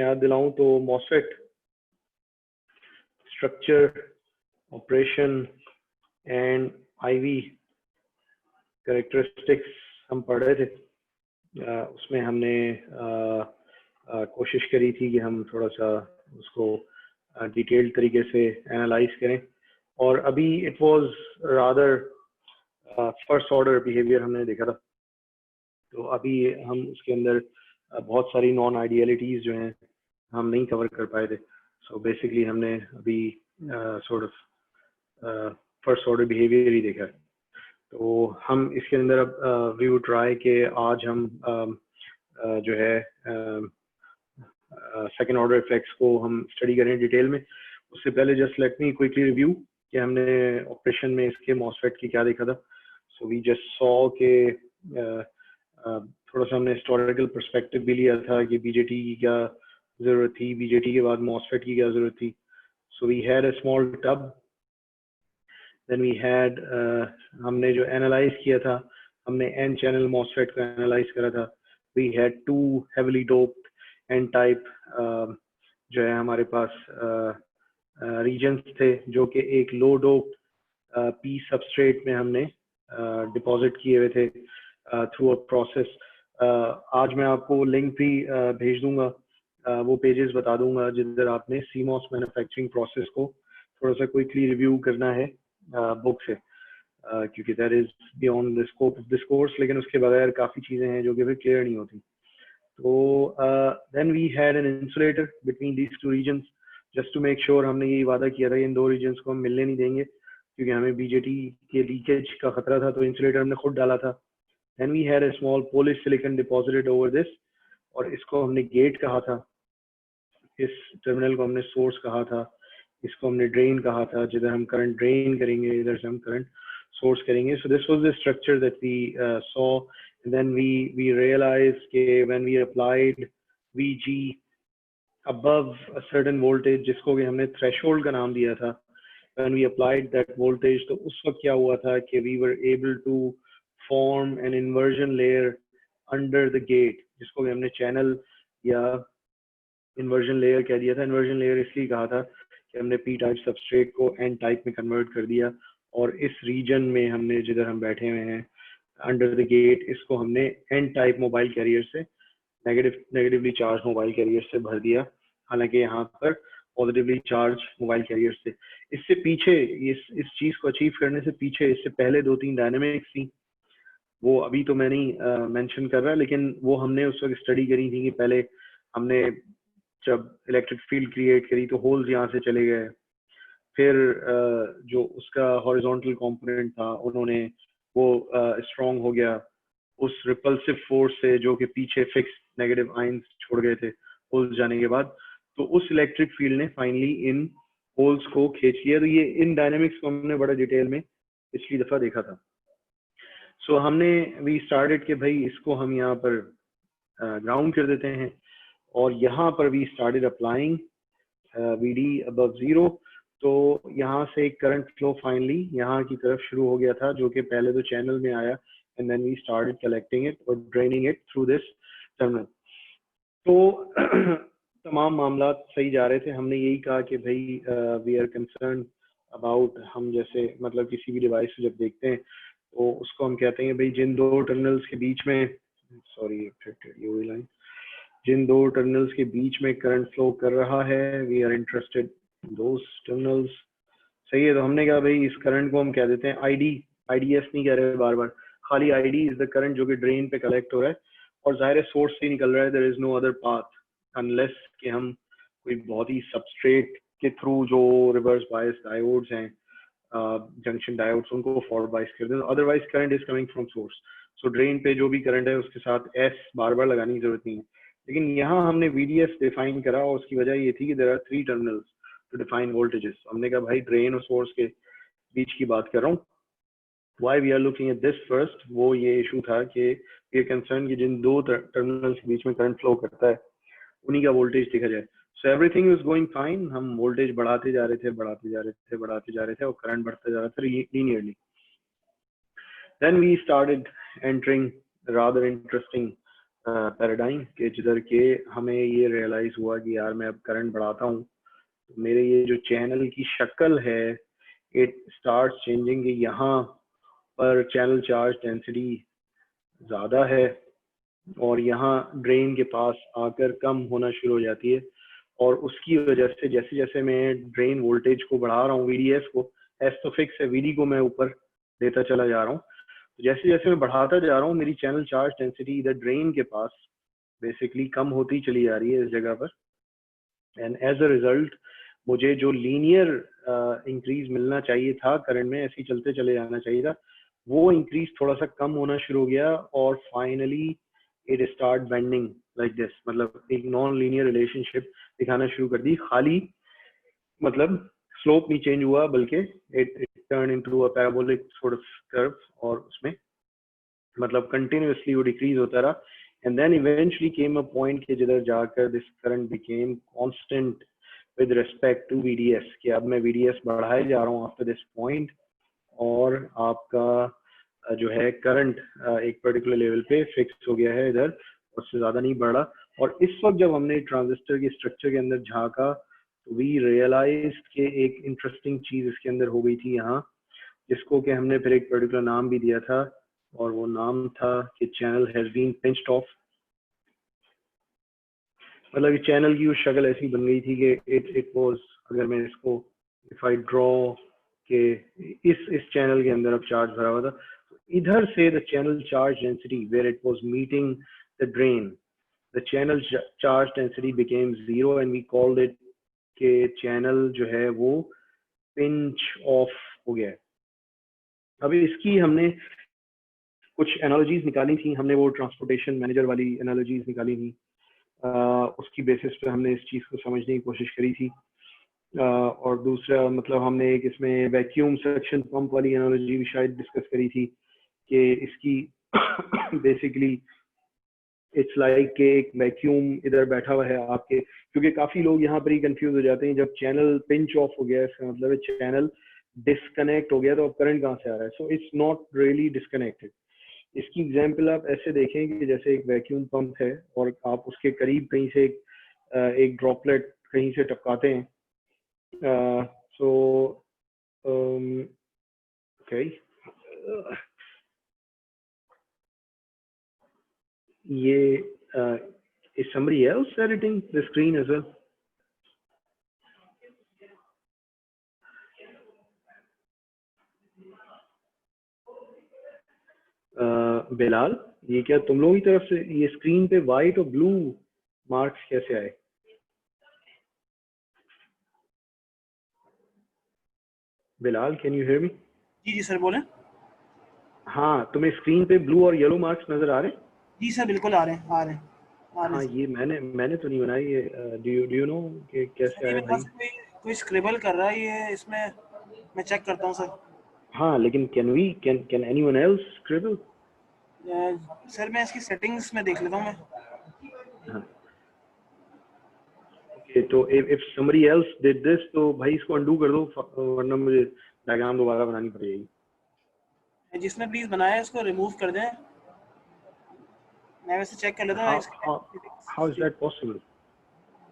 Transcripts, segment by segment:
याद दिलाऊं तो MOSFET structure, operation and IV characteristics हम पढ़ रहे थे। उसमें हमने कोशिश करी थी कि हम थोड़ा सा उसको डिटेल्ड तरीके से एनालाइज करें, और अभी it was rather first order behaviour हमने देखा था। तो अभी हम उसके अंदर बहुत सारी नॉन आइडियलिटीज जो हैं हम नहीं कवर कर पाए थे। सो बेसिकली हमने अभी sort of first order behaviour ही देखा है। तो हम इसके अंदर अब वी वुड ट्राई के आज हम जो है सेकेंड ऑर्डर इफेक्ट्स को हम स्टडी करें डिटेल में। उससे पहले just let me quickly review कि हमने ऑपरेशन में इसके मॉसफेट की क्या देखा था। सो वी जस्ट सॉ के थोड़ा सा हमने हिस्टोरिकल पर्सपेक्टिव भी लिया था कि बीजेटी की क्या जरूरत थी, बीजेटी के बाद मॉसफेट की क्या जरूरत थी। So we had a small tub, then we had हमने जो एनालाइज किया था, हमने एन चैनल मॉसफेट को एनालाइज करा था। We had 2 heavily doped N type जो है हमारे पास रीजन्स थे, जो कि एक लो डोप्ड पी सबस्ट्रेट में हमने डिपॉजिट किए हुए थे थ्रू अ प्रोसेस। आज मैं आपको लिंक भी भेज दूंगा, वो पेजेस बता दूंगा जिधर आपने सीमॉस मैन्युफैक्चरिंग प्रोसेस को थोड़ा सा क्विकली रिव्यू करना है बुक से, क्योंकि that is beyond the scope of this course, लेकिन उसके बगैर काफ़ी चीज़ें हैं जो कि फिर क्लियर नहीं होती। तो then we had an insulator between these 2 regions just to make sure. हमने यही वादा किया था इन 2 रीजन्स को हम मिलने नहीं देंगे, क्योंकि हमें बीजेटी के लीकेज का खतरा था, तो इंसुलेटर हमने खुद डाला था। Then we had a small polysilicon deposited over this, और इसको हमने गेट कहा था, इस टर्मिनल को हमने सोर्स कहा था, इसको हमने ड्रेन कहा था, जिधर हम करंट ड्रेन करेंगे, इधर से हम करंट सोर्स करेंगे। So this was the structure that we saw, and then we realised कि when we applied VG above a certain voltage, जिसको भी हमने थ्रेशोल्ड का नाम दिया था, when we applied that voltage, तो उस वक्त क्या हुआ था कि we were able to form an inversion layer under the gate, जिसको भी हमने चैनल या इन्वर्जन लेयर कह दिया था। इन्वर्जन लेयर इसलिए कहा था कि हमने पी टाइप सबस्ट्रेट को एन टाइप में कन्वर्ट कर दिया, और इस रीजन में हमने जिधर हम बैठे हुए हैं अंडर द गेट, इसको हमने एन टाइप मोबाइल कैरियर से नेगेटिवली चार्ज मोबाइल कैरियर से भर दिया, हालांकि यहाँ पर पॉजिटिवली चार्ज मोबाइल कैरियर से। इससे पीछे इस चीज को अचीव करने से पीछे इससे पहले 2-3 डायनेमिक्स थी, वो अभी तो मैं नहीं मेंशन कर रहा, लेकिन वो हमने उस वक्त स्टडी करी थी कि पहले हमने जब इलेक्ट्रिक फील्ड क्रिएट करी तो होल्स यहाँ से चले गए, फिर जो उसका हॉरिजॉन्टल कंपोनेंट था उन्होंने वो स्ट्रॉन्ग हो गया उस रिपल्सिव फोर्स से, जो कि पीछे फिक्स नेगेटिव आयंस छोड़ गए थे होल्स जाने के बाद। तो उस इलेक्ट्रिक फील्ड ने फाइनली इन होल्स को खींच लिया। तो ये इन डायनेमिक्स को हमने बड़ा डिटेल में पिछली दफा देखा था। सो हमने वी स्टार्टेड कि भाई इसको हम यहाँ पर ग्राउंड कर देते हैं, और यहाँ पर we started applying VD above 0। तो यहाँ से एक करंट फ्लो फाइनली यहाँ की तरफ शुरू हो गया था, जो कि पहले तो चैनल में आया, and then we started collecting it और draining it through this terminal. तो तमाम मामला सही जा रहे थे। हमने यही कहा कि भाई वी आर कंसर्न अबाउट, हम जैसे मतलब किसी भी डिवाइस को जब देखते हैं तो उसको हम कहते हैं भाई जिन 2 टर्मिनल्स के बीच में, सॉरी ये लाइन, जिन 2 टर्मिनल्स के बीच में करंट फ्लो कर रहा है, we are interested in those terminals. सही है। तो हमने कहा भाई इस करंट को हम कह देते हैं ID, IDS नहीं कह रहे बार बार, खाली ID इज द करंट जो कि ड्रेन पे कलेक्ट हो रहा है, और जाहिर है सोर्स से निकल रहा है। There is no other path unless कि हम कोई बहुत ही सबस्ट्रेट के थ्रू जो रिवर्स बायस डायोड्स हैं, जंक्शन डायोड्स, उनको फॉरवर्ड बायस कर दें, otherwise current is coming from source. So drain पे जो भी करंट है उसके साथ S बार बार लगाने की जरूरत नहीं है। लेकिन यहाँ हमने VDS डिफाइन करा, और उसकी वजह ये थी कि there are 3 terminals to define voltages. हमने कहा भाई ड्रेन और सोर्स के बीच की बात कर रहा हूँ। Why we are looking at this first, वो ये इशू था कि ये कंसर्न कि जिन 2 टर्मिनल्स के बीच में करंट फ्लो करता है उन्हीं का वोल्टेज देखा जाए। So everything is going fine. हम वोल्टेज बढ़ाते जा रहे थे और करंट बढ़ता जा रहा था linearly. Then we started entering rather interesting paradigm के जिधर के हमें ये रियलाइज हुआ कि यार मैं अब करंट बढ़ाता हूँ तो मेरे ये जो चैनल की शक्ल है इट स्टार्ट चेंजिंग। यहाँ पर चैनल चार्ज डेंसिटी ज़्यादा है और यहाँ ड्रेन के पास आकर कम होना शुरू हो जाती है और उसकी वजह से जैसे जैसे मैं ड्रेन वोल्टेज को बढ़ा रहा हूँ, वीडीएस को, एस तो फिक्स है, वीडी को मैं ऊपर देता चला जा रहा हूँ, जैसे जैसे मैं बढ़ाता जा रहा हूँ मेरी चैनल चार्ज डेंसिटी इधर ड्रेन के पास बेसिकली कम होती चली जा रही है इस जगह पर। एंड एज अ रिजल्ट मुझे जो लीनियर इंक्रीज मिलना चाहिए था करंट में, ऐसे ही चलते चले जाना चाहिए था, वो इंक्रीज थोड़ा सा कम होना शुरू हो गया और finally it start bending like this, मतलब एक नॉन लीनियर रिलेशनशिप दिखाना शुरू कर दी। खाली मतलब स्लोप नहीं चेंज हुआ बल्कि it turn into a parabolic sort of curve और उसमें मतलब कंटिन्यूअसली वो डिक्रीज होता रहा and then eventually came a point के जिधर जाकर this current became constant with respect to VDS कि अब मैं वीडीएस बढ़ाए जा रहा हूँ आफ्टर दिस पॉइंट और आपका जो है करंट एक पर्टिकुलर लेवल पे फिक्स हो गया है इधर, उससे ज़्यादा नहीं बढ़ा। और इस वक्त जब हमने ट्रांजिस्टर के स्ट्रक्चर के अंदर झांका तो वी रियलाइज के एक इंटरेस्टिंग चीज़ इसके अंदर हो गई थी यहाँ, जिसको कि हमने फिर एक पर्टिकुलर नाम भी दिया था और वो नाम था कि channel has been pinched off. मतलब चैनल की वो शक्ल ऐसी बन गई थी कि इट वाज, अगर मैं इसको इफ आई ड्रॉ के इस चैनल के अंदर अब चार्ज भरा हुआ था, इधर से the channel charge density where it was meeting the drain, the channel charge density became zero and we called it के चैनल जो है वो पिंच ऑफ हो गया। अभी इसकी हमने कुछ एनालॉजीज निकाली थी, हमने वो ट्रांसपोर्टेशन मैनेजर वाली एनालॉजीज निकाली थी, उसकी बेसिस पे हमने इस चीज़ को समझने की कोशिश करी थी। और दूसरा मतलब हमने एक इसमें वैक्यूम सक्शन पंप वाली एनालॉजी भी शायद डिस्कस करी थी कि इसकी बेसिकली इट्स लाइक के एक वैक्यूम इधर बैठा हुआ है आपके, क्योंकि काफ़ी लोग यहाँ पर ही कंफ्यूज हो जाते हैं जब चैनल पिंच ऑफ हो गया इसका मतलब है चैनल डिस्कनेक्ट हो गया तो अब करंट कहाँ से आ रहा है। So it's not really disconnected. इसकी एग्जाम्पल आप ऐसे देखें कि जैसे एक वैक्यूम पंप है और आप उसके करीब कहीं से एक ड्रॉपलेट कहीं से टपकाते हैं, सो ओके ये is somebody else editing the screen as well? Bilal, ये क्या तुम लोगों की तरफ से ये स्क्रीन पे वाइट और ब्लू मार्क्स कैसे आए? Bilal, can you hear me? जी जी सर बोलें। हाँ, तुम्हें स्क्रीन पे ब्लू और येलो मार्क्स नजर आ रहे हैं? जी सर बिल्कुल आ रहे हैं आ रहे हैं आ रहे हाँ, हैं ये मैंने तो नहीं बनाई ये। डू यू नो कि सर। कैसे ये आया मेरे भाई? पास कोई कोई स्क्रिबल कर रहा है ये इसमें, मैं चेक करता हूँ सर। हाँ, लेकिन can anyone else scribble? Sir मैं इसकी सेटिंग्स में देख लेता हूँ मैं। हाँ, ओके, तो if somebody else did this तो भाई इसको अंडू कर दो, वरना मुझे डायग्राम दोबारा बनानी पड़ेगी। जिसने प्लीज बनाया है उसको रिमूव कर दें। मैं वैसे चेक कर लेता हूँ हाउ इसकी how how is settings. That possible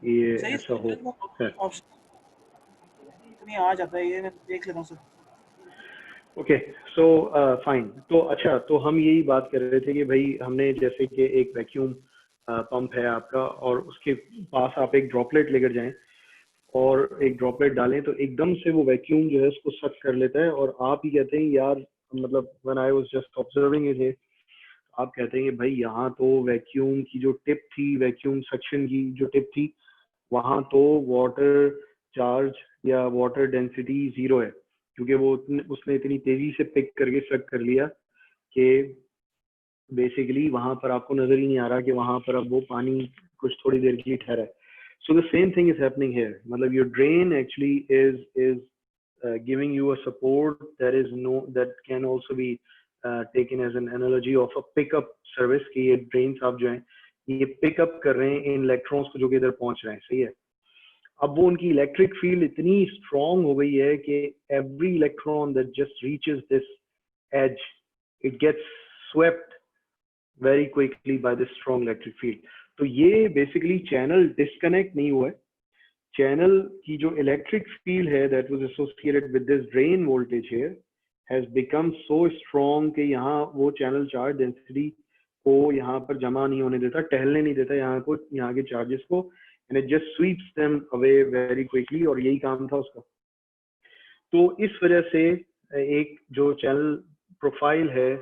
ये सही ऐसा हो? ऑप्शन नहीं आ जाता है, ये मैं देख लेता हूँ सर। Okay, so fine. तो अच्छा, तो हम यही बात कर रहे थे कि भाई हमने जैसे कि एक वैक्यूम पंप है आपका और उसके पास आप एक ड्रॉपलेट लेकर जाएं और एक ड्रॉपलेट डालें तो एकदम से वो वैक्यूम जो है उसको सक कर लेता है और आप ही कहते हैं यार, मतलब when I was just observing it, आप कहते हैं कि भाई यहाँ तो वैक्यूम की जो टिप थी, वैक्यूम सक्शन की जो टिप थी, वहाँ तो वाटर चार्ज या वाटर डेंसिटी जीरो है, क्योंकि वो उसने इतनी तेजी से पिक करके सक कर लिया कि बेसिकली वहां पर आपको नजर ही नहीं आ रहा कि वहां पर अब वो पानी कुछ थोड़ी देर के लिए ठहरा है। So the same thing is happening here, मतलब your drain actually is giving you a support that can also be taken as an analogy of a pickup service कि ये drains आप जो हैं ये पिकअप कर रहे हैं इन इलेक्ट्रॉन्स को जो कि इधर पहुंच रहे हैं, सही है। अब वो उनकी इलेक्ट्रिक फील्ड इतनी स्ट्रांग हो गई है कि every electron that just reaches this edge, it gets swept very quickly by this strong electric field. तो ये basically channel disconnect नहीं हुआ है. Channel की जो electric field है that was associated with this drain voltage here has become so strong कि यहाँ वो channel charge density को यहाँ पर जमा नहीं होने देता, टहलने नहीं देता यहाँ को, यहाँ के charges को, and it just sweeps them away very quickly. और यही काम था उसका. तो इस वजह से एक जो चैनल प्रोफाइल है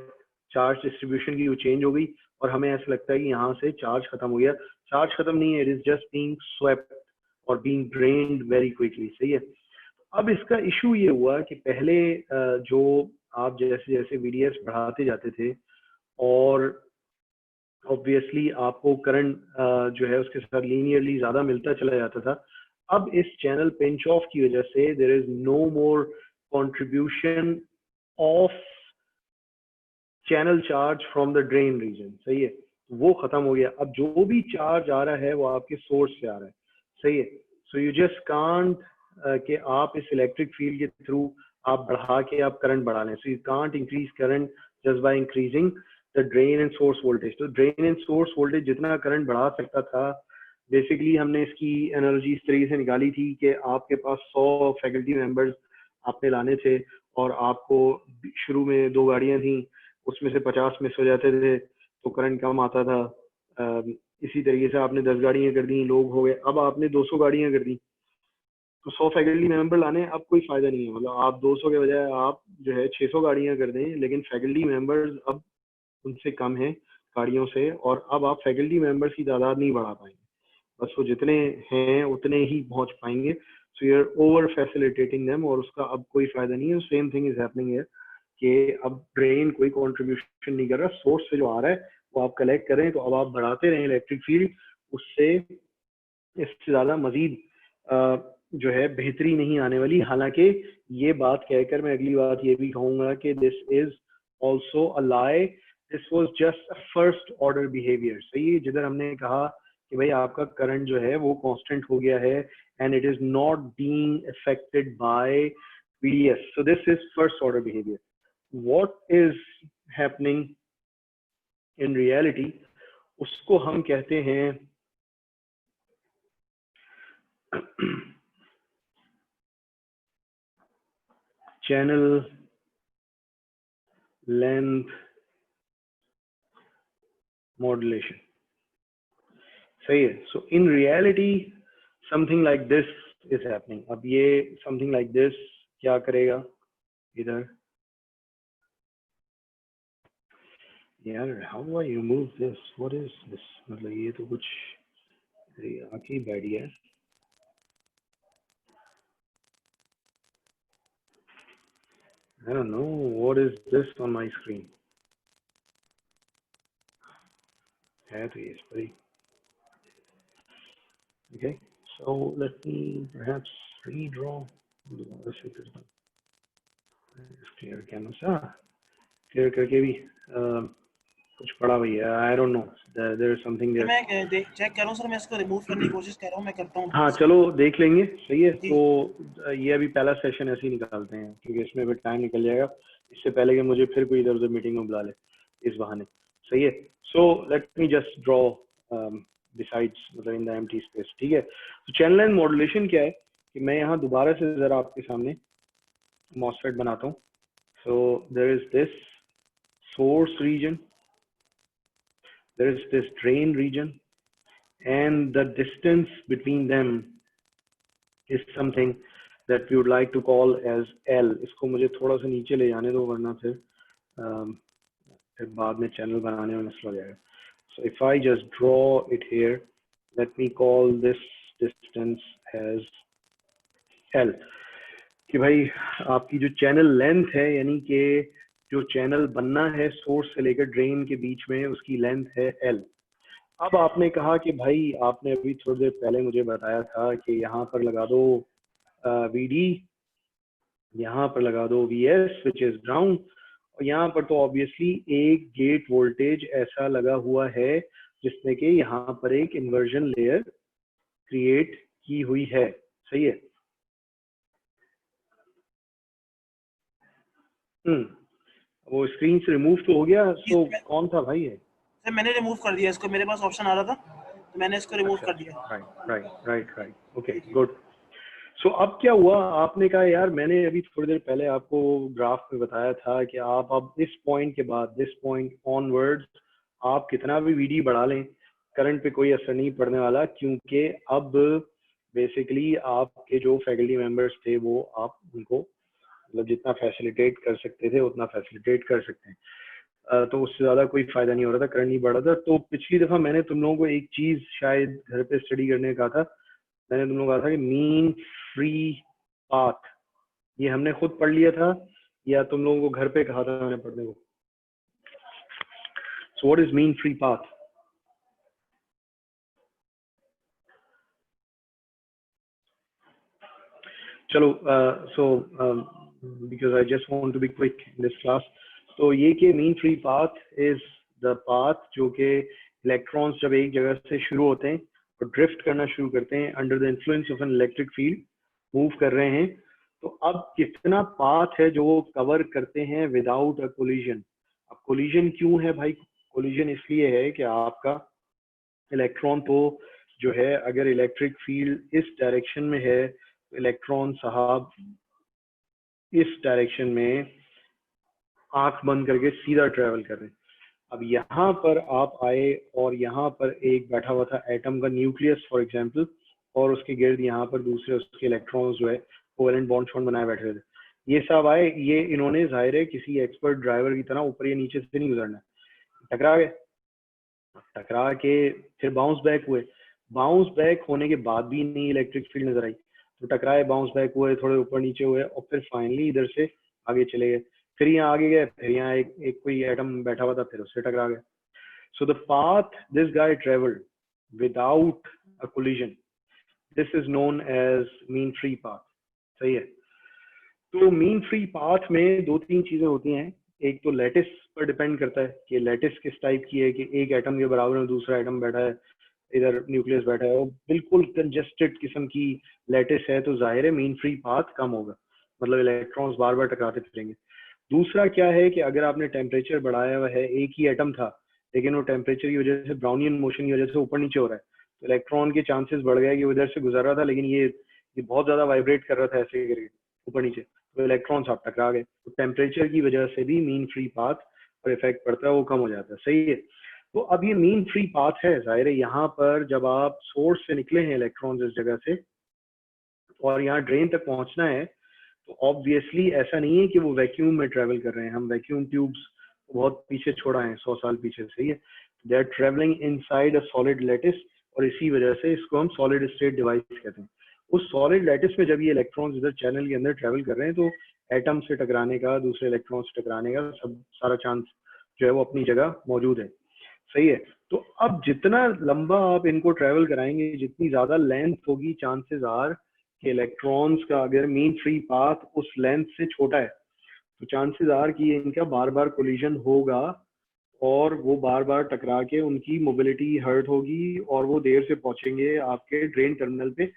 चार्ज डिस्ट्रीब्यूशन की वो चेंज हो गई और हमें ऐसा लगता है कि यहाँ से चार्ज खत्म हो गया. चार्ज खत्म नहीं है, it is just being swept और बीइंग ड्रेन्ड वेरी क्विकली. सही है. अब इसका इशू ये हुआ कि पहले जो आप जैसे जैसे VDS बढ़ाते जाते थे और ऑब्वियसली आपको करंट जो है उसके साथ लीनियरली ज्यादा मिलता चला जाता था. अब इस चैनल पिंच ऑफ की वजह से there is no more contribution of channel charge from the drain region. सही है. वो खत्म हो गया. अब जो भी चार्ज आ रहा है वो आपके सोर्स से आ रहा है. सही है. सो यू जस्ट कांट कि आप इस इलेक्ट्रिक फील्ड के थ्रू आप बढ़ा के आप करंट बढ़ा लें. So you can't increase current just by increasing the drain and source voltage. तो ड्रेन एंड सोर्स वोल्टेज जितना करंट बढ़ा सकता था, बेसिकली हमने इसकी एनालॉजी इस तरीके से निकाली थी कि आपके पास 100 फैकल्टी मेंबर्स आपने लाने थे और आपको शुरू में 2 गाड़ियां थी, उसमें से 50 मिस हो जाते थे तो करंट कम आता था. इसी तरीके से आपने 10 गाड़ियां कर दी, लोग हो गए. अब आपने 200 गाड़ियां कर दी तो 100 फैकल्टी मेंबर लाने अब कोई फायदा नहीं है. मतलब आप 200 के बजाय आप जो है 600 गाड़ियां कर दें, लेकिन फैकल्टी मेंबर्स अब उनसे कम है गाड़ियों से, और अब आप फैकल्टी मेंबर्स की तादाद नहीं बढ़ा पाएंगे. बस वो जितने हैं उतने ही पहुंच पाएंगे. So you are over facilitating them और उसका अब कोई फायदा नहीं है. Same thing is happening here कि अब ड्रेन कोई कंट्रीब्यूशन नहीं कर रहा, सोर्स से जो आ रहा है वो आप कलेक्ट करें. तो अब आप बढ़ाते रहें इलेक्ट्रिक फील्ड, उससे इससे ज्यादा मजीद जो है बेहतरी नहीं आने वाली. हालांकि ये बात कहकर मैं अगली बात ये भी कहूंगा कि this is also a lie. This was just a first order behaviour. सही है. जिधर हमने कहा कि भाई आपका करंट जो है वो कांस्टेंट हो गया है and it is not being affected by VDS. So this is first order behavior. What is happening in reality, उसको हम कहते हैं channel length modulation. सही है. So in reality something like this is happening. अब ये something like this क्या करेगा इधर यार? how do I remove this? What is this? मतलब ये तो कुछ आखिरी बैठ गया है. I don't know what is this on my screen. है तो ये इस पर ही. Okay, so let me perhaps redraw. Clear canvas. Clear करके भी कुछ पड़ा भैया. I don't know. There is something there. मैं चेक कर रहा हूँ सर, मैं इसको रिमूव करने की कोशिश कर रहा हूँ, मैं करता हूँ. हाँ चलो देख लेंगे. सही है. तो ये अभी पहला सेशन ऐसे ही निकालते हैं क्योंकि इसमें भी टाइम निकल जाएगा, इससे पहले कि मुझे फिर कोई इधर उधर मीटिंग में बुला ले इस बहाने. सही है. सो लेट मी जस्ट ड्रॉ बिसाइड्स मतलब इन द एम्प्टी स्पेस. ठीक है. तो चैनल लाइन मॉड्यूलेशन क्या है कि मैं यहाँ दोबारा से जरा आपके सामने मॉसफेट बनाता हूँ. So there is this source region, there is this drain region, and the distance between them is something that we would like to call as L. इसको मुझे थोड़ा सा नीचे ले जाने दो वरना फिर बाद में चैनल बनाने में मसला हो जाएगा. So if I just draw it here, let me call this distance as L. कि भाई आपकी जो चैनल लेंथ है यानी कि जो चैनल बनना है सोर्स से लेकर ड्रेन के बीच में उसकी लेंथ है L. अब आपने कहा कि भाई आपने अभी थोड़ी देर पहले मुझे बताया था कि यहाँ पर लगा दो VD, यहाँ पर लगा दो VS which is ground, और यहाँ पर तो ऑब्वियसली एक गेट वोल्टेज ऐसा लगा हुआ है जिसमें कि यहाँ पर एक इन्वर्जन लेयर क्रिएट की हुई है. सही है. वो स्क्रीन से रिमूव तो हो गया. तो कौन था भाई? है सर मैंने रिमूव कर दिया इसको, मेरे पास ऑप्शन आ रहा था तो मैंने इसको रिमूव कर दिया। Right okay good. सो अब क्या हुआ, आपने कहा यार मैंने अभी थोड़ी देर पहले आपको ग्राफ में बताया था कि आप अब इस पॉइंट के बाद, दिस पॉइंट ऑनवर्ड्स, आप कितना भी वीडी बढ़ा लें करंट पे कोई असर नहीं पड़ने वाला, क्योंकि अब बेसिकली आपके जो फैकल्टी मेंबर्स थे वो आप उनको मतलब जितना फैसिलिटेट कर सकते थे उतना फैसिलिटेट कर सकते हैं। तो उससे ज्यादा कोई फायदा नहीं हो रहा था, करंट नहीं बढ़ रहा था। तो पिछली दफा मैंने तुम लोगों को एक चीज शायद घर पे स्टडी करने का कहा था, मैंने तुम लोगों को कहा था कि मीन फ्री पाथ, ये हमने खुद पढ़ लिया था या तुम लोगों को घर पे कहा था मैंने पढ़ने को? So what is mean free path? चलो so because I just want to be quick in this class, तो ये कि mean free path is the path जो कि इलेक्ट्रॉन्स जब एक जगह से शुरू होते हैं और ड्रिफ्ट करना शुरू करते हैं under the influence of N electric field, move कर रहे हैं, तो अब कितना पाथ है जो वो कवर करते हैं विदाउट अ कोलिजन। अब कोलिजन क्यों है भाई? कोलिजन इसलिए है कि आपका इलेक्ट्रॉन तो जो है, अगर इलेक्ट्रिक फील्ड इस डायरेक्शन में है तो इलेक्ट्रॉन साहब इस डायरेक्शन में आंख बंद करके सीधा ट्रेवल कर रहे हैं। अब यहाँ पर आप आए और यहाँ पर एक बैठा हुआ था एटम का न्यूक्लियस फॉर एग्जांपल, और उसके गिर्द यहाँ पर दूसरे उसके इलेक्ट्रॉन्स जो है कोवेलेंट बॉन्ड शॉन्ड बनाए बैठे थे। ये सब आए, ये इन्होंने जाहिर है किसी एक्सपर्ट ड्राइवर की तरह ऊपर या नीचे से नहीं गुजरना, टकरा गए, टकरा के फिर बाउंस बैक हुए, बाउंस बैक होने के बाद भी नहीं इलेक्ट्रिक फील्ड नजर आई, तो टकराए, बाउंस बैक हुए, थोड़े ऊपर नीचे हुए और फिर फाइनली इधर से आगे चले गए, फिर यहाँ आगे गए, फिर यहाँ एक कोई एटम बैठा हुआ था, फिर उससे टकरा गए। So the path this guy traveled without a collision, this is known as mean free path। सही है? तो मीन फ्री पाथ में दो तीन चीजें होती हैं, एक तो लैटिस पर डिपेंड करता है कि लैटिस किस टाइप की है, कि एक एटम के बराबर में दूसरा एटम बैठा है, इधर न्यूक्लियस बैठा है, और बिल्कुल कंजेस्टेड किस्म की लैटिस है, तो जाहिर है मीन फ्री पाथ कम होगा, मतलब इलेक्ट्रॉन्स बार बार टकराते फिरेंगे। दूसरा क्या है कि अगर आपने टेम्परेचर बढ़ाया हुआ है, एक ही एटम था लेकिन वो टेम्परेचर की वजह से, ब्राउनियन मोशन की वजह से ऊपर नीचे हो रहा है, तो इलेक्ट्रॉन के चांसेस बढ़ गए कि वो इधर से गुजर रहा था लेकिन ये बहुत ज्यादा वाइब्रेट कर रहा था ऐसे करके ऊपर नीचे, तो इलेक्ट्रॉन आप टकरा गए। तो टेम्परेचर की वजह से भी मीन फ्री पाथ पर इफेक्ट पड़ता है, वो कम हो जाता है। सही है? तो अब ये मीन फ्री पाथ है, जाहिर है यहाँ पर जब आप सोर्स से निकले हैं इलेक्ट्रॉन्स इस जगह से और यहाँ ड्रेन तक पहुंचना है, तो ऑब्वियसली ऐसा नहीं है कि वो वैक्यूम में ट्रेवल कर रहे हैं, हम वैक्यूम ट्यूब्स बहुत पीछे छोड़ा है, 100 साल पीछे। सही है? They are travelling inside a solid lattice, और इसी वजह से इसको हम सॉलिड स्टेट डिवाइस कहते हैं। उस सॉलिड लैटिस में जब ये इलेक्ट्रॉन्स इधर चैनल के अंदर ट्रेवल कर रहे हैं तो एटम से टकराने का, दूसरे इलेक्ट्रॉन से टकराने का सब सारा चांस जो है वो अपनी जगह मौजूद है। सही है? तो अब जितना लंबा आप इनको ट्रेवल कराएंगे, जितनी ज्यादा लेंथ होगी, चांसेस आर कि इलेक्ट्रॉन्स का अगर मीन फ्री पाथ उस लेंथ से छोटा है तो चांसेस आर कि इनका बार बार कोलिजन होगा और वो बार बार टकरा के उनकी मोबिलिटी हर्ट होगी और वो देर से पहुंचेंगे आपके ड्रेन टर्मिनल पे,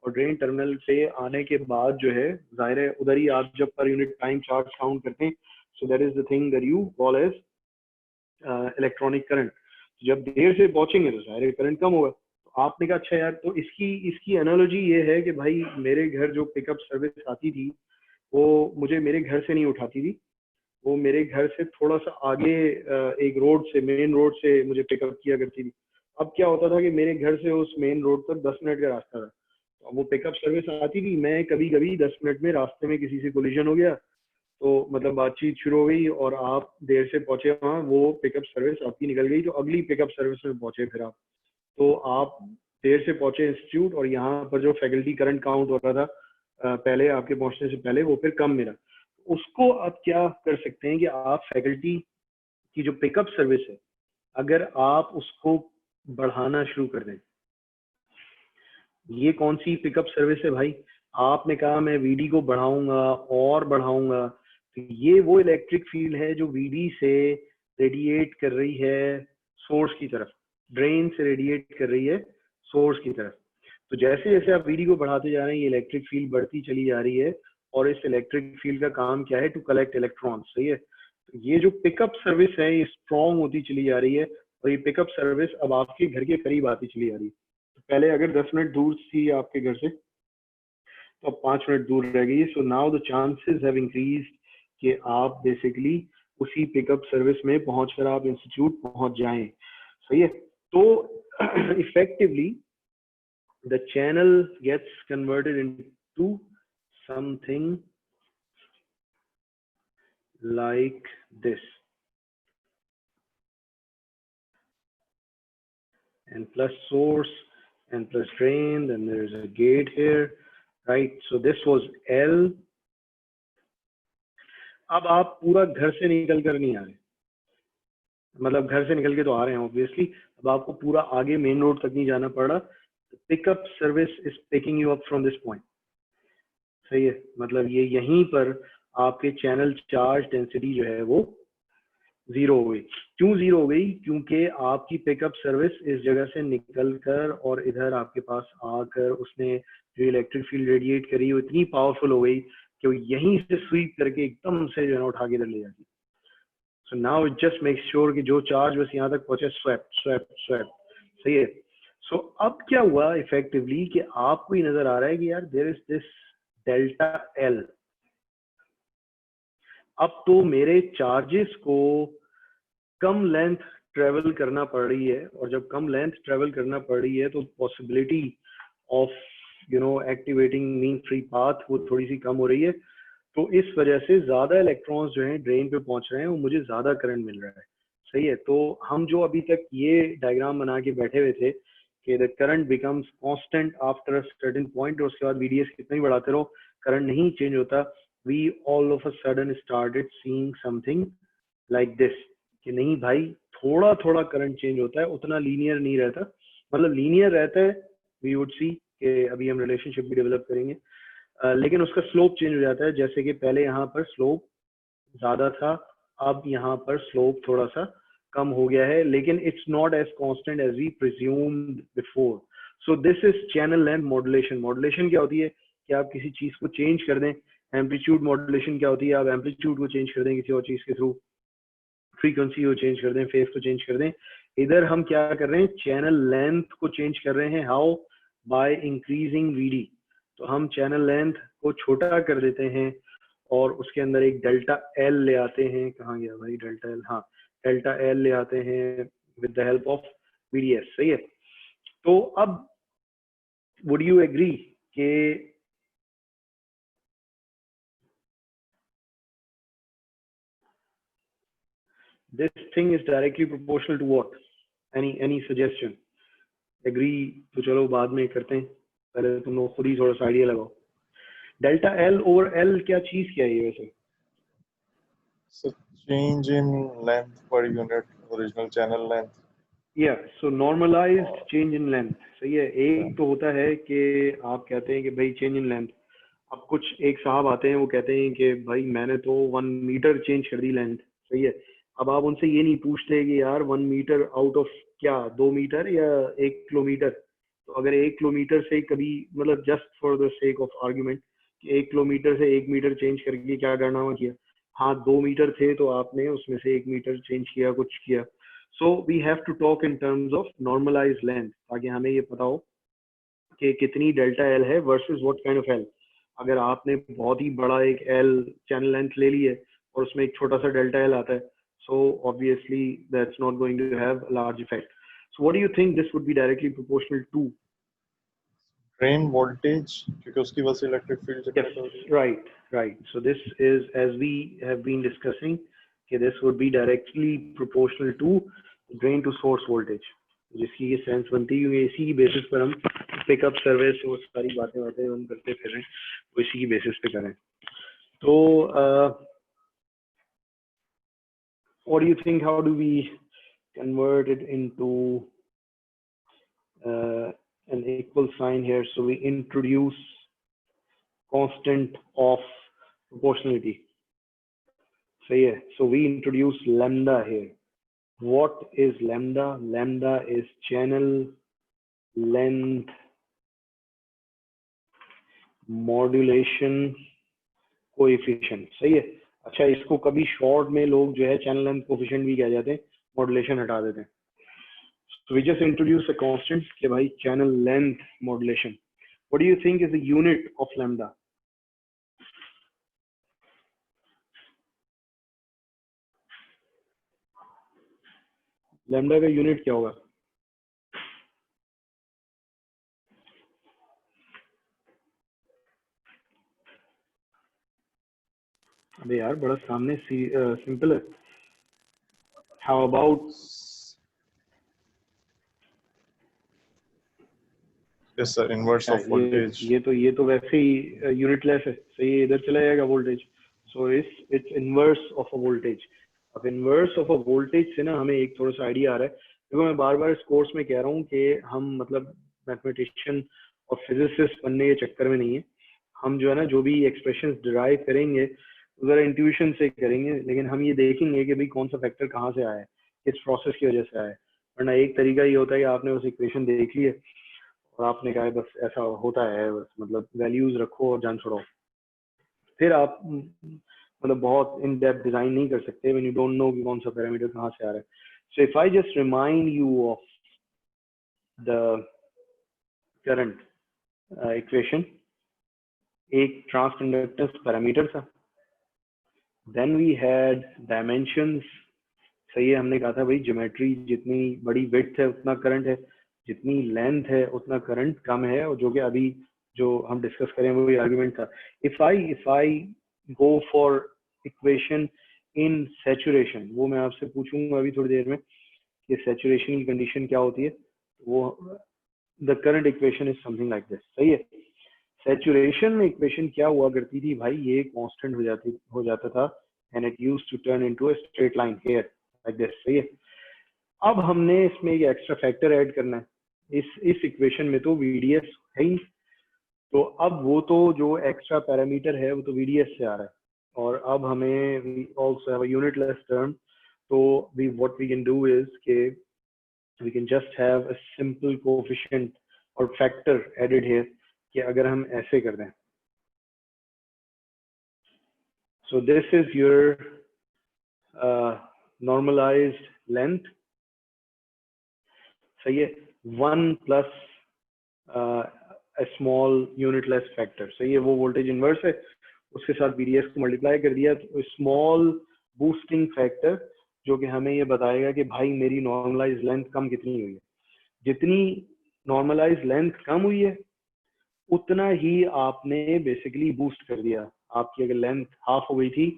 और ड्रेन टर्मिनल पे आने के बाद जो है जाहिर है उधर ही आप जब per unit time charge count करते हैं, so that is the thing that you call as electronic current. जब देर से पहुंचेंगे तो जाहिर है करंट कम होगा। तो आपने कहा अच्छा यार, तो इसकी एनालॉजी ये है कि भाई मेरे घर जो पिकअप सर्विस आती थी वो मुझे मेरे घर से नहीं उठाती थी, वो मेरे घर से थोड़ा सा आगे एक रोड से, मेन रोड से मुझे पिकअप किया करती थी। अब क्या होता था कि मेरे घर से उस मेन रोड तक 10 मिनट का रास्ता था, तो वो पिकअप सर्विस आती थी, मैं कभी कभी 10 मिनट में रास्ते में किसी से कोलिजन हो गया तो मतलब बातचीत शुरू हो गई और आप देर से पहुंचे वहाँ, वो पिकअप सर्विस आपकी निकल गई, तो अगली पिकअप सर्विस में पहुंचे फिर आप, तो आप देर से पहुंचे इंस्टीट्यूट और यहाँ पर जो फैकल्टी करंट काउंट हो रहा था पहले आपके पहुंचने से पहले, वो फिर कम मिला। उसको आप क्या कर सकते हैं कि आप फैकल्टी की जो पिकअप सर्विस है अगर आप उसको बढ़ाना शुरू कर दें। ये कौन सी पिकअप सर्विस है भाई? आपने कहा मैं वीडी को बढ़ाऊंगा और बढ़ाऊंगा, तो ये वो इलेक्ट्रिक फील्ड है जो वीडी से रेडिएट कर रही है सोर्स की तरफ, ड्रेन से रेडिएट कर रही है सोर्स की तरफ। तो जैसे जैसे आप वीडी को बढ़ाते जा रहे हैं ये इलेक्ट्रिक फील्ड बढ़ती चली जा रही है, और इस इलेक्ट्रिक फील्ड का काम क्या है? To collect electrons. सही है? तो ये जो पिकअप सर्विस है ये स्ट्रॉन्ग होती चली जा रही है, और ये पिकअप सर्विस अब आपके घर के करीब आती चली आ रही है। तो पहले अगर 10 मिनट दूर थी आपके घर से, तो अब 5 मिनट दूर रह गई। So now the chances have increase कि आप बेसिकली उसी पिकअप सर्विस में पहुंचकर आप इंस्टीट्यूट पहुंच जाएं। सही है। तो effectively the channel gets converted into something like this, and plus source and plus drain, then there is a gate here, right? So this was L. अब आप पूरा घर से निकल कर नहीं आ रहे, मतलब घर से निकल के तो आ रहे हैं ऑब्वियसली, अब आपको पूरा आगे मेन रोड तक नहीं जाना पड़ रहा। Pickup service is picking you up from this point. सही है, मतलब ये यहीं पर आपके चैनल चार्ज डेंसिटी जो है वो जीरो हो गई। क्यों जीरो हो गई? क्योंकि आपकी पिकअप सर्विस इस जगह से निकलकर और इधर आपके पास आकर उसने जो इलेक्ट्रिक फील्ड रेडिएट करी वो इतनी पावरफुल हो गई कि वो यहीं से स्वीप करके एकदम से जो है उठा के इधर ले जाती। So now it just make sure कि जो चार्ज बस यहाँ तक पहुंचे, स्वैप स्वैप स्वैप। सही है। सो अब क्या हुआ इफेक्टिवली कि आपको ही नजर आ रहा है कि यार there is this delta L. अब तो मेरे चार्जेस को कम लेंथ ट्रेवल करना पड़ रही है, और जब कम लेंथ ट्रेवल करना पड़ रही है तो possibility of activating mean free path वो थोड़ी सी कम हो रही है। तो इस वजह से ज्यादा इलेक्ट्रॉन्स जो हैं ड्रेन पे पहुंच रहे हैं और मुझे ज्यादा करंट मिल रहा है। सही है। तो हम जो अभी तक ये डायग्राम बना के बैठे हुए थे कि the current becomes constant after a certain point, और उसके बाद VDS कितना ही बढ़ाते रहो करंट नहीं चेंज होता, we all of a sudden started seeing something like this कि नहीं भाई थोड़ा थोड़ा करंट चेंज होता है, उतना लीनियर नहीं रहता। मतलब लीनियर रहता है, वी वुड सी कि अभी हम रिलेशनशिप भी डेवलप करेंगे, लेकिन उसका स्लोप चेंज हो जाता है। जैसे कि पहले यहाँ पर स्लोप ज्यादा था, अब यहाँ पर स्लोप थोड़ा सा कम हो गया है, लेकिन it's not as constant as we presumed before. So this is channel length modulation. Modulation क्या होती है कि आप किसी चीज को चेंज कर दें। एम्पलीट्यूड मॉड्यूलेशन क्या होती है? आप एम्पलीट्यूड को चेंज कर दें किसी और चीज के थ्रू, फ्रीक्वेंसी को चेंज कर दें, फेज को चेंज कर दें। इधर हम क्या कर रहे हैं? चैनल लेंथ को चेंज कर रहे हैं। हाउ? By increasing VD। तो हम चैनल लेंथ को छोटा कर देते हैं और उसके अंदर एक डेल्टा एल ले आते हैं। कहाँ गया भाई डेल्टा एल? हाँ, डेल्टा एल ले आते हैं with the help of VDS। सही है। तो अब वुड यू एग्री कि this thing is directly proportional to what? Any suggestion? Agree तो चलो बाद में करते हैं, पहले तुम लोग खुद ही थोड़ा सा आइडिया लगाओ। डेल्टा एल ओवर एल क्या चीज क्या है ये वैसे? So change in length per unit original channel length. या सो नॉर्मलाइज्ड चेंज इन लेंथ। सही है। एक तो होता है कि आप कहते हैं कि भाई चेंज इन लेंथ। अब कुछ एक साहब आते हैं वो कहते हैं कि भाई मैंने तो 1 मीटर चेंज कर दी लेंथ। सही है। अब आप उनसे ये नहीं पूछते कि यार 1 मीटर आउट ऑफ क्या 2 मीटर या 1 किलोमीटर। तो अगर 1 किलोमीटर से कभी मतलब just for the sake of argument कि 1 किलोमीटर से 1 मीटर चेंज करके क्या करना हुआ किया? हाँ 2 मीटर थे तो आपने उसमें से 1 मीटर चेंज किया, कुछ किया। So we have to talk in terms of normalize length ताकि हमें ये पता हो कि कितनी डेल्टा एल है versus what kind of L. अगर आपने बहुत ही बड़ा एक एल चैनल लेंथ ले ली है और उसमें एक छोटा सा डेल्टा एल आता है, so obviously that's not going to have a large effect. So what do you think this would be directly proportional to? Drain voltage क्योंकि उसकी वजह से electric field Yes, right. So this is, as we have been discussing, okay, this would be directly proportional to drain to source voltage, जिसकी ये sense बनती है। इसी की बेसिस पर हम पिकअप सर्विस और सारी बातें हम करते फिर रहे हैं, वो इसी की बेसिस पे करें। तो what do you think? How do we convert it into an equal sign here? So we introduce constant of proportionality. So yeah, so we introduce lambda here. What is lambda? Lambda is channel length modulation coefficient. सही है। अच्छा, इसको कभी short में लोग जो है channel length coefficient भी कह जाते हैं, मॉड्यूलेशन हटा देते हैं। So we just introduced a constant कि भाई channel length modulation. What do you think is the unit of lambda? Lambda का unit क्या होगा? अबे यार बड़ा सामने सिंपल है. How about Yes, sir. Inverse of voltage. ये तो वैसे ही यूनिटलेस है. सही है, इधर चला जाएगा voltage. So it's inverse of a voltage. अब इनवर्स ऑफ अ वोल्टेज से ना हमें एक थोड़ा सा आइडिया आ रहा है. देखो मैं बार बार इस कोर्स में कह रहा हूँ कि हम मतलब मैथमेटिशियन और फिजिसिस्ट बनने के चक्कर में नहीं है. हम जो है ना जो भी एक्सप्रेशंस डिराइव करेंगे जरा इंट्यूशन से करेंगे, लेकिन हम ये देखेंगे कि भाई कौन सा फैक्टर कहाँ से आया है, किस प्रोसेस की वजह से आया है. वरना एक तरीका ये होता है कि आपने उस इक्वेशन देख ली है और आपने कहा बस ऐसा होता है, बस मतलब वैल्यूज रखो और जान छोड़ो. फिर आप मतलब बहुत इन डेप्थ डिजाइन नहीं कर सकते व्हेन यू डोंट नो कि कौन सा पैरामीटर कहाँ से आ रहा है. So if I just remind you of the current equation, एक ट्रांसकंडक्टेंस पैरामीटर था, देन वी हैड डायमेंशंस. सही है, हमने कहा था भाई ज्योमेट्री जितनी बड़ी विड्थ है उतना करंट है, जितनी लेंथ है उतना करंट कम है, और जो कि अभी जो हम डिस्कस करें वो आर्गुमेंट था. If I go for equation in saturation, वो मैं आपसे पूछूंगा अभी थोड़ी देर में कि सैचुरेशन की कंडीशन क्या होती है. वो the current equation is something like this. सही है, सैचुरेशन में इक्वेशन क्या हुआ करती थी भाई, ये कांस्टेंट हो जाता था and it used to turn into a straight line here like this. सही है. अब हमने इसमें एक एक्स्ट्रा फैक्टर ऐड करना है. इस इक्वेशन में तो VDS है ही, तो अब वो तो जो एक्स्ट्रा पैरामीटर है वो तो VDS से आ रहा है, और अब हमें we also have a unitless term. तो what we can do is कि we can just have a simple coefficient or factor added here कि अगर हम ऐसे कर दें. So this is your normalized length. सही है, 1 plus a small unitless factor. सही है, वो वोल्टेज इनवर्स है, उसके साथ VDS को मल्टीप्लाई कर दिया, तो स्मॉल बूस्टिंग फैक्टर जो कि हमें ये बताएगा कि भाई मेरी नॉर्मलाइज लेंथ कम कितनी हुई है. जितनी नॉर्मलाइज लेंथ कम हुई है उतना ही आपने बेसिकली बूस्ट कर दिया. आपकी अगर लेंथ हाफ हो गई थी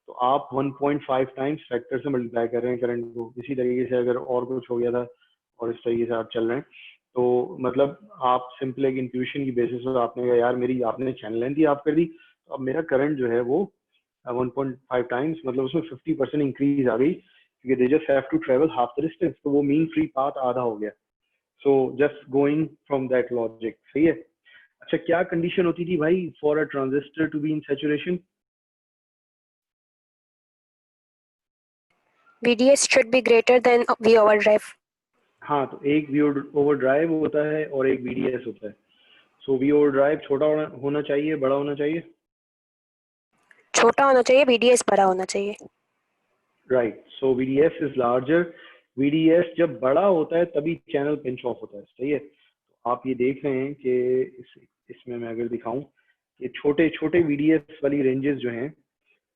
तो आप 1.5 टाइम्स फैक्टर से मल्टीप्लाई कर रहे हैं करंट को. इसी तरीके से अगर और कुछ हो गया था और इस तरीके से आप चल रहे हैं, तो मतलब आप सिंपल एक इंट्यूशन की बेसिस पर आपने कहा यार मेरी आपने चैनल लेंथ ही आप कर दी, तो अब मेरा करंट जो है वो 1.5 टाइम्स, मतलब उसमें 50% इंक्रीज आ गई क्योंकि they just have to travel half the distance, तो वो मीन फ्री पाथ आधा हो गया. So just going from that logic. सही है. अच्छा, क्या कंडीशन होती थी भाई for a transistor to be in saturation? VDS should be greater than V overdrive. हाँ, तो एक V overdrive होता है और एक VDS होता है. सो V overdrive छोटा होना चाहिए, बड़ा होना चाहिए? छोटा होना चाहिए, VDS बड़ा होना चाहिए. Right. So VDS is larger. VDS जब बड़ा होता है तभी चैनल पिंच ऑफ होता है. सही है. तो आप ये देख रहे हैं कि इसमें मैं अगर दिखाऊं कि छोटे छोटे VDS वाली रेंजेस जो हैं,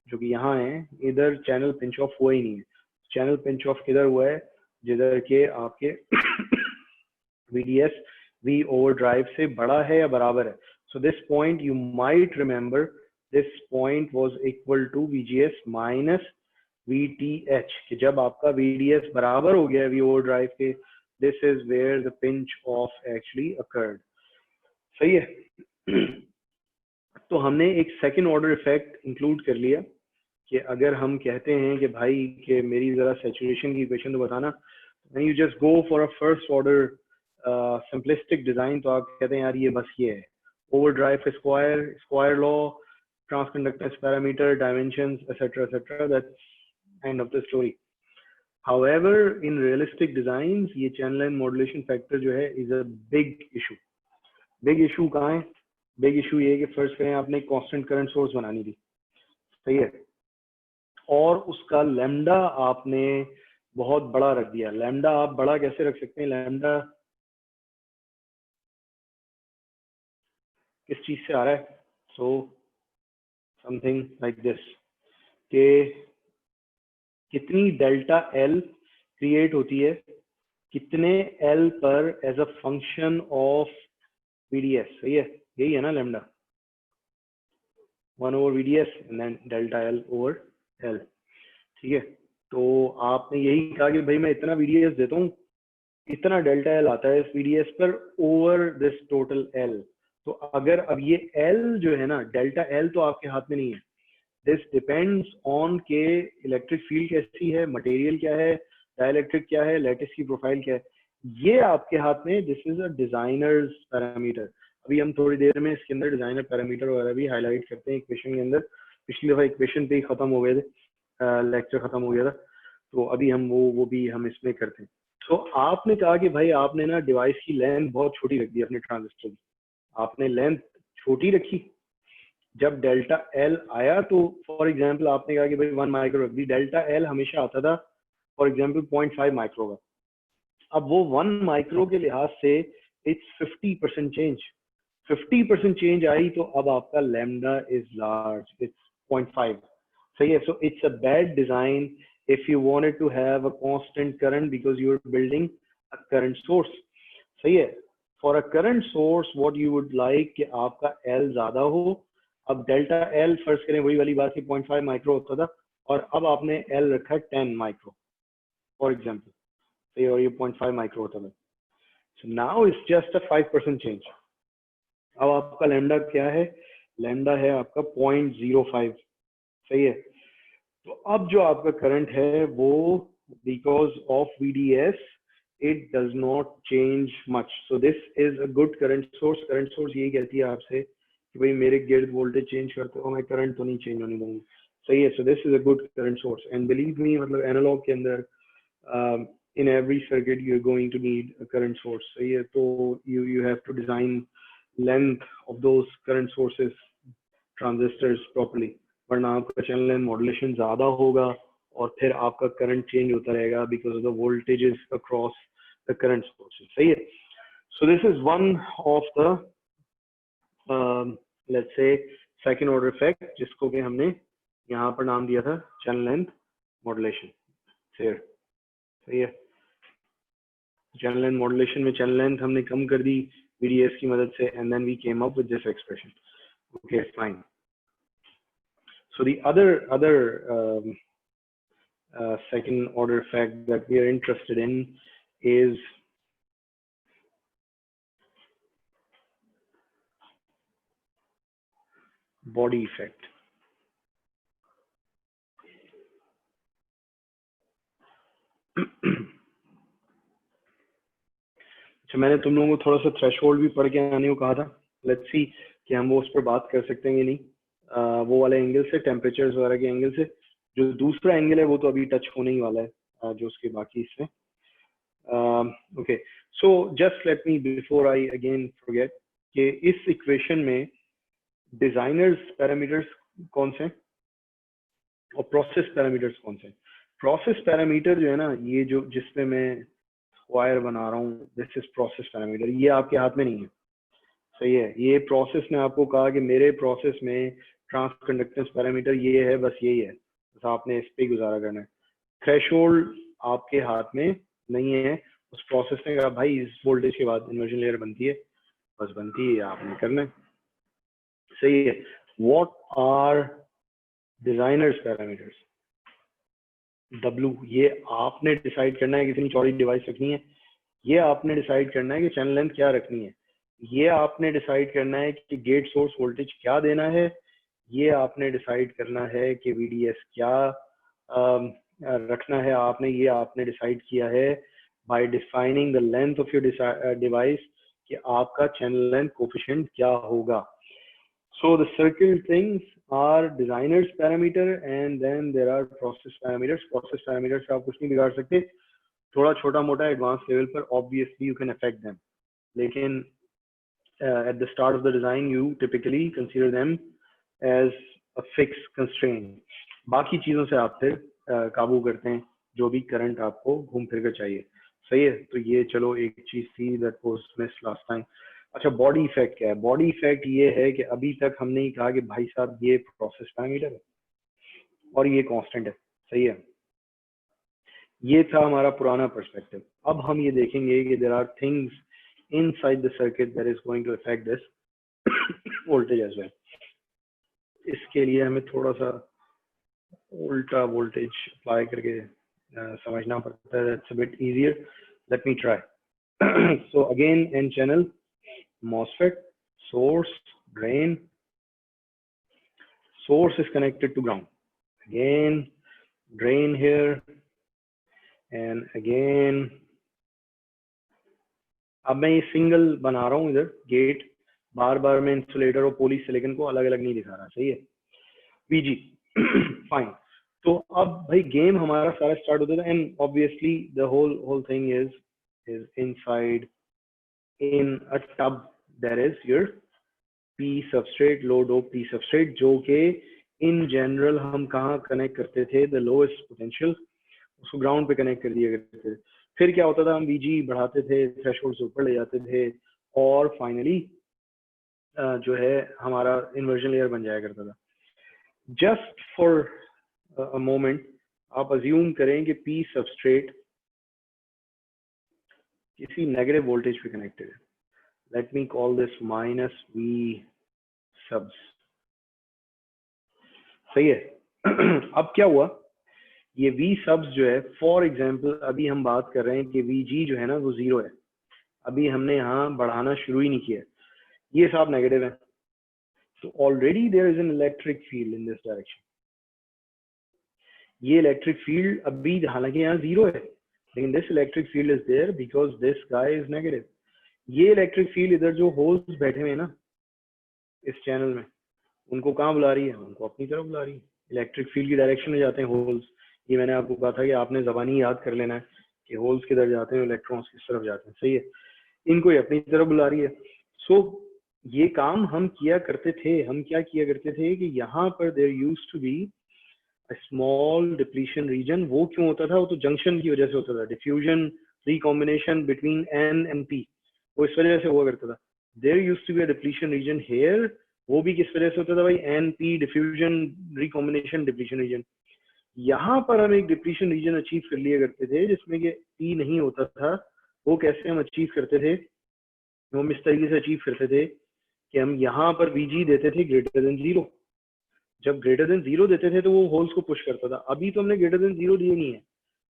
जो कि यहाँ हैं, इधर चैनल पिंच ऑफ हुआ ही नहीं है. चैनल पिंच ऑफ किधर हुआ है? जिधर के आपके VDS V overdrive से बड़ा है या बराबर है. So this point you might remember, this point was equal to VGS minus VTH, कि जब आपका VDS बराबर हो गया V overdrive के, this is where the pinch off actually occurred. सही है. तो हमने एक सेकेंड ऑर्डर इफेक्ट इंक्लूड कर लिया कि अगर हम कहते हैं कि भाई कि मेरी जरा सैचुरेशन की इक्वेशन तो बताना, when you just go for a first order simplistic design, तो आप कहते हैं यार ये बस ये है, overdrive square law, transconductance parameter, dimensions, etcetera. That's end of the story. However, in realistic designs, ये channel line modulation factor जो है is a big issue. Big issue कहाँ है? Big issue ये है कि फर्स्ट करें आपने एक constant current source बनानी थी. सही है. और उसका lambda आपने बहुत बड़ा रख दिया। लैम्डा आप बड़ा कैसे रख सकते हैं? लैम्डा किस चीज से आ रहा है? सो समथिंग लाइक दिस, कि कितनी डेल्टा एल क्रिएट होती है कितने एल पर as a function of VDS। सही है, यही है ना lambda, 1 over VDS and then delta L over L. ठीक है, तो आपने यही कहा कि भाई मैं इतना VDS देता हूँ, इतना डेल्टा एल आता है इस VDS पर ओवर दिस टोटल एल। तो अगर अब ये एल जो है ना, डेल्टा एल तो आपके हाथ में नहीं है, दिस डिपेंड्स ऑन के इलेक्ट्रिक फील्ड कैसी है, मटेरियल क्या है, डाइलेक्ट्रिक क्या है, लैटिस की प्रोफाइल क्या है, ये आपके हाथ में। This is a designers parameter. अभी हम थोड़ी देर में इसके अंदर डिजाइनर पैरामीटर वगैरह भी हाईलाइट करते हैं इक्वेशन के अंदर। पिछली दफा इक्वेशन पे ही खत्म हो गए थे, लेक्चर खत्म हो गया था, तो अभी हम वो भी हम इसमें करते हैं। तो आपने कहा कि भाई आपने ना डिवाइस की लेंथ बहुत छोटी रख दी अपने ट्रांजिस्टर की, आपने लेंथ छोटी रखी। जब डेल्टा एल आया तो फॉर एग्जांपल आपने कहा कि भाई 1 माइक्रो रख दी, डेल्टा एल हमेशा आता था फॉर एग्जांपल 0.5 माइक्रो का। अब वो 1 माइक्रो के लिहाज से इट्स 50% चेंज, 50% चेंज आई, तो अब आपका लैम्डा इज लार्ज, इट्स 0.5। सही है, so it's a bad design if you wanted to have a constant current because you're building a current source। सही है, for a current source what you would like कि आपका L ज्यादा हो। अब delta L फर्ज करें वही वाली बात कि 0.5 माइक्रो होता था, और अब आपने L रखा है 10 माइक्रो फॉर एग्जाम्पल, सही है, और ये 0.5 माइक्रो होता था। so now it's just a 5% change। अब आपका लैम्डा क्या है? लैम्डा है आपका 0.05। सही है, तो अब जो आपका करंट है वो because of VDS it does not change much. So this is a good current source. Current source यही कहती है आपसे कि भाई मेरे गेट वोल्टेज चेंज करते हो, मैं करंट तो नहीं चेंज होने दूंगा। सही है, so this is a good current source. And believe me, मतलब एनालॉग के अंदर in every circuit you are going to need a current source. सही है, तो you have to design length of those current sources transistors properly, वरना आपका channel length modulation ज्यादा होगा और फिर आपका करंट चेंज होता रहेगा because of the voltages across the current sources. सही है, so this is one of the let's say second order effect, जिसको कि हमने यहाँ पर नाम दिया था चैनल लेंथ मॉड्यूलेशन। सही है, चैनल लेंथ मॉड्यूलेशन में चैनल लेंथ हमने कम कर दी VDS की मदद से, and then we came up with this expression. Okay fine. So the other second order effect that we are interested in is body effect। अच्छा, मैंने तुम लोगों को थोड़ा सा थ्रेशोल्ड भी पढ़ के आने को कहा था। लेट्स सी कि हम वो उस पर बात कर सकते हैं कि नहीं, वो वाले एंगल से, टेम्परेचर्स वगैरह के एंगल से। जो दूसरा एंगल है वो तो अभी टच होने ही वाला है, जो उसके बाकी इसमें। Okay, so just let me before I again forget कि इस इक्वेशन में डिजाइनर्स पैरामीटर्स कौन से और प्रोसेस पैरामीटर्स कौन से। प्रोसेस पैरामीटर जो है ना, ये जो जिसमें मैं वायर बना रहा हूँ, दिस इज प्रोसेस पैरामीटर, ये आपके हाथ में नहीं है। सही है, ये प्रोसेस ने आपको कहा कि मेरे प्रोसेस में ट्रांसकंडक्टेंस पैरामीटर ये है, बस यही है, बस आपने इस पे गुजारा करना है। थ्रेशोल्ड आपके हाथ में नहीं है, उस प्रोसेस ने कहा भाई इस वोल्टेज के बाद इन्वर्जन लेयर बनती है, बस बनती है, आपने करना है। सही है, what are designers parameters? W, ये आपने डिसाइड करना है कितनी चौड़ी डिवाइस रखनी है, ये आपने डिसाइड करना है कि चैनल लेंथ क्या रखनी है, ये आपने डिसाइड करना है कि गेट सोर्स वोल्टेज क्या देना है, ये आपने डिसाइड करना है कि VDS क्या रखना है आपने, ये आपने डिसाइड किया है bye defining the length of your device कि आपका चैनल लेंथ कोफिशिएंट क्या होगा। So the circle things are designers parameter and then there are process parameters। Process parameters से आप कुछ नहीं बिगाड़ सकते, थोड़ा छोटा मोटा एडवांस लेवल पर obviously you can affect them, लेकिन at the start of the design you typically consider them as a fixed constraint। बाकी चीजों से आप फिर काबू करते हैं जो भी करंट आपको घूम फिर कर चाहिए। सही है, तो ये चलो एक चीज थी that was missed last time. अच्छा, बॉडी इफेक्ट क्या है? बॉडी इफेक्ट ये है कि अभी तक हमने ही कहा कि भाई साहब ये प्रोसेस पैरामीटर है और ये कांस्टेंट है। सही है, ये था हमारा पुराना पर्सपेक्टिव। अब हम ये देखेंगे कि there are things inside the circuit that is going to affect this voltage as well. इसके लिए हमें थोड़ा सा उल्टा वोल्टेज अप्लाई करके समझना पड़ता है। That's a bit easier, let me try. So again N channel MOSFET, source, drain. Source is connected to ground. Again, drain here, and again. अब मैं ये सिंगल बना रहा हूँ इधर गेट, बार बार मैं इंसुलेटर और पॉली सिलिकॉन को अलग अलग नहीं दिखा रहा। सही है, VG फाइन। तो अब भाई गेम हमारा सारा स्टार्ट होता था, and obviously the whole thing is inside in a tub that is your P substrate, low dop P substrate, जो कि इन जनरल हम कहाँ कनेक्ट करते थे? द लोएस्ट पोटेंशियल, उसको ग्राउंड पे कनेक्ट कर दिया करते थे। फिर क्या होता था, हम VG बढ़ाते थे, थ्रेशोल्ड से ऊपर ले जाते थे, और फाइनली जो है हमारा इन्वर्जन लेयर बन जाया करता था। जस्ट फॉर अ मोमेंट आप अज्यूम करें कि P सबस्ट्रेट किसी नेगेटिव वोल्टेज पे कनेक्टेड है। Let me call this minus V subs. सही है। अब क्या हुआ, ये V subs जो है, फॉर एग्जाम्पल अभी हम बात कर रहे हैं कि VG जो है ना वो 0 है, अभी हमने यहाँ बढ़ाना शुरू ही नहीं किया, ये साहब नेगेटिव है। तो already there is an electric field in this direction. ये इलेक्ट्रिक फील्ड अभी हालांकि यहाँ 0 है, लेकिन this electric field is there because this guy is negative. ये इलेक्ट्रिक फील्ड इधर जो होल्स बैठे हुए हैं ना इस चैनल में, उनको कहाँ बुला रही है? उनको अपनी तरफ बुला रही है। इलेक्ट्रिक फील्ड की डायरेक्शन में जाते हैं होल्स। ये मैंने आपको कहा था कि आपने जबानी याद कर लेना है कि होल्स किधर जाते हैं, इलेक्ट्रॉन्स किस तरफ जाते हैं। सही है, इनको ही अपनी तरफ बुला रही है। सो ये काम हम किया करते थे। हम क्या किया करते थे कि यहाँ पर there used to be a small depletion region. वो क्यों होता था? वो तो जंक्शन की वजह से होता था, diffusion recombination between N and P, वो इस वजह से हुआ करता था। There used to be a depletion region here, वो भी किस वजह से होता था भाई? NP diffusion recombination depletion region. यहाँ पर हम एक डिप्लीशन रीजन अचीव कर लिया करते थे जिसमें कि P नहीं होता था। वो कैसे हम अचीव करते थे? हम इस तरीके से अचीव करते थे कि हम यहाँ पर VG देते थे ग्रेटर देन 0। जब ग्रेटर देन 0 देते थे तो वो होल्स को पुश करता था। अभी तो हमने ग्रेटर देन 0 दिए नहीं है,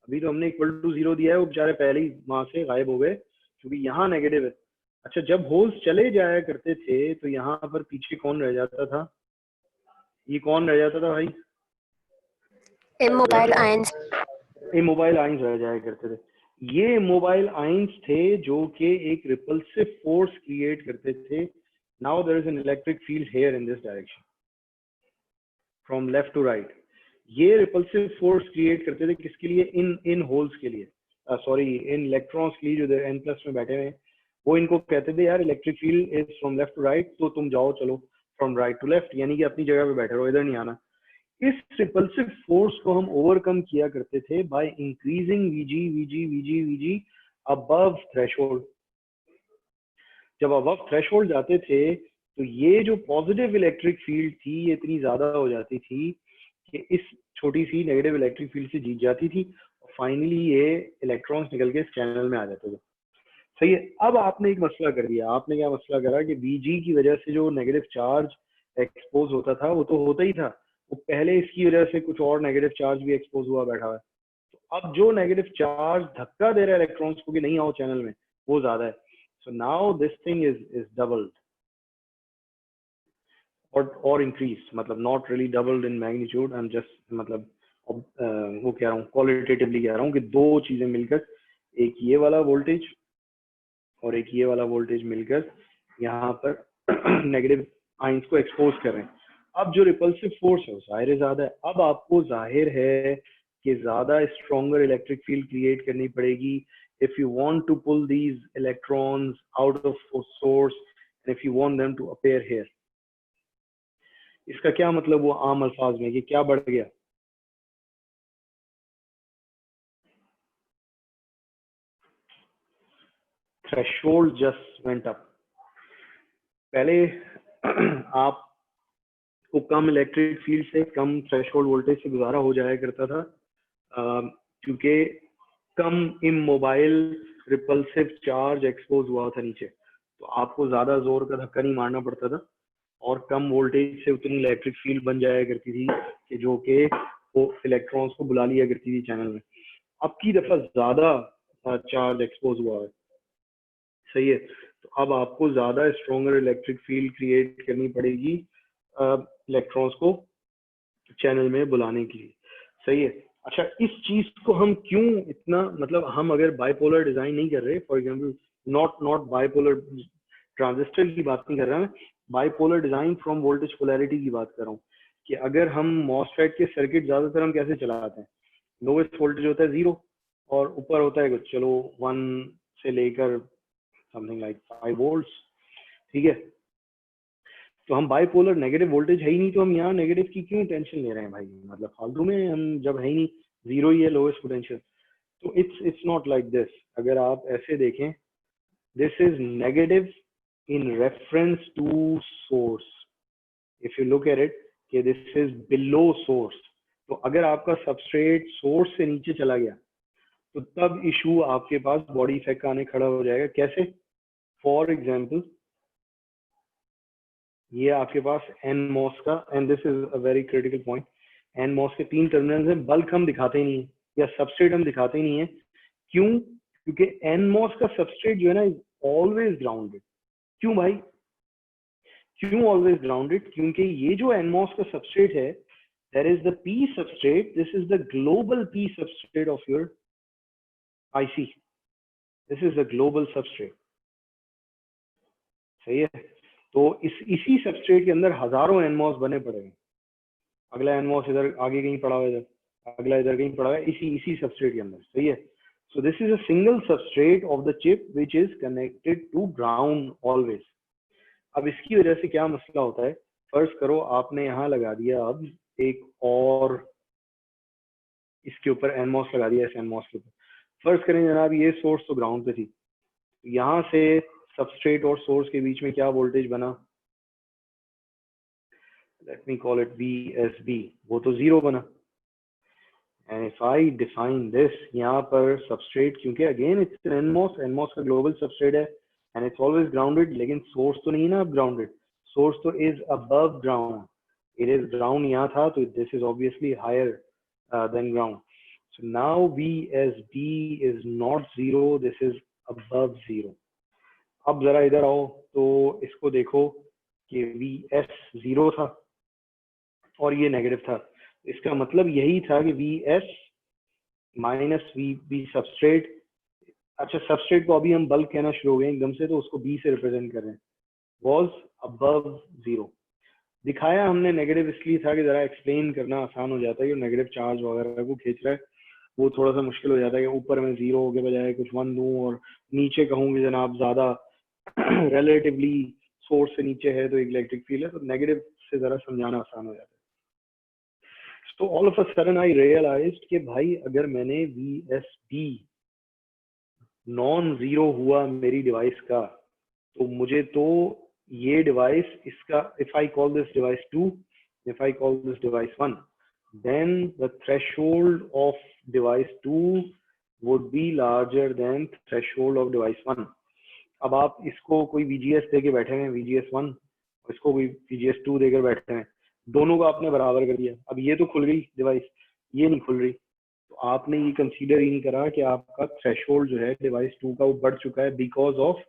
अभी तो हमने इक्वल टू 0 दिया है। वो बेचारे पहले ही वहां से गायब हो गए क्योंकि यहाँ नेगेटिव है। अच्छा, जब होल्स चले जाया करते थे तो यहाँ पर पीछे कौन रह जाता था? ये कौन रह जाता था भाई? Immobile ions. इमोबाइल आइंस रह जाया करते थे। ये इमोबाइल आइंस थे जो कि एक रिपल्सिव फोर्स क्रिएट करते थे। Now there is an electric field here in this direction from left to right. ये रिपल्सिव फोर्स क्रिएट करते थे किसके लिए? इन होल्स के लिए, सॉरी इन इलेक्ट्रॉन्स के लिए जो N+ में बैठे हुए। वो इनको कहते थे यार electric field is from left to right, तो तुम जाओ चलो फ्रॉम राइट टू लेफ्ट, यानी कि अपनी जगह पे बैठे रहो, इधर नहीं आना। इस रिपल्सिव फोर्स को हम ओवरकम किया करते थे by increasing VG above threshold. जब अबव थ्रेशोल्ड जाते थे तो ये जो पॉजिटिव इलेक्ट्रिक फील्ड थी ये इतनी ज्यादा हो जाती थी कि इस छोटी सी नेगेटिव इलेक्ट्रिक फील्ड से जीत जाती थी और फाइनली ये इलेक्ट्रॉन्स निकल के इस चैनल में आ जाते थे। सही है। अब आपने एक मसला कर दिया। आपने क्या मसला करा कि VG की वजह से जो नेगेटिव चार्ज एक्सपोज होता था वो तो होता ही था, वो पहले इसकी वजह से कुछ और नेगेटिव चार्ज भी एक्सपोज हुआ बैठा है। तो अब जो नेगेटिव चार्ज धक्का दे रहा है इलेक्ट्रॉन्स को कि नहीं आओ चैनल में, वो ज्यादा है। So now this thing is doubled or increased, मतलब not really doubled in magnitude, I'm just मतलब वो कह रहा हूँ क्वालिटेटिवली कह रहा हूँ कि दो चीजें मिलकर, एक ये वाला वोल्टेज और एक ये वाला वोल्टेज मिलकर यहाँ पर नेगेटिव आइंस को एक्सपोज कर रहे हैं। अब जो रिपल्सिव फोर्स है वो जाहिर है ज्यादा है। अब आपको जाहिर है कि ज्यादा स्ट्रॉन्गर इलेक्ट्रिक फील्ड क्रिएट करनी पड़ेगी if you want to pull these electrons out of source and if you want them to appear here. इसका क्या मतलब वो आम अल्फाज में कि क्या बढ़ गया? threshold just went up. पहले आपको कम इलेक्ट्रिक फील्ड से कम थ्रेशोल्ड वोल्टेज से गुजारा हो जाया करता था, क्योंकि कम इमोबाइल रिपल्सिव चार्ज एक्सपोज हुआ था नीचे, तो आपको ज्यादा जोर का धक्का नहीं मारना पड़ता था और कम वोल्टेज से उतनी इलेक्ट्रिक फील्ड बन जाया करती थी कि जो कि वो इलेक्ट्रॉन्स को बुला लिया करती थी चैनल में। अब की दफा ज्यादा चार्ज एक्सपोज हुआ है, सही है, तो अब आपको ज्यादा स्ट्रॉन्गर इलेक्ट्रिक फील्ड क्रिएट करनी पड़ेगी इलेक्ट्रॉन्स को चैनल में बुलाने के लिए, सही है। अच्छा, इस चीज को हम क्यों इतना, मतलब हम अगर बाइपोलर डिजाइन नहीं कर रहे, for example not bipolar transistor की बात नहीं कर रहा मैं, bipolar design from voltage polarity की बात कर रहा हूँ, कि अगर हम मॉसफेट के सर्किट ज्यादातर हम कैसे चलाते हैं, लोवेस्ट वोल्टेज होता है 0 और ऊपर होता है कुछ, चलो 1 से लेकर समथिंग लाइक 5 वोल्ट्स, ठीक है। तो हम बाइपोलर नेगेटिव वोल्टेज है ही नहीं, तो हम यहाँ नेगेटिव की क्यों टेंशन ले रहे हैं भाई, मतलब फालतू में, हम जब है ही नहीं, 0 ही है लोवेस्ट पोटेंशियल। तो इट्स नॉट लाइक दिस। अगर आप ऐसे देखें, this is negative in reference to source, if you look at it कि दिस इज बिलो सोर्स, तो अगर आपका सबस्ट्रेट सोर्स से नीचे चला गया तो तब इशू आपके पास बॉडी इफेक्ट आने खड़ा हो जाएगा। कैसे? फॉर एग्जाम्पल, ये आपके पास NMOS का, and this is a very critical point, NMOS के 3 टर्मिनल्स हैं, बल्क हम दिखाते ही नहीं है या सबस्ट्रेट हम दिखाते ही नहीं है। क्यों? क्योंकि NMOS का सबस्ट्रेट जो है ना इज ऑलवेज ग्राउंडेड। क्यों भाई, क्यों ऑलवेज ग्राउंडेड? क्योंकि ये जो NMOS का सबस्ट्रेट है, there is the P substrate, this is the global P substrate of your IC, this is the global substrate, सही है। तो इसी सबस्ट्रेट के अंदर हजारों NMOS बने पड़े हैं, अगला NMOS इधर आगे कहीं पड़ा हुआ है, अगला इधर कहीं पड़ा हुआ है, इसी सबस्ट्रेट के अंदर, सही है। So this is a single substrate of the chip which is connected to ground always. अब इसकी वजह से क्या मसला होता है, फर्ज करो आपने यहाँ लगा दिया अब एक और इसके ऊपर NMOS लगा दिया, इस NMOS के ऊपर, फर्ज करें जनाब ये सोर्स तो ग्राउंड पे थी, यहाँ से सबस्ट्रेट और सोर्स के बीच में क्या वोल्टेज बना, let me call it VSB, वो तो 0 बना। And if I define this, यहाँ पर सबस्ट्रेट, क्योंकि अगेन इट्स NMOS का ग्लोबल सबस्ट्रेट है एंड इट्स ऑलवेज ग्राउंडेड, लेकिन सोर्स तो नहीं ना अब ग्राउंडेड, सोर्स तो is above ground, it is ground यहाँ था, तो this is obviously higher than ground. So now VSB is not 0, this is above 0. अब जरा इधर आओ तो इसको देखो कि VS 0 था और ये नेगेटिव था, इसका मतलब यही था कि VS माइनस VB सबस्ट्रेट, अच्छा सबस्ट्रेट को अभी हम बल्क कहना शुरू हो गए एकदम से, तो उसको B से रिप्रेजेंट कर रहे हैं, was above 0। दिखाया हमने नेगेटिव इसलिए था कि जरा एक्सप्लेन करना आसान हो जाता है, कि नेगेटिव चार्ज वगैरह को खींच रहा है, वो थोड़ा सा मुश्किल हो जाता है कि ऊपर में 0 के बजाय कुछ 1 दूं और नीचे कहूँगी जनाब ज्यादा रिलेटिवली सोर्स से नीचे है तो इलेक्ट्रिक फील्ड है, तो नेगेटिव से जरा समझाना आसान हो जाता है। तो all of a sudden I realized कि भाई अगर मैंने VSB नॉन 0 हुआ मेरी डिवाइस का, तो मुझे तो ये डिवाइस, इसका if I call this device 2, if I call this device 1, then the threshold of device 2 would be larger than threshold of device 1। अब आप इसको कोई VGS देके बैठे हैं, VGS1, और इसको कोई VGS2 देकर बैठे हैं, दोनों को आपने बराबर कर दिया, अब ये तो खुल गई डिवाइस, ये नहीं खुल रही, तो आपने ये कंसीडर ही नहीं करा कि आपका थ्रेशोल्ड जो है डिवाइस 2 का वो बढ़ चुका है बिकॉज ऑफ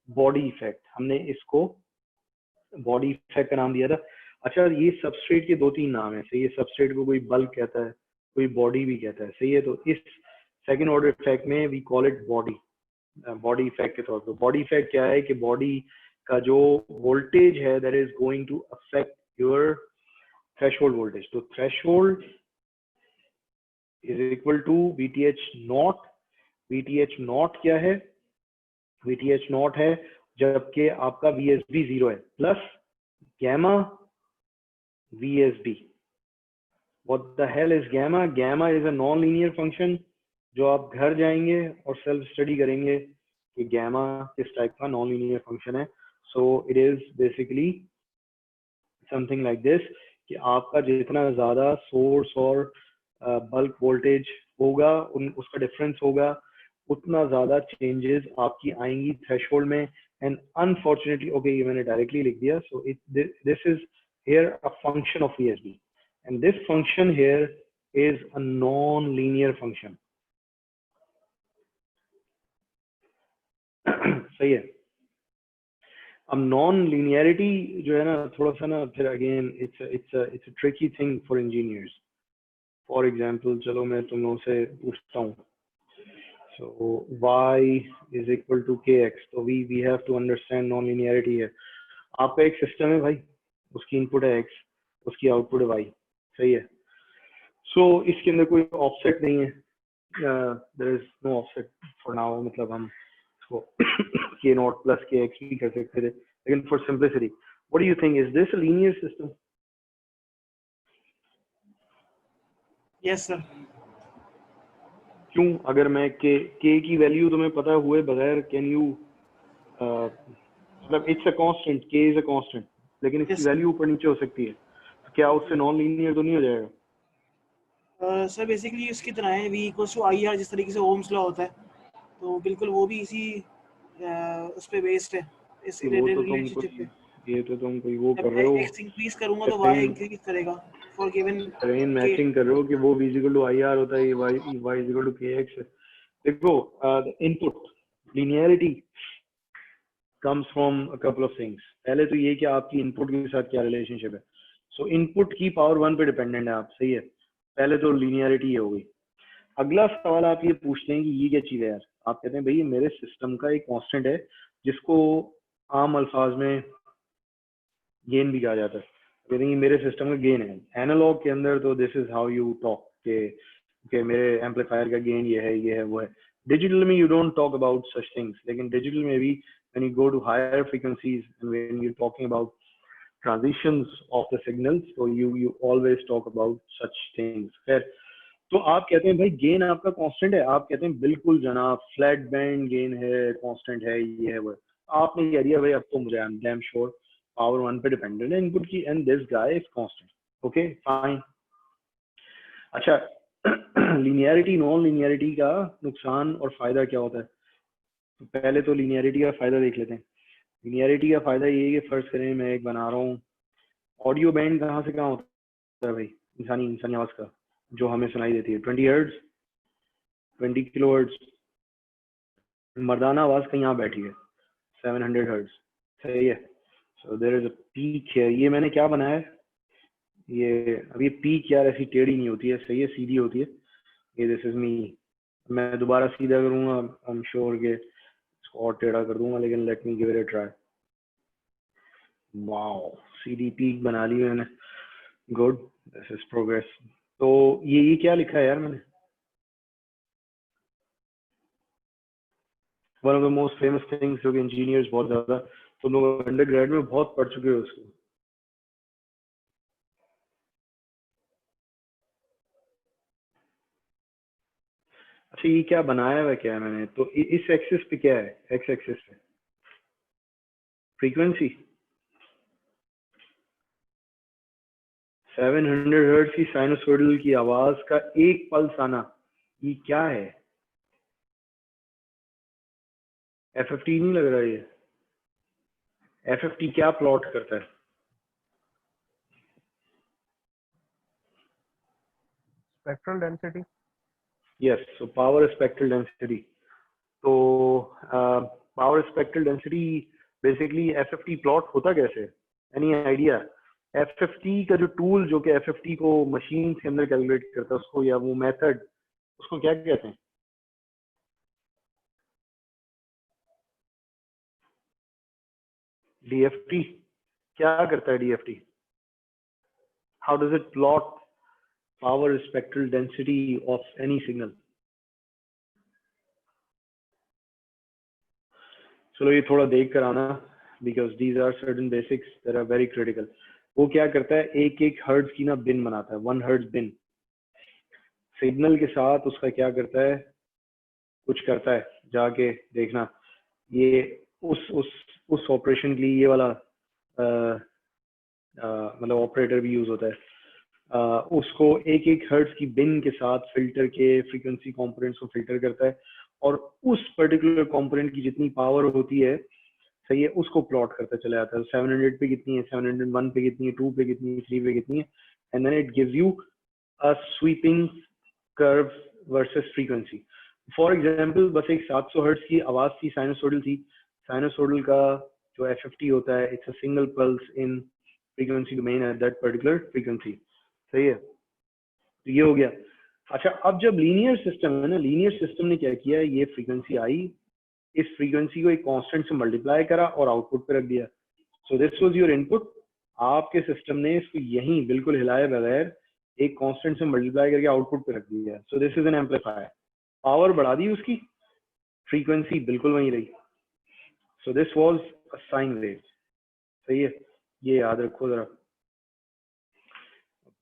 बॉडी इफेक्ट। हमने इसको बॉडी इफेक्ट का नाम दिया था। अच्छा, ये सबस्ट्रेट के 2-3 नाम है, सही है, सबस्ट्रेट को कोई बल्क कहता है, कोई बॉडी भी कहता है, सही है। तो इस सेकंड ऑर्डर इफेक्ट में we call it body effect के तौर पर। बॉडी इफेक्ट क्या है कि बॉडी का जो वोल्टेज है that is going to affect your threshold voltage. तो threshold is equal to VTH naught. VTH naught क्या है? VTH नॉट है जबकि आपका VSB 0 है, plus gamma VSB। What the hell is gamma? Gamma is a non-linear function जो आप घर जाएंगे और सेल्फ स्टडी करेंगे कि गैमा किस टाइप का नॉन लीनियर फंक्शन है. So it is basically something like this कि आपका जितना ज़्यादा सोर्स और बल्क वोल्टेज होगा उसका डिफरेंस होगा, उतना ज़्यादा चेंजेस आपकी आएंगी थ्रेशोल्ड में. एंड अनफॉर्चुनेटली ओके, ये मैंने डायरेक्टली लिख दिया. सो this is here a function of VSB and this function here is a non linear function. सही है. अब नॉन लीनियरिटी जो है ना, थोड़ा सा ना फिर again it's a tricky thing for engineers. For example चलो मैं तुम लोगों से पूछता हूँ. So y is equal to kx. तो we have to understand non-linearity है. आपका एक सिस्टम है भाई, उसकी इनपुट है x, उसकी आउटपुट है y. सही है. So इसके अंदर कोई ऑफसेट नहीं है. There is no offset for now. मतलब हम इसको k naught plus kx भी कर सकते थे. लेकिन for simplicity, what do you think? Is this a linear system? Yes sir. क्यों? अगर मैं k की वैल्यू तुम्हें पता हुए बगैर कैन यू मतलब it's a constant, k is a constant, लेकिन इसकी Yes, वैल्यू ऊपर नीचे हो सकती है, तो क्या उससे नॉन लीनियर तो नहीं हो जाएगा? सर बेसिकली इसकी तरह है v equals to I R, जिस तरीके से ओम्स लॉ होता है, तो बिल्कुल वो भी इसी उस पे बेस्ड है, इस वो तो तुम रिलेशनशिप पे. कोई, ये तो तुम कोई वो जब कर मैं रहे हो, x इंक्रीज करूंगा तो y इंक्रीज करेगा for given train k. Matching कर रहे हो कि वो v equal to I R होता है, y इक्वल टू kx. देखो input linearity comes from a couple of things. पहले तो ये कि आपकी इनपुट के साथ क्या रिलेशनशिप है. सो इनपुट की पावर 1 पे डिपेंडेंट है आप. सही है. पहले तो लीनियरिटी हो गई. अगला सवाल आप ये पूछते हैं कि ये क्या चीज है यार. आप कहते हैं भाई ये मेरे सिस्टम का एक कांस्टेंट है जिसको आम अल्फाज में गेन भी कहा जाता है. कहते हैं ये मेरे सिस्टम का गेन है. एनालॉग के अंदर तो this is how you talk के मेरे एम्पलीफायर का गेन ये है वो है. डिजिटल में you don't talk about such things, लेकिन डिजिटल में भी when you go to higher frequencies and when you're talking about transitions of the signals, so you always talk about such things. खैर, तो आप कहते हैं भाई गेन आपका कांस्टेंट है. आप कहते हैं बिल्कुल जनाब, फ्लैट बैंड गेन है, कांस्टेंट है, ये है वो. आपने कह दिया भाई अब तो मुझे I am damn sure power 1 पे डिपेंडेंट है इनपुट की, and this guy is constant. Okay fine. अच्छा, लीनियरिटी नॉन लीनियरिटी का नुकसान और फायदा क्या होता है? तो पहले तो लीनियरिटी का फायदा देख लेते हैं. लीनियरिटी का फायदा ये है कि फर्ज करें मैं एक बना रहा हूँ, ऑडियो बैंड कहाँ से कहाँ होता है भाई? इंसानी आवाज का जो हमें सुनाई देती है 20 हर्ट्ज, 20 किलो हर्ट्ज. मर्दाना आवाज कहीं यहाँ बैठी है 700 हर्ट्ज. सही है. So there is a peak है. ये मैंने क्या बनाया है, ये अब ये पीक यार ऐसी टेढ़ी नहीं होती है, सही है, सीधी होती है. ये दिस इज मी. मैं दोबारा सीधा करूंगा, आई एम श्योर के और टेढ़ा कर दूंगा, लेकिन let me give it a try. Wow, CD peak बना ली मैंने. Good, this is progress. तो ये क्या लिखा है यार मैंने? One of the most famous things जो कि इंजीनियर्स बहुत ज्यादा, तो लोग अंडरग्रेड में बहुत पढ़ चुके हो उसको. अच्छा, ये क्या बनाया हुआ क्या है मैंने? तो इस एक्सिस पे क्या है? एक्स एक्सिस पे फ्रीक्वेंसी 700 हर्ट्ज की साइनसोइडल की आवाज का एक पल्स आना, ये क्या है? FFT नहीं लग रहा है ये. FFT क्या प्लॉट करता है? Spectral density. Yes, so power spectral density. तो power spectral density basically FFT plot होता कैसे? Any idea? FFT का जो टूल जो कि FFT को मशीन के अंदर कैलकुलेट करता है उसको, या वो मेथड, उसको क्या कहते हैं? DFT. क्या करता है DFT? How does it plot power spectral density of any signal? चलो ये थोड़ा देख कर आना, because these are certain basics that are very critical. वो क्या करता है, एक एक हर्ट्ज की ना बिन बनाता है, 1 हर्ट्ज बिन. सिग्नल के साथ उसका क्या करता है, कुछ करता है, जाके देखना. ये उस ऑपरेशन के लिए ये वाला मतलब ऑपरेटर भी यूज होता है। उसको एक एक हर्ट्ज की बिन के साथ फिल्टर के फ्रीक्वेंसी कंपोनेंट्स को फिल्टर करता है और उस पर्टिकुलर कंपोनेंट की जितनी पावर होती है, सही है, उसको प्लॉट करता चला जाता है। 700 पे कितनी है, 701 पे कितनी है, 2 पे कितनी है, 3 पे कितनी है, and then it gives you a sweeping curve versus frequency. For example बस एक 700 हर्ट्ज की आवाज थी, साइनसोइडल थी। साइनसोइडल का जो एफएफटी होता है, it's a single pulse in frequency domain at that particular frequency, सही है। तो ये हो गया। अच्छा, अब जब लीनियर सिस्टम है ना, लीनियर सिस्टम ने क्या किया, ये फ्रीक्वेंसी आई, इस फ्रीक्वेंसी को एक कांस्टेंट से मल्टीप्लाई करा और आउटपुट पे रख दिया। सो दिस वाज योर इनपुट। आपके सिस्टम ने इसको यहीं बिल्कुल हिलाए बगैर एक कांस्टेंट से मल्टीप्लाई करके आउटपुट पे रख दिया। सो this is an amplifier. Power बढ़ा दी उसकी, फ्रीक्वेंसी बिल्कुल वहीं रही। सो this was a sine wave, सही है। ये याद रखो जरा,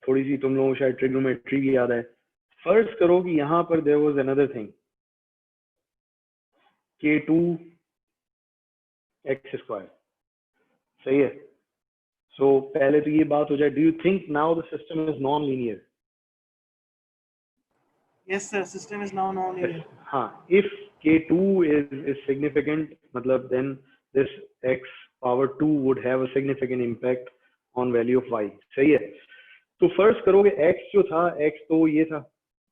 थोड़ी सी तुम लोगों को शायद ट्रिग्नोमेट्री भी याद है। फर्ज करो कि यहाँ पर there was another thing, k2 x square, सही है। सो पहले तो ये बात हो जाए, do you think now the system is non linear? Yes, sir. System is now non-linear. हाँ, if k2 is significant, मतलब then this x power 2 would have a significant impact on value of y, सही है। तो first करोगे x जो था, x तो ये था,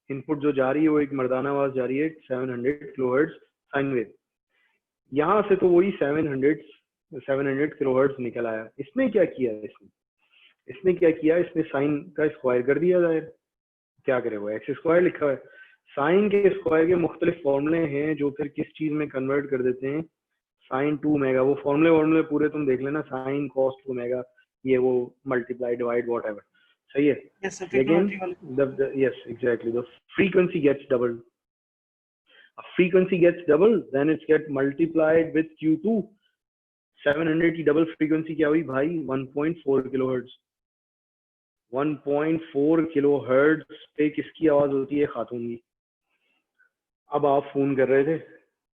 इनपुट जो जा रही है वो एक मर्दाना आवाज जा रही है 700 किलोहर्ट्ज साइन वेव। यहाँ से तो वही 700 किलोहर्ट्ज निकल आया। इसने क्या किया, इसने क्या किया, इसने साइन का स्क्वायर कर दिया जाहिर। क्या करे, वो एक्स स्क्वायर लिखा है। साइन के स्क्वायर के मुख्तलिफ फॉर्मूले हैं जो फिर किस चीज में कन्वर्ट कर देते हैं, साइन 2 ओमेगा। वो फॉर्मूले पूरे तुम देख लेना, साइन कॉस 2 ओमेगा, ये वो मल्टीप्लाई डिवाइड व्हाटएवर, सही है। Yes, sir. लेकिन Trigonometry वाले. yes, exactly, the frequency gets doubled. A frequency gets doubled, then it gets multiplied with q2। 700 की डबल फ्रीक्वेंसी क्या हुई भाई, 1.4 किलोहर्ट्ज। 1.4 किलोहर्ट्ज पे किसकी आवाज होती है, खातून की। अब आप फोन कर रहे थे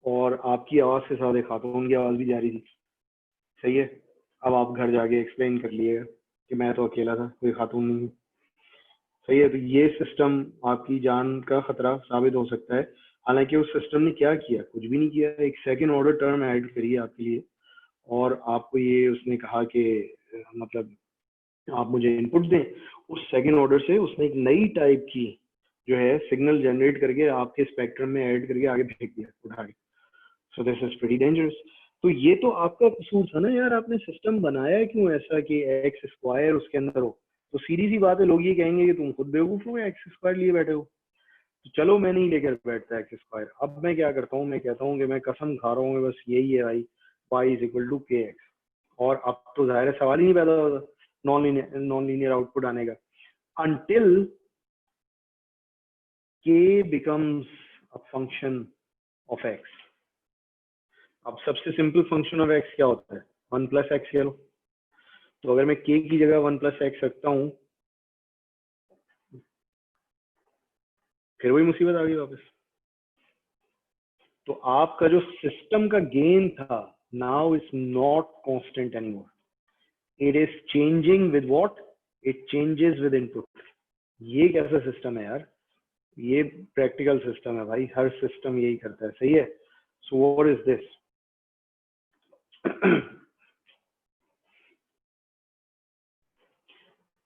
और आपकी आवाज के साथ एक खातून की आवाज भी जा रही थी, सही है। अब आप घर जाके एक्सप्लेन कर लिएगा कि मैं तो अकेला था, कोई खातून नहीं, सही है। तो ये सिस्टम आपकी जान का खतरा साबित हो सकता है। हालांकि उस सिस्टम ने क्या किया, कुछ भी नहीं किया। एक सेकंड ऑर्डर टर्म ऐड करी आपके लिए और आपको ये उसने कहा कि मतलब आप मुझे इनपुट दें। उस सेकंड ऑर्डर से उसने एक नई टाइप की जो है सिग्नल जनरेट करके आपके स्पेक्ट्रम में ऐड करके आगे फेंक दिया उठा के। सो दिस इज प्रीटी डेंजरस। तो ये तो आपका कसूर था ना यार, आपने सिस्टम बनाया क्यों ऐसा कि एक्स स्क्वायर उसके अंदर हो। तो सीधी सी बात है, लोग ये कहेंगे कि तुम खुद बेवकूफ हो, एक्स स्क्वायर लिए बैठे हो। तो चलो मैं नहीं लेकर बैठता एक्स स्क्वायर। अब मैं क्या करता हूँ, मैं कहता हूँ कि मैं कसम खा रहा हूँ बस यही है भाई, y इज इक्वल टू के एक्स। और अब तो जाहिर है सवाल ही नहीं पैदा होता नॉन लीनियर आउटपुट आने का, until k becomes a function of x। अब सबसे सिंपल फंक्शन ऑफ x क्या होता है, 1 प्लस एक्स कह लो। तो अगर मैं k की जगह 1 प्लस एक्स रखता हूँ, फिर वही मुसीबत आ गई वापस। तो आपका जो सिस्टम का गेन था, now is not constant anymore, it is changing with what, it changes with input. ये कैसा सिस्टम है यार, ये प्रैक्टिकल सिस्टम है भाई, हर सिस्टम यही करता है, सही है। सो व्हाट इज दिस,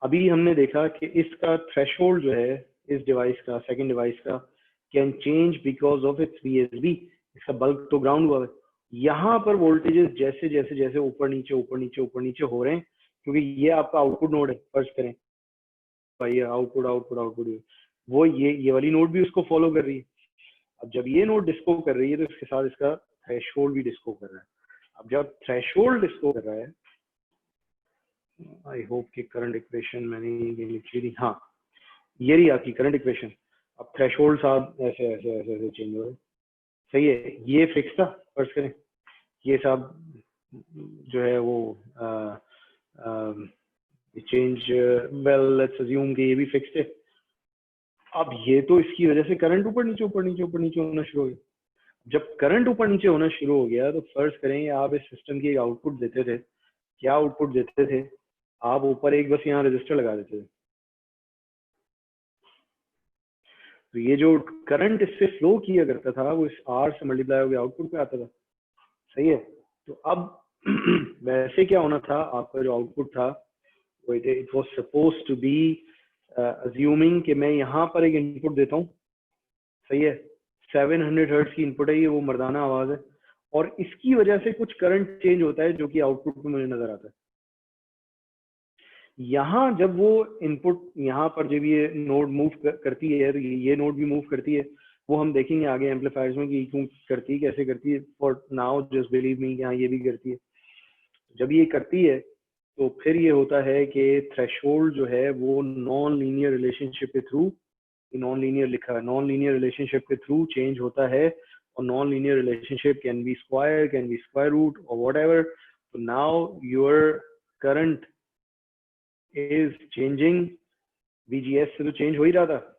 अभी हमने देखा कि इसका थ्रेशोल्ड जो है इस डिवाइस का, सेकंड डिवाइस का, can change because of its VSB। इसका बल्ब तो ग्राउंड हुआ है। यहाँ पर वोल्टेजेस जैसे जैसे जैसे ऊपर नीचे ऊपर नीचे ऊपर नीचे हो रहे हैं, क्योंकि ये आपका आउटपुट नोड है। फर्स्ट करें भाई, आउटपुट आउटपुट आउटपुट, वो ये वाली नोड भी उसको फॉलो कर रही है। अब जब ये नोड डिस्को कर रही है तो इसके साथ इसका थ्रेशोल्ड भी डिस्को कर रहा है। अब जब थ्रेशोल्ड डिस्को कर रहा है, आई होप कि करंट इक्वेशन मैंने लिखी थी, हाँ ये रही आपकी करंट इक्वेशन। अब थ्रेशोल्ड साहब ऐसे ऐसे ऐसे ऐसे चेंज हो रहे, सही है। ये फिक्स था, फर्स्ट करें ये साहब जो है वो चेंज, वेल लेट्स अज्यूम कि ये भी फिक्स्ड है। अब ये तो इसकी वजह से करंट ऊपर नीचे ऊपर नीचे ऊपर नीचे होना शुरू हो गया। जब करंट ऊपर नीचे होना शुरू हो गया तो फर्ज करें आप इस सिस्टम की आउटपुट देते थे, क्या आउटपुट देते थे आप? ऊपर एक बस यहाँ रजिस्टर लगा देते थे, तो ये जो करंट इससे फ्लो किया करता था वो इस आर से मल्टीप्लाई होकर आउटपुट पे आता था, सही है। तो अब वैसे क्या होना था, आपका जो आउटपुट था वो it was suppose to be assuming कि मैं यहाँ पर एक इनपुट देता हूँ, सही है, 700 हर्ट्ज की इनपुट है ये, वो मर्दाना आवाज है, और इसकी वजह से कुछ करंट चेंज होता है जो कि आउटपुट में मुझे नजर आता है। यहाँ जब वो इनपुट यहाँ पर जब ये नोड मूव करती है तो ये नोड भी मूव करती है, वो हम देखेंगे आगे एम्पलीफायर्स में कि क्यों करती है, कैसे करती है। For now just believe me, यहाँ ये भी करती है। जब ये करती है तो फिर ये होता है कि थ्रेशोल्ड जो है वो नॉन लीनियर रिलेशनशिप के थ्रू, नॉन लीनियर लिखा है, नॉन लीनियर रिलेशनशिप के थ्रू चेंज होता है, और non linear relationship can be square, can be square root और व्हाटएवर। तो now your current is changing, VGS से तो चेंज हो ही रहा था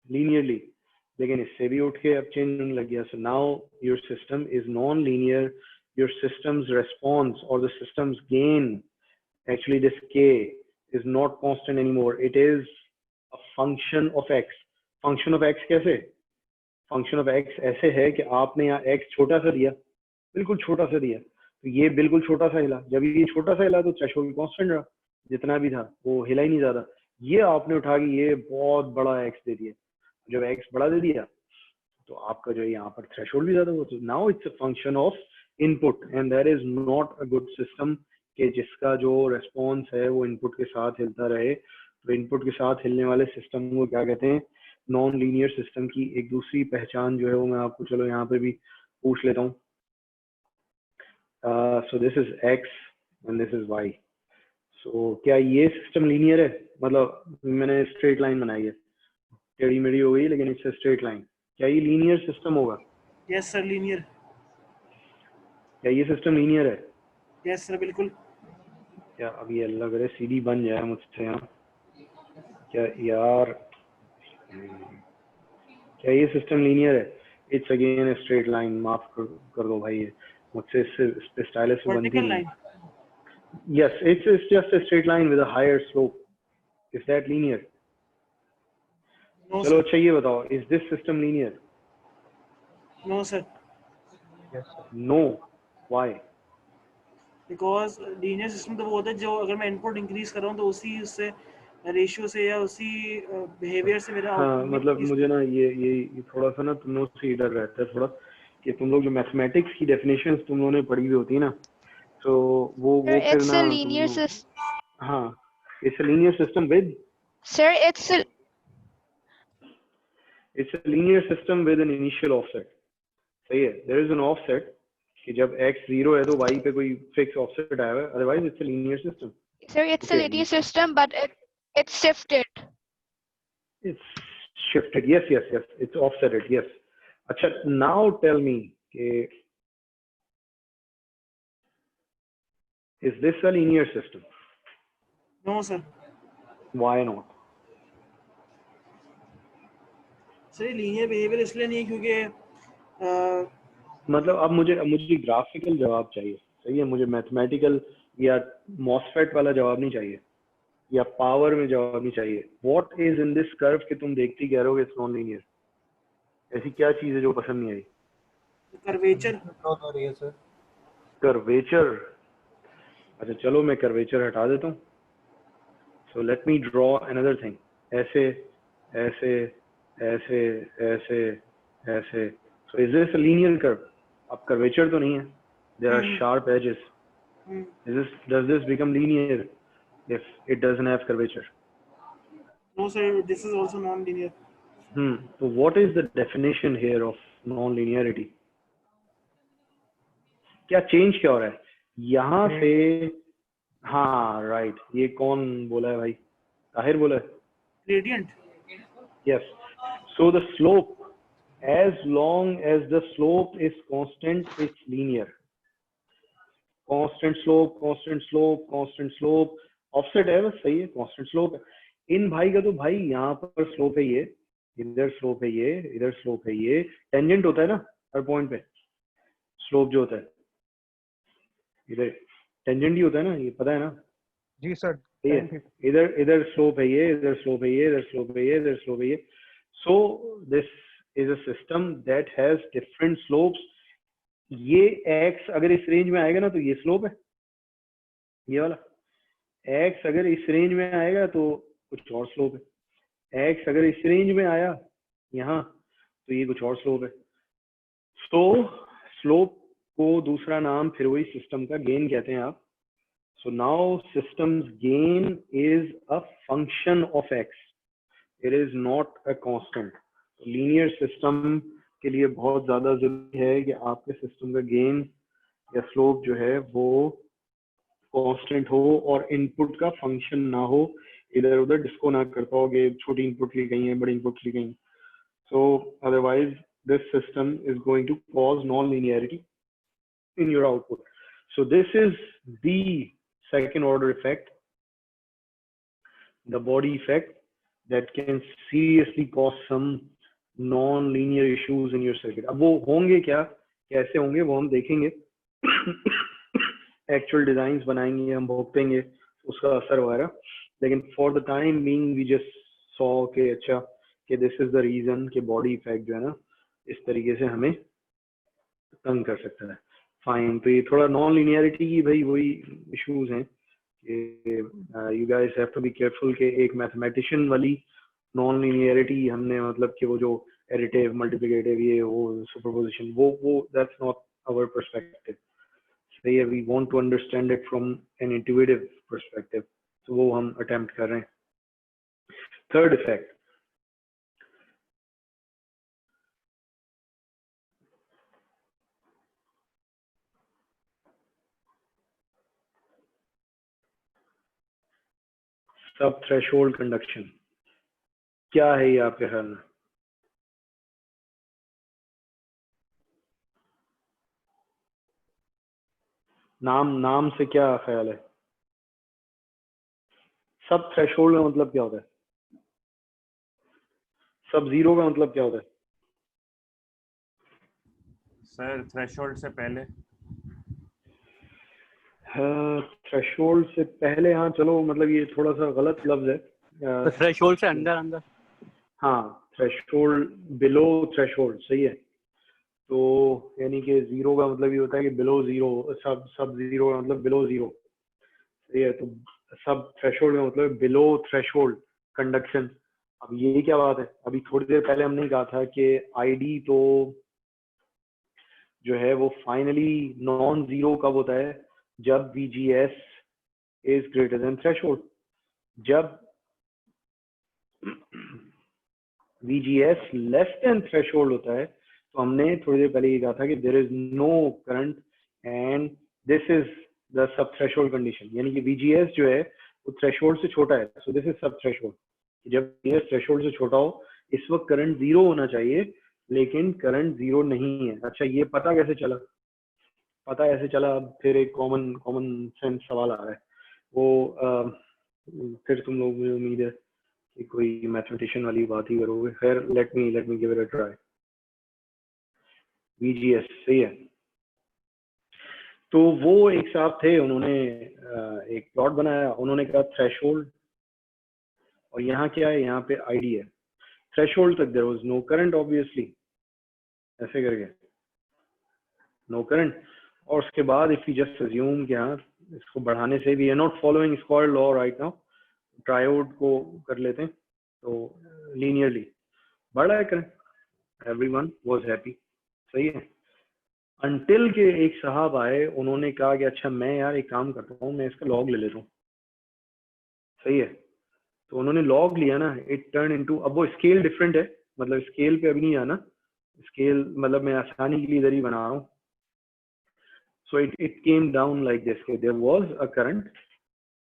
लीनियरली, लेकिन इससे भी उठ के अब चेंज होने लग गया। So now your system is non linear, your systems response और the systems gain, actually this K is not constant anymore, it is a function of X। function of X कैसे? function of X ऐसे है कि आपने यहाँ X छोटा सा दिया, बिल्कुल छोटा सा दिया, तो ये बिल्कुल छोटा सा हिला, जब ये छोटा सा हिला तो थ्रेशोल्ड कांस्टेंट रहा, जितना भी था वो हिला ही नहीं ज्यादा। ये आपने उठा के ये बहुत बड़ा एक्स दे दिया, जब एक्स बड़ा दे दिया तो आपका जो यहाँ पर थ्रेशोल्ड भी ज्यादा हुआ। तो now it's a function of input and that is not a good system कि जिसका जो रेस्पॉन्स है वो इनपुट के साथ हिलता रहे। तो इनपुट के साथ हिलने वाले सिस्टम को क्या कहते हैं? नॉन लीनियर सिस्टम की एक दूसरी पहचान जो है वो मैं आपको चलो यहाँ पे भी पूछ लेता हूँ। So this is X and this is Y. So क्या ये सिस्टम लीनियर है? मतलब मैंने स्ट्रेट लाइन बनाई है, टेढ़ी मेढ़ी हो गई लेकिन इट्स स्ट्रेट लाइन, क्या ये लीनियर सिस्टम होगा? Yes sir, linear. क्या ये सिस्टम लीनियर है? यस सर, बिल्कुल। क्या अभी अल्लाह करे सीडी बन जाए मुझसे यहाँ, क्या यार, क्या ये सिस्टम लीनियर है? इट्स अगेन स्ट्रेट लाइन, माफ कर दो भाई, मुझसे इस पे स्टाइलस से बनती वर्टिकल नहीं। Line. Yes, it's just a straight line with a higher slope. Is that linear? No चलो सर। अच्छा ये बताओ, is this system linear? No sir, Yes, sir. No. Why? Because linear system तो वो होता है जो अगर मैं इनपुट इंक्रीज कर रहा हूँ तो उसी उससे रेशियो से या उसी बिहेवियर से मेरा हाँ आउटपुट भी मतलब increase मुझे ना ये थोड़ा सा ना तुम लोग से ही डर रहता है थोड़ा, कि तुम लोग जो मैथमेटिक्स की डेफिनेशंस तुम लोगों ने पढ़ी हुई होती है ना, तो वो Sir, फिर it's ना a तुम linear लोग, system. हाँ, it's a linear system with, Sir, it's a linear system with an initial offset। सही है, there is an offset कि जब x 0 है तो y पे कोई फिक्स ऑफसेट आया है, otherwise it's a linear system. sir, it's a Okay, linear system, but it's shifted. it's shifted, yes, it's offsetted, yes। अच्छा, now tell me कि is this a linear system? No sir. Why not? Sir ये linear behaviour इसलिए नहीं है क्योंकि मतलब अब मुझे ग्राफिकल जवाब चाहिए, सही है, मुझे मैथमेटिकल या मॉसफेट वाला जवाब नहीं चाहिए, या पावर में जवाब नहीं चाहिए। What is in this curve कि तुम देखती कह रहे हो इट्स नॉन लीनियर? ऐसी क्या चीज है जो पसंद नहीं आई? कर्वेचर। ड्रॉ हो रही है सर। कर्वेचर? अच्छा चलो मैं कर्वेचर हटा देता हूँ। So let me draw another thing, ऐसे ऐसे ऐसे ऐसे ऐसे। So is this a linear curve? अब कर्वेचर तो नहीं है, there are sharp edges. Does this become linear if it doesn't have curvature? No sir, this is also non linear. So what is the definition here of non-linearity? क्या change क्या हो रहा है यहाँ से? हाँ राइट, ये कौन बोला है भाई? ताहिर बोला है। Gradient. Yes. So the slope, as long as the slope is constant, it's linear. Constant slope, constant slope, constant slope. Offset है बस, सही है, constant slope है। इन भाई का तो भाई यहाँ पर स्लोप है ये, इधर स्लोप है ये, इधर स्लोप है ये, टेंजेंट होता है ना, हर पॉइंट पे स्लोप जो होता है इधर टेंजेंट ही होता है ना, ये पता है ना? जी सर। ठीक है, इधर इधर स्लोप है ये, इधर स्लोप है ये, इधर स्लोप है ये, इधर स्लोप है ये. सो this is a system that has different slopes. ये x अगर इस रेंज में आएगा ना तो ये स्लोप है, ये वाला. x अगर इस रेंज में आएगा तो कुछ और स्लोप है. x अगर इस रेंज में आया यहाँ तो ये कुछ और स्लोप है. तो स्लोप को दूसरा नाम फिर वही सिस्टम का गेन कहते हैं आप. So now system's gain is a function of x. It is not a constant. Linear system के लिए बहुत ज़्यादा ज़रूरी है कि आपके सिस्टम का गेन या स्लोप जो है वो कांस्टेंट हो और इनपुट का फंक्शन ना हो, इधर उधर डिस्को ना करता हो कि छोटी इनपुट ली गई है बड़ी इनपुट ली गई. So otherwise this system is going to cause non-linearity in your output. So this is the second order effect, the body effect that can seriously cause some non-linear issues in your circuit. अब वो होंगे क्या, कैसे होंगे वो हम देखेंगे. Actual designs बनाएंगे, हम भोगतेंगे उसका असर वगैरह. लेकिन for the time being we just saw कि अच्छा कि this is the reason कि body effect जो है ना इस तरीके से हमें तंग कर सकता है. फाइन, तो ये थोड़ा नॉन लिनियरिटी की भाई वही इश्यूज हैं कि you guys have to be careful कि एक मैथमेटिशियन वाली नॉन लिनियरिटी हमने मतलब कि वो जो एडिटिव मल्टीप्लिकेटिव ये वो सुपरपोजिशन वो दैट्स नॉट आवर पर्सपेक्टिव. सही है, we want to understand it from an intuitive perspective, तो वो हम अटेम्प्ट कर रहे हैं. Third effect, sub threshold conduction. क्या है ये आपके ख्याल में? नाम से क्या ख्याल है? सब थ्रेशोल्ड का मतलब क्या होता है? सब जीरो का मतलब क्या होता है? सर थ्रेशोल्ड से पहले. थ्रेशोल्ड से पहले, हाँ चलो मतलब ये थोड़ा सा गलत लफ्ज है. तो थ्रेशोल्ड से अंदर अंदर. हाँ, थ्रेशोल्ड बिलो थ्रेशोल्ड, सही है. तो यानी कि जीरो का मतलब ये होता है कि बिलो जीरो, सब जीरो का मतलब बिलो जीरो, सही है. तो सब थ्रेशोल्ड का मतलब बिलो थ्रेशोल्ड कंडक्शन. अब ये क्या बात है, अभी थोड़ी देर पहले हमने कहा था कि आईडी तो जो है वो फाइनली नॉन जीरो कब होता है, जब VGS is greater than threshold. जब VGS less than threshold होता है तो हमने थोड़ी देर पहले ये कहा था कि there is no current and this is the sub threshold condition. यानी कि VGS जो है वो threshold से छोटा है, so this is sub threshold. जब VGS threshold से छोटा हो इस वक्त करंट जीरो होना चाहिए, लेकिन करंट जीरो नहीं है. अच्छा, ये पता कैसे चला? पता ऐसे चला, अब फिर एक कॉमन सेंस सवाल आ रहा है. वो फिर तुम लोग मुझे उम्मीद है कि कोई मैथमेटिशियन वाली बात ही करोगे. खैर, let me give it a try. VGS, सही है. तो वो एक साहब थे, उन्होंने एक प्लॉट बनाया, उन्होंने कहा थ्रेशोल्ड, और यहाँ क्या है, यहाँ पे आईडी है. थ्रेशोल्ड तक there was no current obviously, ऐसे करके नो करंट. और उसके बाद इफ यू जस्ट अज्यूम कि हाँ इसको बढ़ाने से भी, not following square law right now, triode को कर लेते हैं तो लीनियरली बढ़ा है करंट, एवरीवन वाज हैप्पी, सही है. अनटिल के एक साहब आए, उन्होंने कहा कि अच्छा मैं यार एक काम करता हूँ, मैं इसका लॉग ले लेता हूँ, सही है. तो उन्होंने लॉग लिया ना, इट टर्न इनटू, अब वो स्केल डिफरेंट है, मतलब स्केल पे अभी नहीं आना, स्केल मतलब मैं आसानी के लिए इधर ही बना रहा हूँ. So it came down like this. Okay, there was a current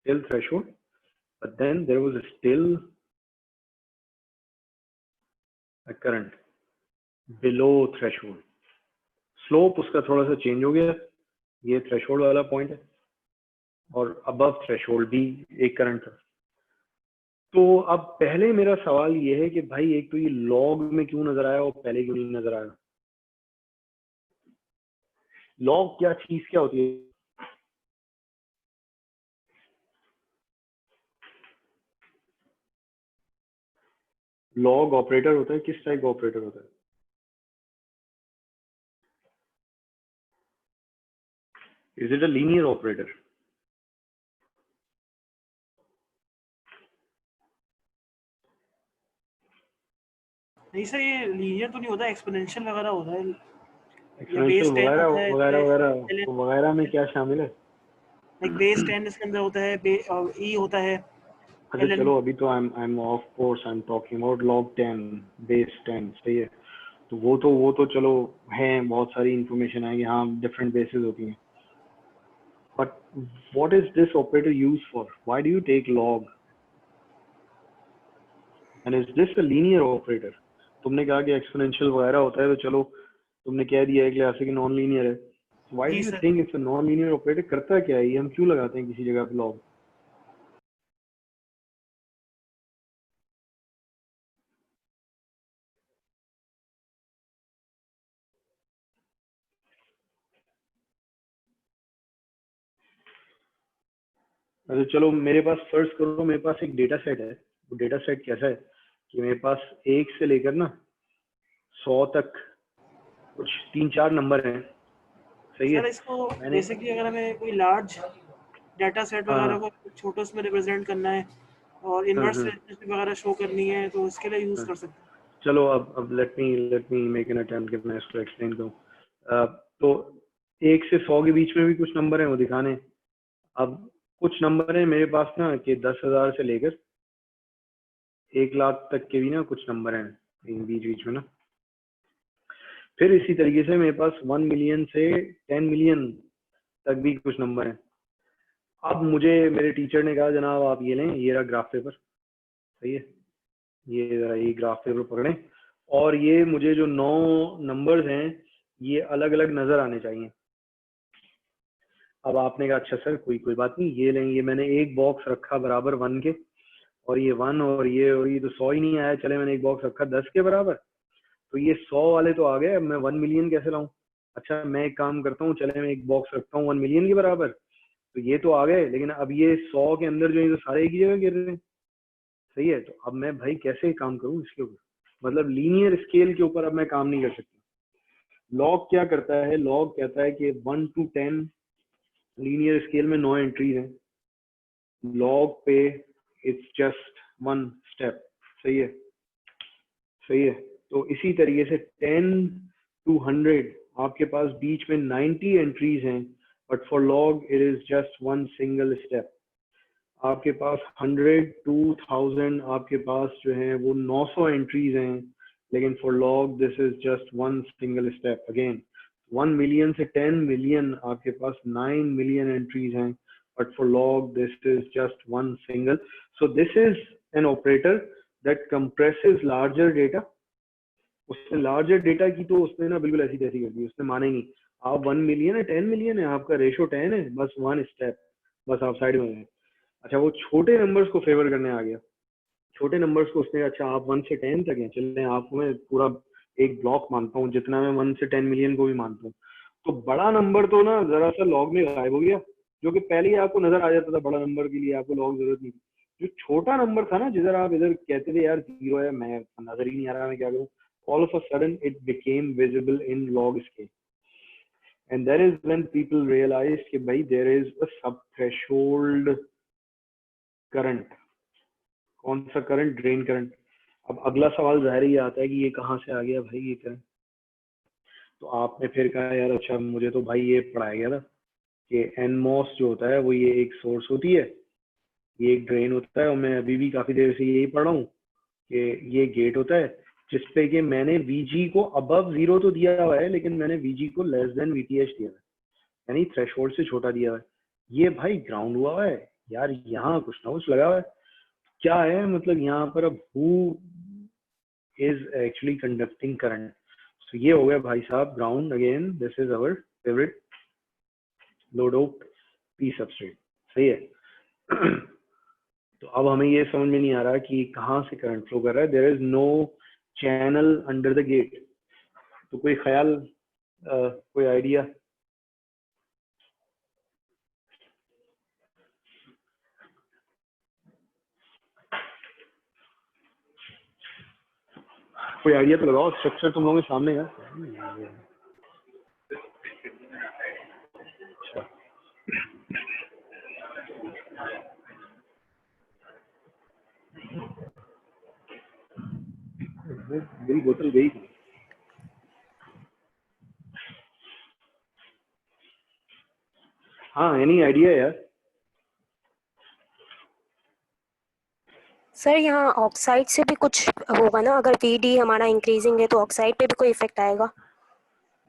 till threshold, but then there was still a current below threshold. Slope उसका थोड़ा सा चेंज हो गया, ये थ्रेशोल्ड वाला पॉइंट है, और above threshold भी एक करंट था. तो अब पहले मेरा सवाल ये है कि भाई एक तो ये लॉग में क्यों नजर आया और पहले क्यों नहीं नजर आया? लॉग क्या चीज क्या होती है? लॉग ऑपरेटर होता है, किस टाइप का ऑपरेटर होता है? Is it a linear operator? नहीं सर, ये लीनियर तो नहीं होता, एक्सपोनेंशियल वगैरह होता है, या एक्सपोनेंशियल बेस 10 वगैरह होता है वगैरह वगैरह, जैसे तो वगैरह में क्या शामिल है? लाइक बेस 10 इसके अंदर होता है, ई होता है, अच्छा ln चलो, अभी तो I am of course, I am talking about log 10, base 10, सही है। तो वो तो चलो है, बहुत सारी इंफॉर्मेशन है कि हाँ डिफरेंट बेसिस होती हैं, but what is this operator use for? Why do you take log and is this a linear operator? तुमने कहा कि एक्सपोनेंशियल वगैरह होता है, तो चलो तुमने कह दिया है कि क्लासिक नॉन लीनियर है, व्हाई जी do you sir. Think it's a non linear operator? करता क्या है ये? हम क्यों लगाते हैं किसी जगह पे लॉग? अच्छा चलो, मेरे पास फर्ज करो मेरे पास एक डेटा सेट है। वो डेटा सेट कैसा है कि मेरे पास 1 से लेकर ना 100 तक कुछ 3-4 नंबर हैं, सही है। सर इसको मैंने बेसिकली अगर हमें कोई लार्ज डाटा सेट हाँ वगैरह हाँ को छोटे उसमें रिप्रेजेंट करना है और हाँ इन्वर्स हाँ रिलेशनशिप वगैरह शो करनी है, तो इसके लिए यूज हाँ। कर सकते हैं। चलो अब let me make an attempt कि मैं इसको एक्सप्लेन करूँ। तो 1 से 100 के बीच में भी कुछ नंबर हैं, वो दिखाने हैं। अब कुछ नंबर हैं मेरे पास ना कि 10,000 से लेकर 1 लाख तक के भी ना कुछ नंबर हैं बीच बीच में ना। फिर इसी तरीके से मेरे पास 1 मिलियन से 10 मिलियन तक भी कुछ नंबर हैं। अब मुझे मेरे टीचर ने कहा जनाब आप ये लें, ये रहा ग्राफ पेपर, सही है, ये जरा ये ग्राफ पेपर पकड़ें, और ये मुझे जो 9 नंबर्स हैं ये अलग अलग नजर आने चाहिए। अब आपने कहा अच्छा सर कोई कोई बात नहीं, ये लें। ये मैंने एक बॉक्स रखा बराबर 1 के, और ये 1 और ये तो 100 ही नहीं आया। चले मैंने एक बॉक्स रखा 10 के बराबर, तो ये 100 वाले तो आ गए, अब मैं 1 मिलियन कैसे लाऊं? अच्छा मैं एक काम करता हूँ, चले मैं एक बॉक्स रखता हूँ 1 मिलियन के बराबर, तो ये तो आ गए, लेकिन अब ये 100 के अंदर जो है तो सारे एक ही जगह गिर रहे हैं, सही है। तो अब मैं भाई कैसे काम करूं इसके ऊपर? मतलब लीनियर स्केल के ऊपर अब मैं काम नहीं कर सकता। लॉग क्या करता है? लॉग कहता है कि 1 to 10 लीनियर स्केल में 9 एंट्रीज हैं, लॉग पे इट्स जस्ट 1 स्टेप, सही है, सही है। तो इसी तरीके से 10 to 100 आपके पास बीच में 90 एंट्रीज हैं, but for log it is just 1 single step. आपके पास 100 to 1000 आपके पास जो है वो 900 एंट्रीज हैं, लेकिन for log this is just 1 single step. Again 1 million से 10 मिलियन आपके पास 9 मिलियन एंट्रीज हैं, but for log this is just 1 single. So this is an operator that compresses larger data. उसने लार्जर डेटा की तो उसने ना बिल्कुल ऐसी तैसी कर दी, उसने माना ही नहीं। आप 1 मिलियन है 10 मिलियन है, आपका रेशो 10 है, बस 1 स्टेप, बस आप साइड में हैं। अच्छा वो छोटे नंबर्स को फेवर करने आ गया। छोटे नंबर्स को उसने, अच्छा आप 1 से 10 तक हैं, चलते हैं आपको मैं पूरा एक ब्लॉक मानता हूँ, जितना मैं 1 से 10 मिलियन को भी मानता हूँ। तो बड़ा नंबर तो ना जरा सा लॉग में गायब हो गया, जो कि पहले ही आपको नजर आ जाता था, बड़ा नंबर के लिए आपको लॉग जरूरत नहीं थी। जो छोटा नंबर था ना, जिधर आप इधर कहते थे यार जीरो है, मैं नजर ही नहीं आ रहा मैं क्या करूँ, all of a sudden it became visible in log scale, and that is when people realized कि भाई there is a sub threshold current। कौन सा करंट? Drain current. अब अगला सवाल जाहिर ही आता है कि ये कहाँ से आ गया भाई ये करंट? तो आपने फिर कहा यार अच्छा मुझे तो भाई ये पढ़ाया गया था कि एनमॉस जो होता है वो ये एक सोर्स होती है, ये एक ड्रेन होता है, और मैं अभी भी काफी देर से यही पढ़ रहा हूँ कि ये गेट होता है जिसपे कि मैंने वीजी को अबव 0 तो दिया हुआ है, लेकिन मैंने वीजी को लेस देन वीटीएच दिया है, यानी थ्रेशोल्ड से छोटा दिया हुआ है। ये भाई ग्राउंड हुआ है यार, यहाँ कुछ ना कुछ लगा हुआ है, क्या है मतलब यहाँ पर? अब who is actually conducting current? तो ये हो गया भाई साहब ground. Again this is our favourite low dope P substrate, सही है। तो अब हमें ये समझ में नहीं आ रहा कि कहाँ से करंट फ्लो कर रहा है। There is no channel under the gate. तो कोई ख्याल, कोई आइडिया? कोई आइडिया तो लगाओ, स्ट्रक्चर तुम लोगों के सामने है। अच्छा, मेरी बोतल गई थी। हाँ, एनी आइडिया यार? सर यहाँ ऑक्साइड से भी कुछ होगा ना, अगर वीडी हमारा इंक्रीजिंग है तो ऑक्साइड पे भी कोई इफेक्ट आएगा?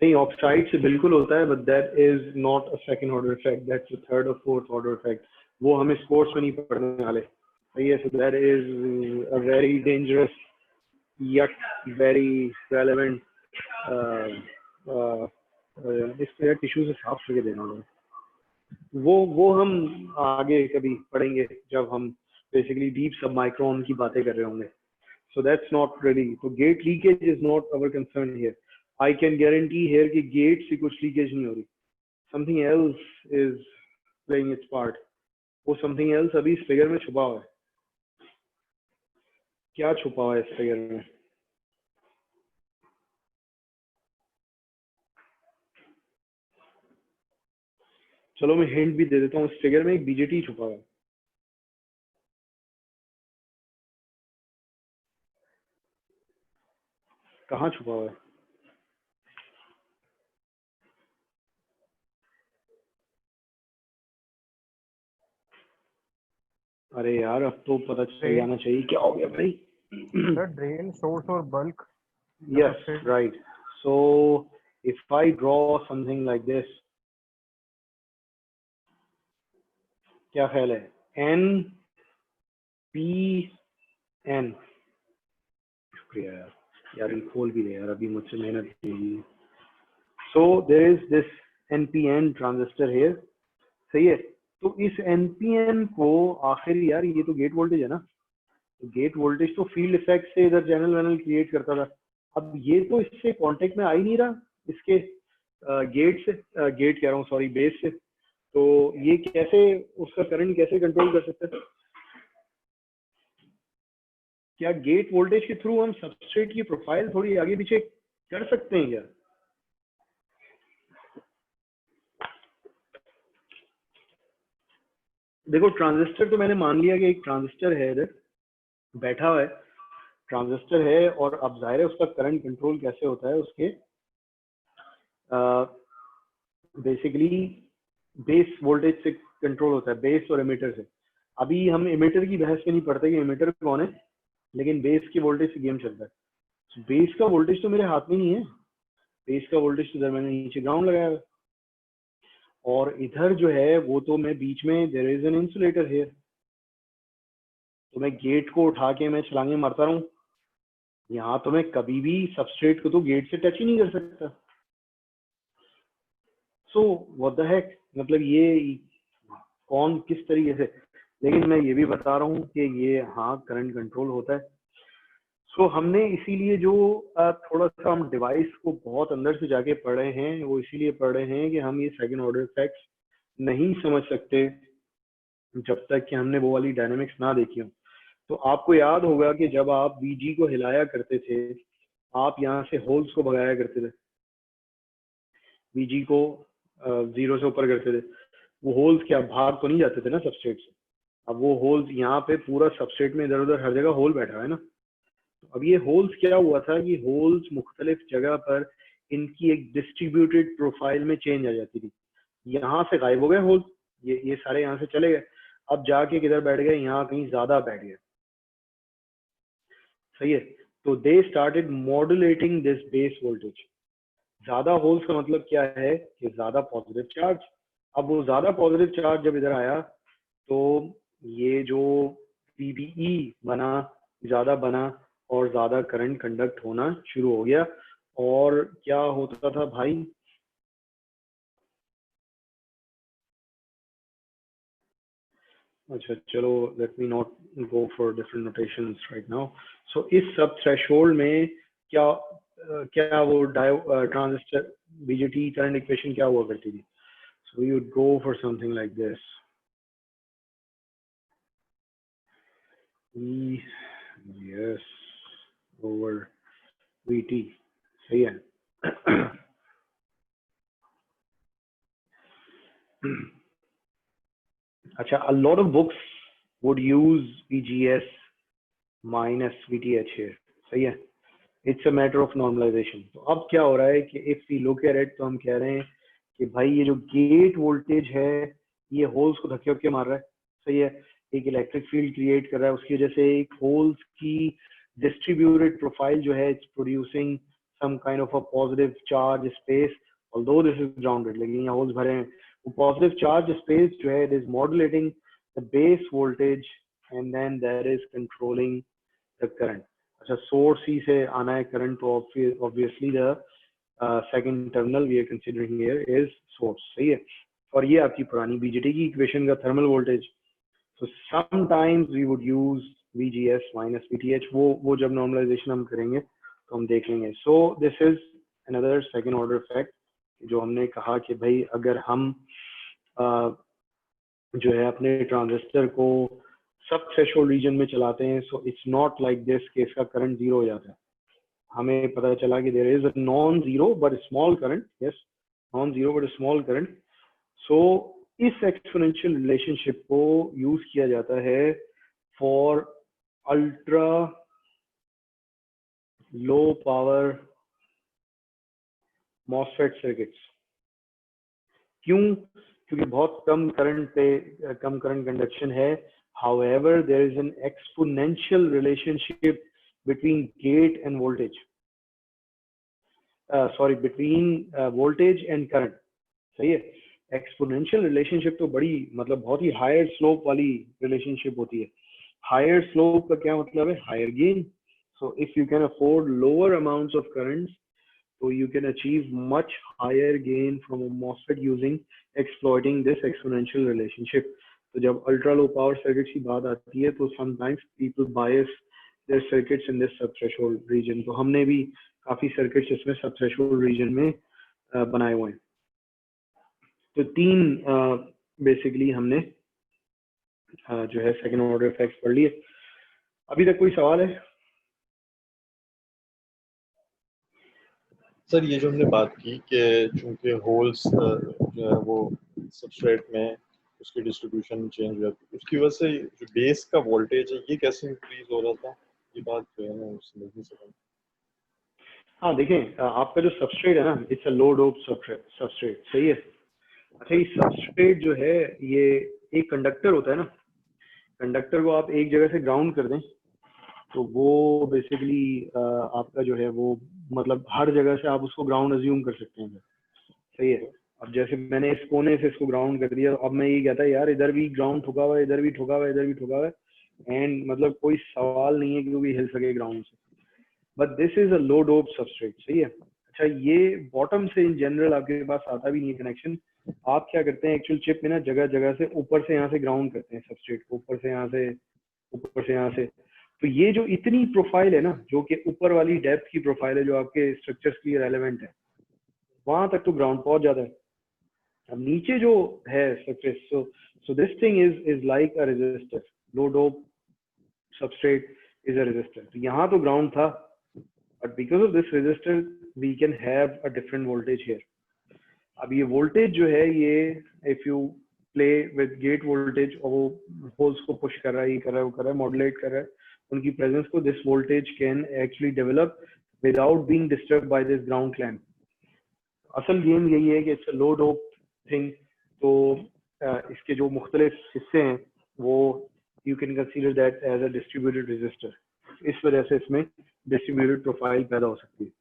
नहीं, ऑक्साइड से बिल्कुल होता है, but that is not a second order effect, that's a third और फोर्थ ऑर्डर इफेक्ट। वो हम इस कोर्स में नहीं पढ़ने वाले। सही है, सो that is a very dangerous yet very relevant इस पे टिश्यू से साफ करके देना होगा। वो हम आगे कभी पढ़ेंगे जब हम बेसिकली डीप सब माइक्रोन की बातें कर रहे होंगे। So that's not really, so gate leakage is not our concern here. I can guarantee here कि gate से कुछ leakage नहीं हो रही, something else is playing its part। वो something else अभी इस फिगर में छुपा हुआ है। क्या छुपा हुआ है इस फिगर में? चलो मैं हिंट भी दे देता हूँ, इस फिगर में एक बीजेटी छुपा हुआ है। कहाँ छुपा हुआ है? अरे यार, अब तो पता चल जाना चाहिए। क्या हो गया भाई? सर ड्रेन, सोर्स और bulk. Yes, right. So if I draw something like this, क्या ख्याल है? N P N, शुक्रिया यार ये खोल भी दे यार, अभी मुझसे मेहनत की। So there is this NPN transistor here, सही है? तो इस NPN को आखिर यार, ये तो गेट वोल्टेज है ना, तो गेट वोल्टेज तो फील्ड इफेक्ट से इधर चैनल वैनल क्रिएट करता था। अब ये तो इससे कांटेक्ट में आ ही नहीं रहा, इसके गेट से, गेट कह रहा हूँ सॉरी, बेस से। तो ये कैसे, उसका करंट कैसे कंट्रोल कर सकते हैं? क्या गेट वोल्टेज के थ्रू हम सबस्ट्रेट की प्रोफाइल थोड़ी आगे पीछे कर सकते हैं क्या? देखो, ट्रांजिस्टर तो मैंने मान लिया कि एक ट्रांजिस्टर है इधर बैठा हुआ है, ट्रांजिस्टर है, और अब जाहिर है उसका करंट कंट्रोल कैसे होता है, उसके बेसिकली बेस वोल्टेज से कंट्रोल होता है, बेस और एमिटर से। अभी हम एमिटर की बहस में नहीं पड़ते कि एमिटर कौन है, लेकिन बेस की वोल्टेज से गेम चलता है। बेस का वोल्टेज तो मेरे हाथ में नहीं है, बेस का वोल्टेज तो इधर मैंने नीचे ग्राउंड लगाया है, और इधर जो है वो तो मैं बीच में, there is an insulator here, तो मैं गेट को उठा के मैं छलांगे मारता रहूं, यहाँ तो मैं कभी भी सबस्ट्रेट को तो गेट से टच ही नहीं कर सकता। सो व्हाट द हेक, मतलब ये कौन किस तरीके से, लेकिन मैं ये भी बता रहा हूँ कि ये हाँ करंट कंट्रोल होता है। सो हमने इसीलिए जो थोड़ा सा हम डिवाइस को बहुत अंदर से जाके पढ़ रहे हैं, वो इसीलिए पढ़ रहे हैं कि हम ये सेकंड ऑर्डर इफेक्ट्स नहीं समझ सकते जब तक कि हमने वो वाली डायनेमिक्स ना देखी हो। तो आपको याद होगा कि जब आप VG को हिलाया करते थे, आप यहाँ से होल्स को भगाया करते थे, VG को 0 से ऊपर करते थे, वो होल्स क्या भाग तो नहीं जाते थे ना सबस्ट्रेट से? अब वो होल्स यहाँ पे पूरा सबस्ट्रेट में इधर उधर हर जगह होल बैठा है ना। तो अब ये होल्स क्या हुआ था कि होल्स मुख्तलिफ जगह पर इनकी एक डिस्ट्रीब्यूटेड प्रोफाइल में चेंज आ जाती थी। यहाँ से गायब हो गए होल्स, ये सारे यहाँ से चले गए, अब जाके किधर बैठ गए, यहाँ कहीं ज्यादा बैठ गए, सही है? तो they started modulating this base voltage. ज्यादा होल्स का मतलब क्या है कि ज्यादा पॉजिटिव चार्ज। अब वो ज्यादा पॉजिटिव चार्ज जब इधर आया तो ये जो PBE बना, ज्यादा बना, और ज्यादा करंट कंडक्ट होना शुरू हो गया। और क्या होता था भाई, अच्छा चलो, let me not go for different notations right now. So इस सब थ्रेशोल्ड में क्या क्या वो ट्रांजिस्टर BJT करंट इक्वेशन क्या हुआ करती थी? So you would go for something like this. E, yes, over VT, सही है। अच्छा, a lot of books would use VGS minus VTH here, सही है। It's a matter of normalization. तो अब क्या हो रहा है कि if we look at it, तो हम कह रहे हैं कि भाई ये जो गेट वोल्टेज है ये होल्स को धक्के धक्के मार रहा है, सही है। एक इलेक्ट्रिक फील्ड क्रिएट कर रहा है, उसकी वजह से एक होल्स की डिस्ट्रीब्यूटेड प्रोफाइल जो है, it's producing some kind of a positive charge space, although this is grounded, लेकिन यहाँ होल्स भरे हैं। वो पॉजिटिव चार्ज स्पेस जो है, it is modulating the base voltage and then that is controlling the current. अच्छा, सोर्स ही से आना है करंट, तो obviously the second terminal we are considering here is source, सही है। और ये आपकी पुरानी बीजेटी की इक्वेशन का thermal voltage. So sometimes we would use VGS minus VTH. वो जब normalization हम करेंगे तो हम देख लेंगे। So this is another second order effect जो हमने कहा कि भाई अगर हम जो है अपने ट्रांजिस्टर को सब थ्रेशोल्ड रीजन में चलाते हैं, so it's not like this कि इसका करंट जीरो हो जाता है। हमें पता चला कि there is a non-zero but a small current, yes, non-zero but a small current. So इस एक्सपोनेंशियल रिलेशनशिप को यूज किया जाता है for ultra low power MOSFET circuits. क्यों? क्योंकि बहुत कम करंट पे कम करंट कंडक्शन है। However there is an exponential relationship between gate and voltage, sorry between voltage and current, सही है। एक्सपोनेंशियल रिलेशनशिप तो बड़ी मतलब बहुत ही हायर स्लोप वाली रिलेशनशिप होती है। हायर स्लोप का क्या मतलब है? Higher gain. So if you can afford lower amounts of currents, तो you can achieve much higher gain from a MOSFET using exploiting this exponential relationship. तो जब अल्ट्रा लो पावर सर्किट्स की बात आती है तो sometimes people bias their circuits in this sub threshold region. तो हमने भी काफी सर्किट्स इसमें सब थ्रेशोल्ड रीजन में बनाए हुए हैं। तो तीन बेसिकली हमने जो है सेकेंड ऑर्डर इफेक्ट्स पढ़ लिए। अभी तक कोई सवाल है? सर ये जो हमने बात की कि चूंकि होल्स जो है वो सबस्ट्रेट में उसकी डिस्ट्रीब्यूशन चेंज हो जाती है, उसकी वजह से जो बेस का वोल्टेज है ये कैसे इंक्रीज हो रहा था, ये बात जो है ना समझ नहीं सका। हाँ देखें, आपका जो सबस्ट्रेट है ना, it's a low dope substrate, सही है। अच्छा, ये सबस्ट्रेट जो है ये एक कंडक्टर होता है ना, कंडक्टर को आप एक जगह से ग्राउंड कर दें तो वो बेसिकली आपका जो है वो मतलब हर जगह से आप उसको ग्राउंड अज्यूम कर सकते हैं, सही है। अब जैसे मैंने इस कोने से इसको ग्राउंड कर दिया, अब मैं ये कहता है यार इधर भी ग्राउंड ठुका हुआ है, इधर भी ठुका हुआ है, इधर भी ठुका हुआ है, एंड मतलब कोई सवाल नहीं है कि वो भी हिल सके ग्राउंड से। But this is a low dope substrate, सही है। अच्छा, ये बॉटम से इन जनरल आपके पास आता भी नहीं है कनेक्शन। आप क्या करते हैं एक्चुअल चिप में ना, जगह जगह से ऊपर से यहाँ से ग्राउंड करते हैं सबस्ट्रेट को, ऊपर से यहाँ से, ऊपर से यहाँ से। तो ये जो इतनी प्रोफाइल है ना, जो कि ऊपर वाली डेप्थ की प्रोफाइल है, जो आपके स्ट्रक्चर्स के लिए रेलेवेंट है, वहां तक तो ग्राउंड पहुंच जाता है। अब नीचे जो है surface, so this thing is like a resistor, low dope substrate is a resistor. तो यहाँ तो ग्राउंड था, but because of this resistor we can have a different voltage here. अब ये वोल्टेज जो है ये if you play with gate voltage, और वो होल्स को पुश कर रहा है, ये कर रहा है, वो कर रहा है, मॉड्यूलेट कर रहा है उनकी प्रेजेंस को, this voltage can actually develop without being disturb by this ground clamp. असल गेम यही है कि it's a low dope thing. तो इसके जो मुख्तलिफ हिस्से हैं वो you can consider that as a distributed resistor. इस वजह से इसमें डिस्ट्रीब्यूटेड प्रोफाइल पैदा हो सकती है।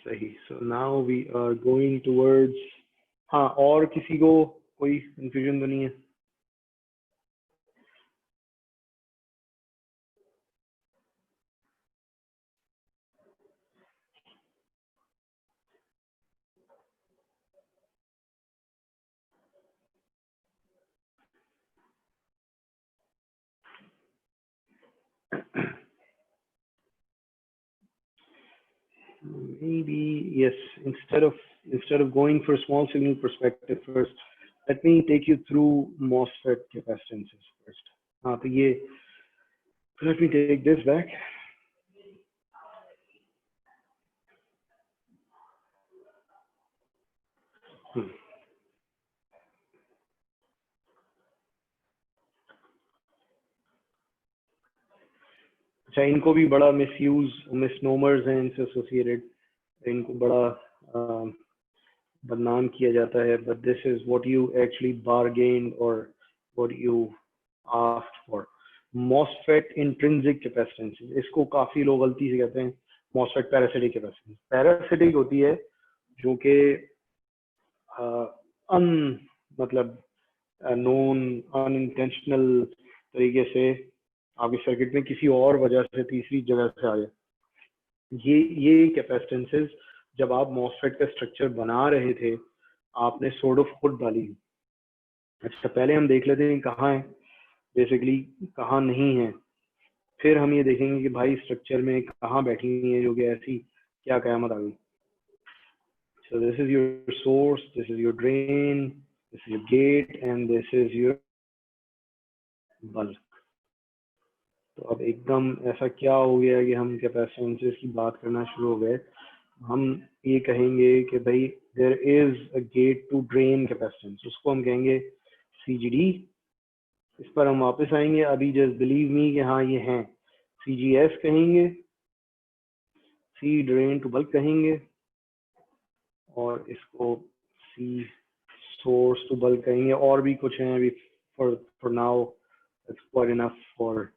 सही। So now we are going towards, हाँ और किसी को कोई कंफ्यूजन तो नहीं है? Maybe yes, instead of going for small signal perspective first, let me take you through MOSFET capacitances first. हाँ, तो ये Let me take this back. अच्छा, इनको भी बड़ा मिसयूज मिसनोमर्स हैं इनसे एसोसिएटेड, इनको बड़ा बदनाम किया जाता है, but this is what you actually bargained और what you asked for. MOSFET intrinsic capacitance, इसको काफी लोग गलती से कहते हैं मॉसफेट पैरासिटिक कैपेसिटेंस. पैरासिटिक होती है जो कि मतलब नोन अनइंटेंशनल तरीके से आपके सर्किट में किसी और वजह से तीसरी जगह से आ जाए. ये कैपेसिटेंसेस जब आप मॉसफेट का स्ट्रक्चर बना रहे थे आपने सॉर्ट ऑफ खुद डाली. अच्छा, पहले हम देख लेते हैं कहाँ है बेसिकली, कहाँ नहीं है, फिर हम ये देखेंगे कि भाई स्ट्रक्चर में कहाँ बैठी हुई है जो कि ऐसी क्या क़यामत आ गई. So this is your source, this is your drain, this is your gate and this is your bulk. तो अब एकदम ऐसा क्या हो गया कि हम कैपेसिटेंसेस की बात करना शुरू हो गए. हम ये कहेंगे कि भाई there is a gate to drain capacitance, उसको हम कहेंगे CGD. इस पर हम वापस आएंगे. अभी जस्ट बिलीव मी कि हाँ ये हैं. CGS कहेंगे, C ड्रेन टू बल्क कहेंगे और इसको C सोर्स टू बल्क कहेंगे. और भी कुछ हैं अभी, for now it's quite enough for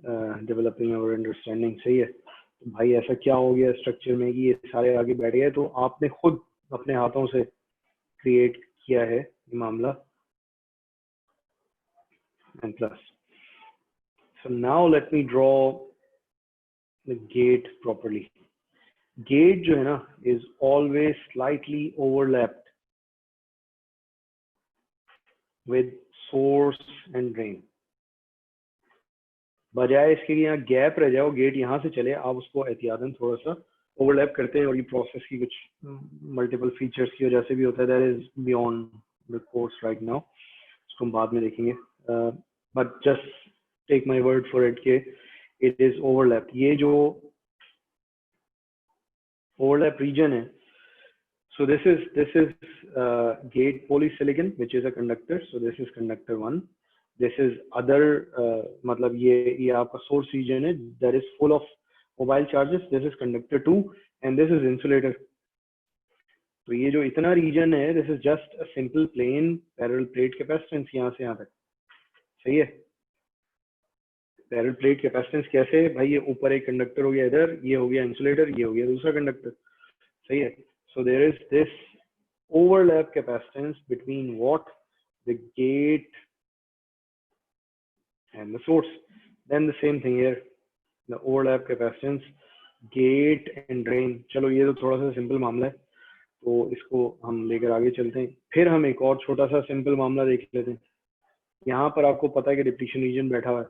developing our understanding. सही है. तो भाई ऐसा क्या हो गया स्ट्रक्चर में कि ये सारे आगे बैठ गए, तो आपने खुद अपने हाथों से क्रिएट किया है ये मामला. And plus, so now let me draw the gate properly. Gate जो है ना is always slightly overlapped with source and drain. बजाय इसके कि यहाँ गैप रह जाओ, गेट यहाँ से चले, आप उसको एहतियातन थोड़ा सा ओवरलैप करते हैं. और ये प्रोसेस की कुछ मल्टीपल फीचर्स की वजह से भी होता है. That is beyond the course right now, उसको हम बाद में देखेंगे. But just take my word for it के इट इज ओवरलैप. ये जो ओवरलैप रीजन है, so this is gate polysilicon which is a conductor. So this is conductor 1. This is other मतलब ये आपका source region है that is full of mobile charges. This is conductor 2 and this is insulator. तो ये जो इतना region है, this is just a simple plain parallel plate capacitance यहाँ से यहाँ तक. सही है. पैरेलल प्लेट कैपेसिटेंस कैसे भाई, ये ऊपर एक कंडक्टर हो गया, इधर ये हो गया इंसुलेटर, ये हो गया दूसरा कंडक्टर. सही है. So there is this overlap capacitance between what? The gate and the source. Then the same thing here, the overlap capacitance gate and drain. चलो ये तो थोड़ा सा सिंपल मामला है, तो इसको हम लेकर आगे चलते हैं. फिर हम एक और छोटा सा सिंपल मामला देख लेते हैं. यहाँ पर आपको पता है कि डिप्लीशन रीजन बैठा हुआ है,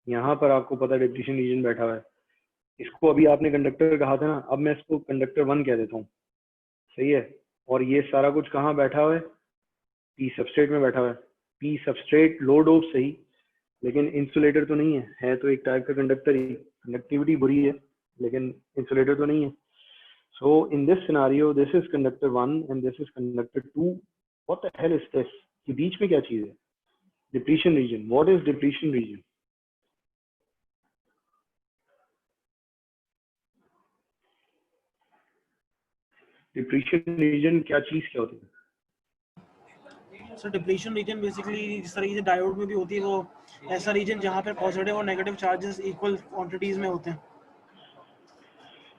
यहाँ पर आपको पता है डिप्लीशन रीजन बैठा हुआ है. इसको अभी आपने कंडक्टर कहा था ना, अब मैं इसको कंडक्टर 1 कह देता हूँ. सही है. और ये सारा कुछ कहाँ बैठा हुआ है? P सबस्ट्रेट में बैठा हुआ है. P सबस्ट्रेट लो डोप सही, लेकिन इंसुलेटर तो नहीं है तो एक टाइप का कंडक्टर ही. कंडक्टिविटी बुरी है लेकिन इंसुलेटर तो नहीं है. So in this scenario this is conductor 1 and this is conductor 2. What the hell is this? ये बीच में क्या चीज है? Depletion region. What is depletion region? Depletion region क्या चीज क्या होती है? सर डिप्लीशन रीजन बेसिकली जिस तरीके से डायोड में भी होती है, वो ऐसा रीजन जहाँ पर पॉजिटिव और नेगेटिव चार्जेस इक्वल क्वांटिटीज में होते हैं.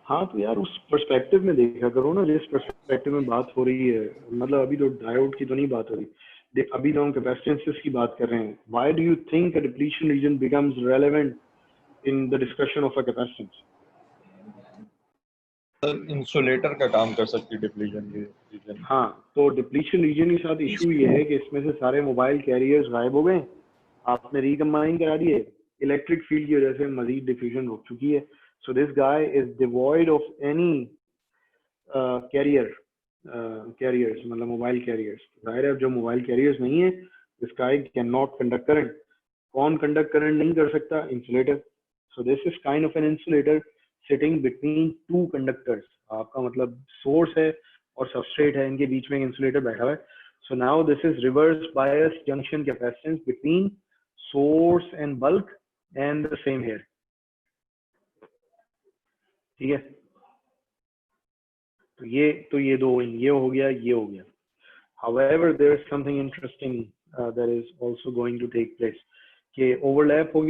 हाँ तो यार उस पर्सपेक्टिव में देखा करो ना, जिस पर्सपेक्टिव में बात हो रही है. मतलब अभी तो डायोड की तो नहीं बात हो रही, अभी तो हम कैपेसिटेंसेस की बात कर रहे हैं. Why do you think a depletion reason becomes relevant in the discussion of a capacitance? Insulator का काम कर सकती है डिप्लीशन रीजन. हाँ, तो डिप्लीशन रीजन के साथ इशू ये है कि इसमें से सारे मोबाइल कैरियर्स गायब हो गए, आपने रिकम्बाइन करा दिए, इलेक्ट्रिक फील्ड की वजह से मजीद डिफ्यूजन रुक चुकी है. So this guy is devoid of any carriers, मतलब मोबाइल कैरियर्स. जाहिर है जो मोबाइल कैरियर्स नहीं है, this guy cannot conduct current. कौन कंडक्ट करंट नहीं कर सकता? Insulator. So this is kind of an insulator sitting between two conductors. आपका मतलब सोर्स है और सबस्ट्रेट है, इनके बीच में एक इंसुलेटर बैठा हुआ है. So now this is reverse bias junction capacitance between source and bulk and the same here. ठीक है, तो ये दो, ये हो गया, ये हो गया. However, there is something interesting that is also going to take place. कि overlap हो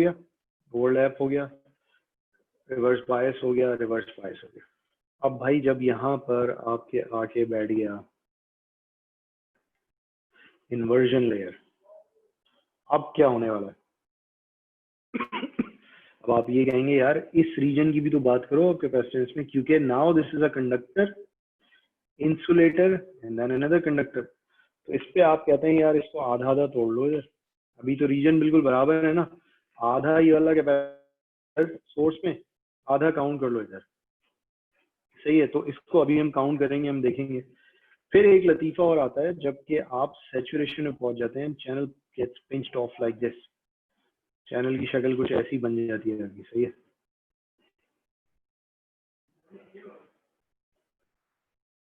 गया, reverse bias हो गया, reverse bias हो गया. अब भाई जब यहाँ पर आपके आके बैठ गया inversion layer, अब क्या होने वाला है? अब आप ये कहेंगे यार इस रीजन की भी तो बात करो कैपेसिटेंस में, क्योंकि now this is a conductor, insulator and then another conductor. तो इस पे आप कहते हैं यार इसको आधा आधा तोड़ लो यार. अभी तो रीजन बिल्कुल बराबर है ना, आधा ये वाला कैपेसिटर सोर्स में, आधा काउंट कर लो इधर. सही है, तो इसको अभी हम काउंट करेंगे, हम देखेंगे. फिर एक लतीफा और आता है जबकि आप सैचुरेशन में पहुंच जाते हैं, channel gets pinched off like this. Channel की शक्ल कुछ ऐसी बन जाती है अभी. सही है,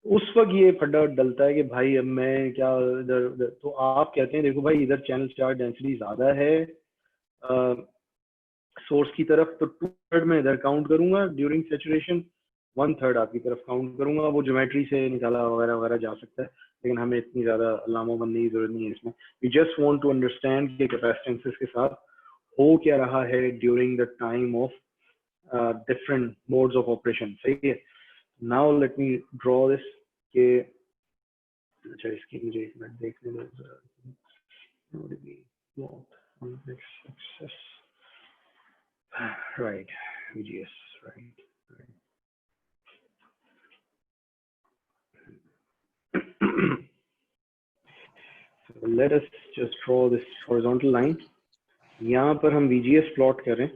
उस वक्त ये फड्डा डलता है कि भाई अब मैं क्या इधर, तो आप कहते हैं देखो भाई इधर चैनल चार्ज डेंसिटी ज्यादा है सोर्स की तरफ, तो 2/3 में इधर काउंट करूंगा ड्यूरिंग सैचुरेशन, 1/3 आपकी तरफ काउंट करूंगा. वो ज्योमेट्री से निकाला वगैरह वगैरह जा सकता है, लेकिन हमें इतनी ज्यादा अल्लामोबंदी की जरूरत नहीं है इसमें. We just want to understand कि कैपेसिटेंसेस के साथ हो क्या रहा है during the time of different modes of operation. सही है, now let me draw this के. अच्छा इसकी मुझे एक मिनट देखने दो. Right, VGS, right. So let us just draw this horizontal line. यहाँ पर हम VGS प्लॉट कर रहे हैं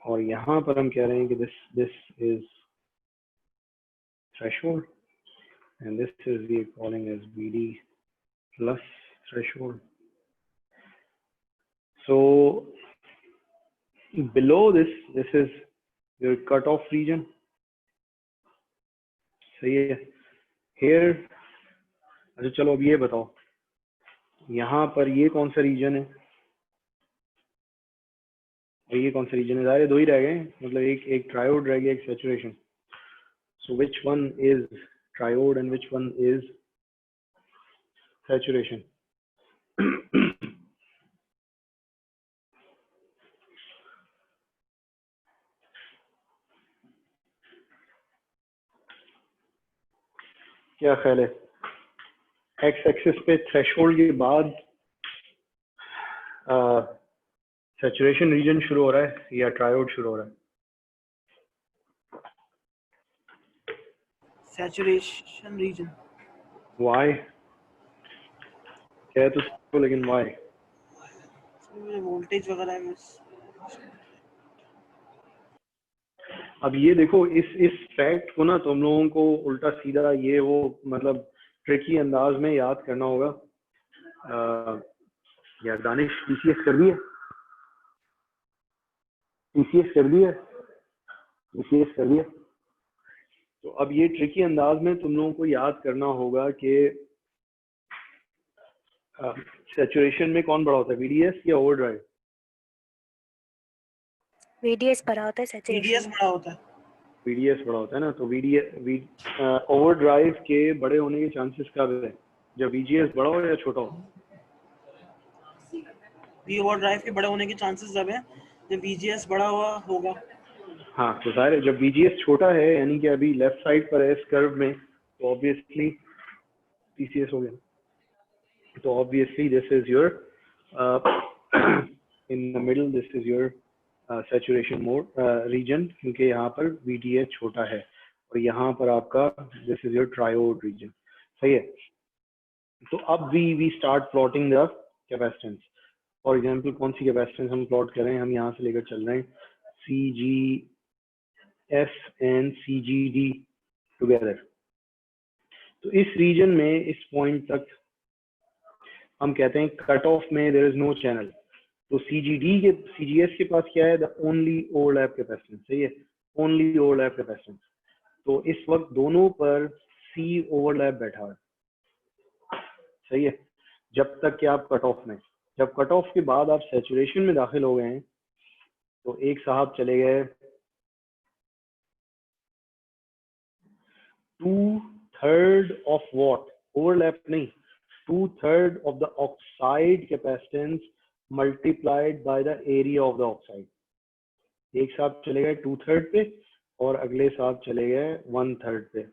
और यहाँ पर हम कह रहे हैं कि this is threshold and this is we are calling as VD plus threshold. So below this is your cutoff region. सही है. Here, अच्छा चलो अब ये बताओ यहाँ पर ये कौन सा रीजन है और ये कौन सा रीजन है? सारे दो ही रह गए, मतलब एक ट्रायोड रह गया, एक saturation. So which one is triode and which one is saturation? क्या ख्याल है? एक्स एक्सिस पे थ्रेशोल्ड के बाद सैचुरेशन रीजन शुरू हो रहा है या ट्रायोड शुरू हो रहा है? Saturation region. वाई? क्या तो लेकिन वाई? वोल्टेज वगैरह है. अब ये देखो इस फैक्ट को ना तुम लोगों को उल्टा सीधा ये वो मतलब ट्रिकी अंदाज में याद करना होगा. यार दानिश टीसीएस कर दिया? टीसीएस कर दिया? टीसीएस कर दिया? तो अब ये ट्रिकी अंदाज में तुम लोगों को याद करना होगा कि सैचुरेशन में कौन बड़ा होता है, वीडीएस या ओवरड्राइव? VDS बड़ा होता है VDS सैचुरेशन. बड़ा होता है. VDS बड़ा होता है ना, तो ओवरड्राइव के बड़े होने के चांसेस कब है? जब VGS बड़ा हो या छोटा हो? ओवरड्राइव के बड़े होने के चांसेस जब है जब VGS बड़ा हुआ होगा. हाँ, तो जाहिर है जब VGS छोटा है यानी कि अभी लेफ्ट साइड पर है इस कर्व में, तो ऑब्वियसली TCS हो गया. तो obviously this is your in the middle, this is your saturation mode region, क्योंकि यहाँ पर VDS छोटा है और यहाँ पर आपका this is your triode region. सही है. तो अब we start plotting the capacitance. For example कौन सी कैपेसिटेंस हम प्लॉट कर रहे हैं? हम यहाँ से लेकर चल रहे हैं CGF एंड CGD टुगेदर. तो इस रीजन में इस पॉइंट तक हम कहते हैं कट ऑफ में देयर इज नो चैनल, तो सीजीएस के पास क्या है, द ओनली ओवरलैप कैपेसिटेंस, सही है, ओनली ओवरलैप कैपेसिटेंस। तो इस वक्त दोनों पर सी ओवरलैप बैठा है, सही है, जब तक कि आप कट ऑफ में, जब कट ऑफ के बाद आप सैचुरेशन में दाखिल हो गए हैं, तो एक साहब चले गए 2/3 ऑफ व्हाट, ओवरलैप नहीं, 2/3 of the oxide capacitance multiplied by the area of the oxide. एक साहब चले गए 2/3 पे और अगले साहब चले गए 1/3 पे।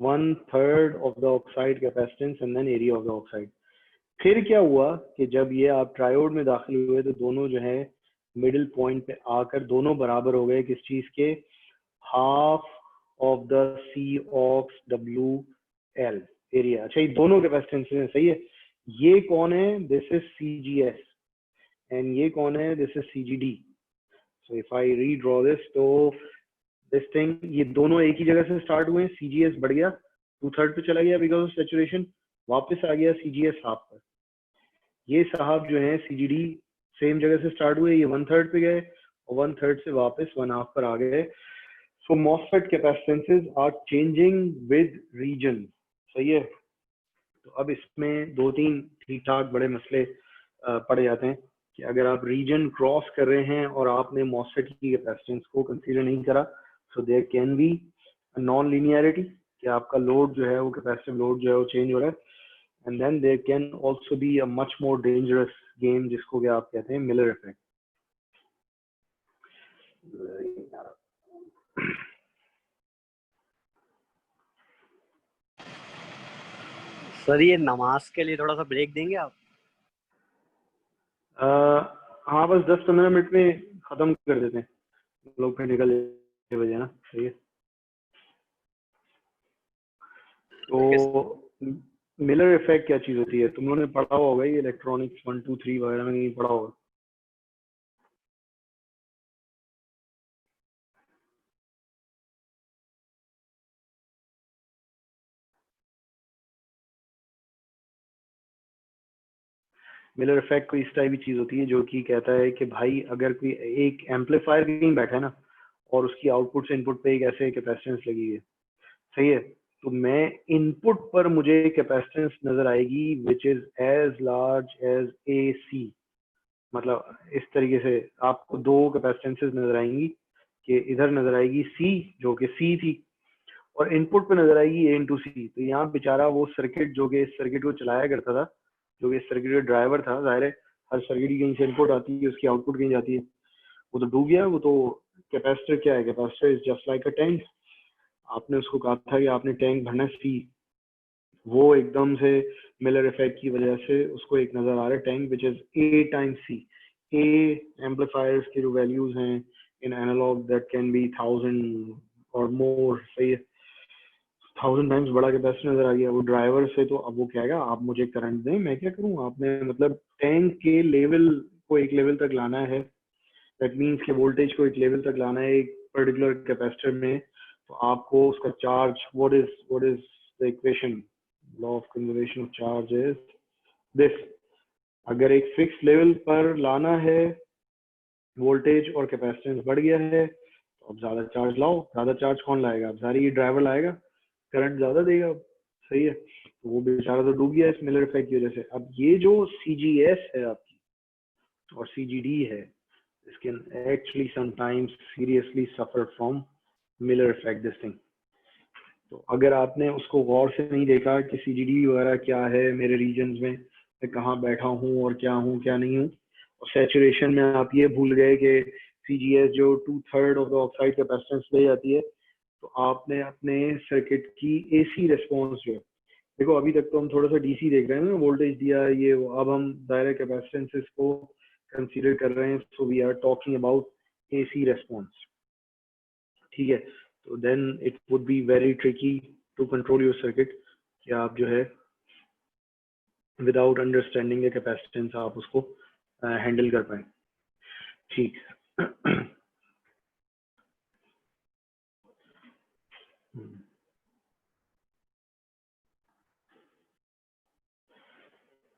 1/3 of the oxide capacitance and then area of the oxide. फिर क्या हुआ कि जब ये आप ट्रायोड में दाखिल हुए तो दोनों जो है मिडिल पॉइंट पे आकर दोनों बराबर हो गए किस चीज के, half of the C ox W L area. अच्छा, ये दोनों कैपेसिटेंस हैं, सही है। ये कौन है, दिस इज सीजीएस एंड ये कौन है, this is CGD. So if I redraw this, तो दिस थिंग, ये दोनों एक ही जगह से स्टार्ट हुए, सीजीएस बढ़ गया 2/3 पे चला गया बिकॉज ऑफ सैचुरेशन, वापस आ गया सीजीएस हाफ पर। ये साहब जो है सीजीडी सेम जगह से स्टार्ट हुए, ये 1/3 पे गए और 1/3 से वापस 1/2 पर आ गए। So MOSFET capacitances are changing with region, सही है। तो अब इसमें 2-3 ठीक ठाक बड़े मसले पड़ जाते हैं कि अगर आप रीजन क्रॉस कर रहे हैं और आपने मॉसफेट की कैपेसिटेंस को कंसीडर नहीं करा, so there can be non linearity, कि आपका लोड जो है वो कैपेसिटिव लोड जो है वो चेंज हो रहा है। And then there can also be a much more dangerous game, जिसको कि आप कहते हैं मिलर इफेक्ट। सर ये नमाज के लिए थोड़ा सा ब्रेक देंगे आप? हाँ, बस 10-15 मिनट में खत्म कर देते हैं, लोग फिर निकल 6 बजे ना, सही है। तो मिलर इफेक्ट क्या चीज होती है, तुम लोगों ने पढ़ा होगा, ये इलेक्ट्रॉनिक्स 1 2 3 वगैरह में नहीं पढ़ा होगा। मिलर इफेक्ट कोई इस टाइप की चीज होती है जो कि कहता है कि भाई अगर कोई एक एम्पलीफायर कहीं बैठा है ना और उसकी आउटपुट से इनपुट पे एक ऐसे कैपेसिटेंस लगी है, सही है, तो मैं इनपुट पर मुझे कैपेसिटेंस नजर आएगी which is as large as a C. मतलब इस तरीके से आपको दो कैपेसिटेंसेस नजर आएंगी कि इधर नजर आएगी सी जो कि सी थी और इनपुट पे नजर आएगी ए इंटू सी। तो यहाँ बेचारा वो सर्किट जो कि इस सर्किट को चलाया करता था, जो कि इस सर्किट का ड्राइवर था, जाहिर है हर सर्किट की कहीं से इनपुट आती है, उसकी आउटपुट कहीं जाती है, वो तो डूब गया। वो तो कैपेसिटर क्या है, capacitor is just like a tank. आपने उसको कहा था कि आपने टैंक भरना सी, वो एकदम से मिलर इफेक्ट की वजह से उसको एक नजर आ रहा है tank which is A times C. A amplifiers की जो वैल्यूज हैं in analog that can be 1000 और मोर, सही है, 1000 टाइम्स बड़ा कैपेसिटर नजर आ गया वो ड्राइवर से। तो अब वो कहेगा आप मुझे करंट दें, मैं क्या करूं। आपने मतलब टैंक के लेवल को एक लेवल तक लाना है, दैट मीन्स के वोल्टेज को एक लेवल तक लाना है एक पर्टिकुलर कैपेसिटर में, तो आपको उसका charge, what is the equation, law of conservation of charge is this. अगर एक फिक्स लेवल पर लाना है वोल्टेज और कैपेसिटेंस बढ़ गया है तो अब ज्यादा चार्ज लाओ। ज्यादा चार्ज कौन लाएगा, अब सारी ये ड्राइवर लाएगा, करंट ज्यादा देगा, सही है। तो वो बेचारा तो डूब गया इस मिलर इफेक्ट की वजह से। अब ये जो सीजीएस है आपकी और सीजीडी है, this can actually sometimes seriously suffer from Miller effect, this thing। तो अगर आपने उसको गौर से नहीं देखा कि सीजीडी वगैरह क्या है, मेरे रीजन में मैं कहाँ बैठा हूँ और क्या हूँ क्या नहीं हूँ, और सैचुरेशन में आप ये भूल गए कि सीजीएस जो 2/3 ऑफ द ऑक्साइड कैपेसिटेंस ले जाती है, तो आपने अपने सर्किट की एसी रिस्पॉन्स जो है, देखो अभी तक तो हम थोड़ा सा डीसी देख रहे हैं ना, वोल्टेज दिया ये वो, अब हम डायरेक्ट कैपेसिटेंसेस को कंसीडर कर रहे हैं। So we are talking about AC response, ठीक है। तो then it would be very tricky to control your circuit कि आप जो है विदाउट अंडरस्टैंडिंग द कैपेसिटेंस आप उसको हैंडल कर पाए, ठीक।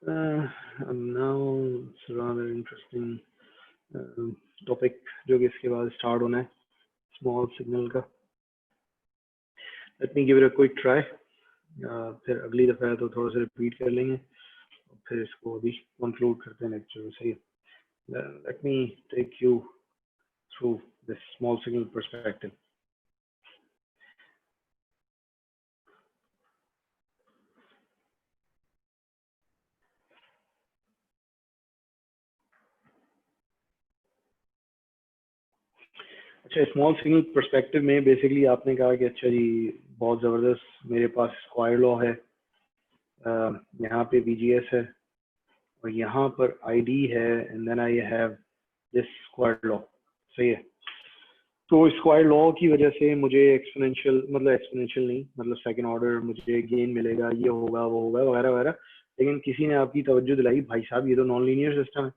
now it's rather interesting topic जो कि इसके बाद स्टार्ट होना है स्मॉल सिग्नल का. Let me give it a quick try. फिर अगली दफा तो थोड़ा सा रिपीट कर लेंगे, फिर इसको अभी कंक्लूड करते हैं लेक्चर. सही है. Let me take you through this small signal perspective. अच्छा, स्मॉल सिग्नल पर्सपेक्टिव में बेसिकली आपने कहा कि अच्छा जी बहुत ज़बरदस्त मेरे पास स्क्वायर लॉ है, यहाँ पे VGS है और यहाँ पर ID है and then I have this square law. सही है. तो स्क्वायर लॉ की वजह से मुझे एक्सपोनेंशियल नहीं मतलब सेकंड ऑर्डर मुझे गेन मिलेगा, ये होगा वो होगा वगैरह वगैरह. लेकिन किसी ने आपकी तवज्जो दिलाई भाई साहब ये तो नॉन लीनियर सिस्टम है,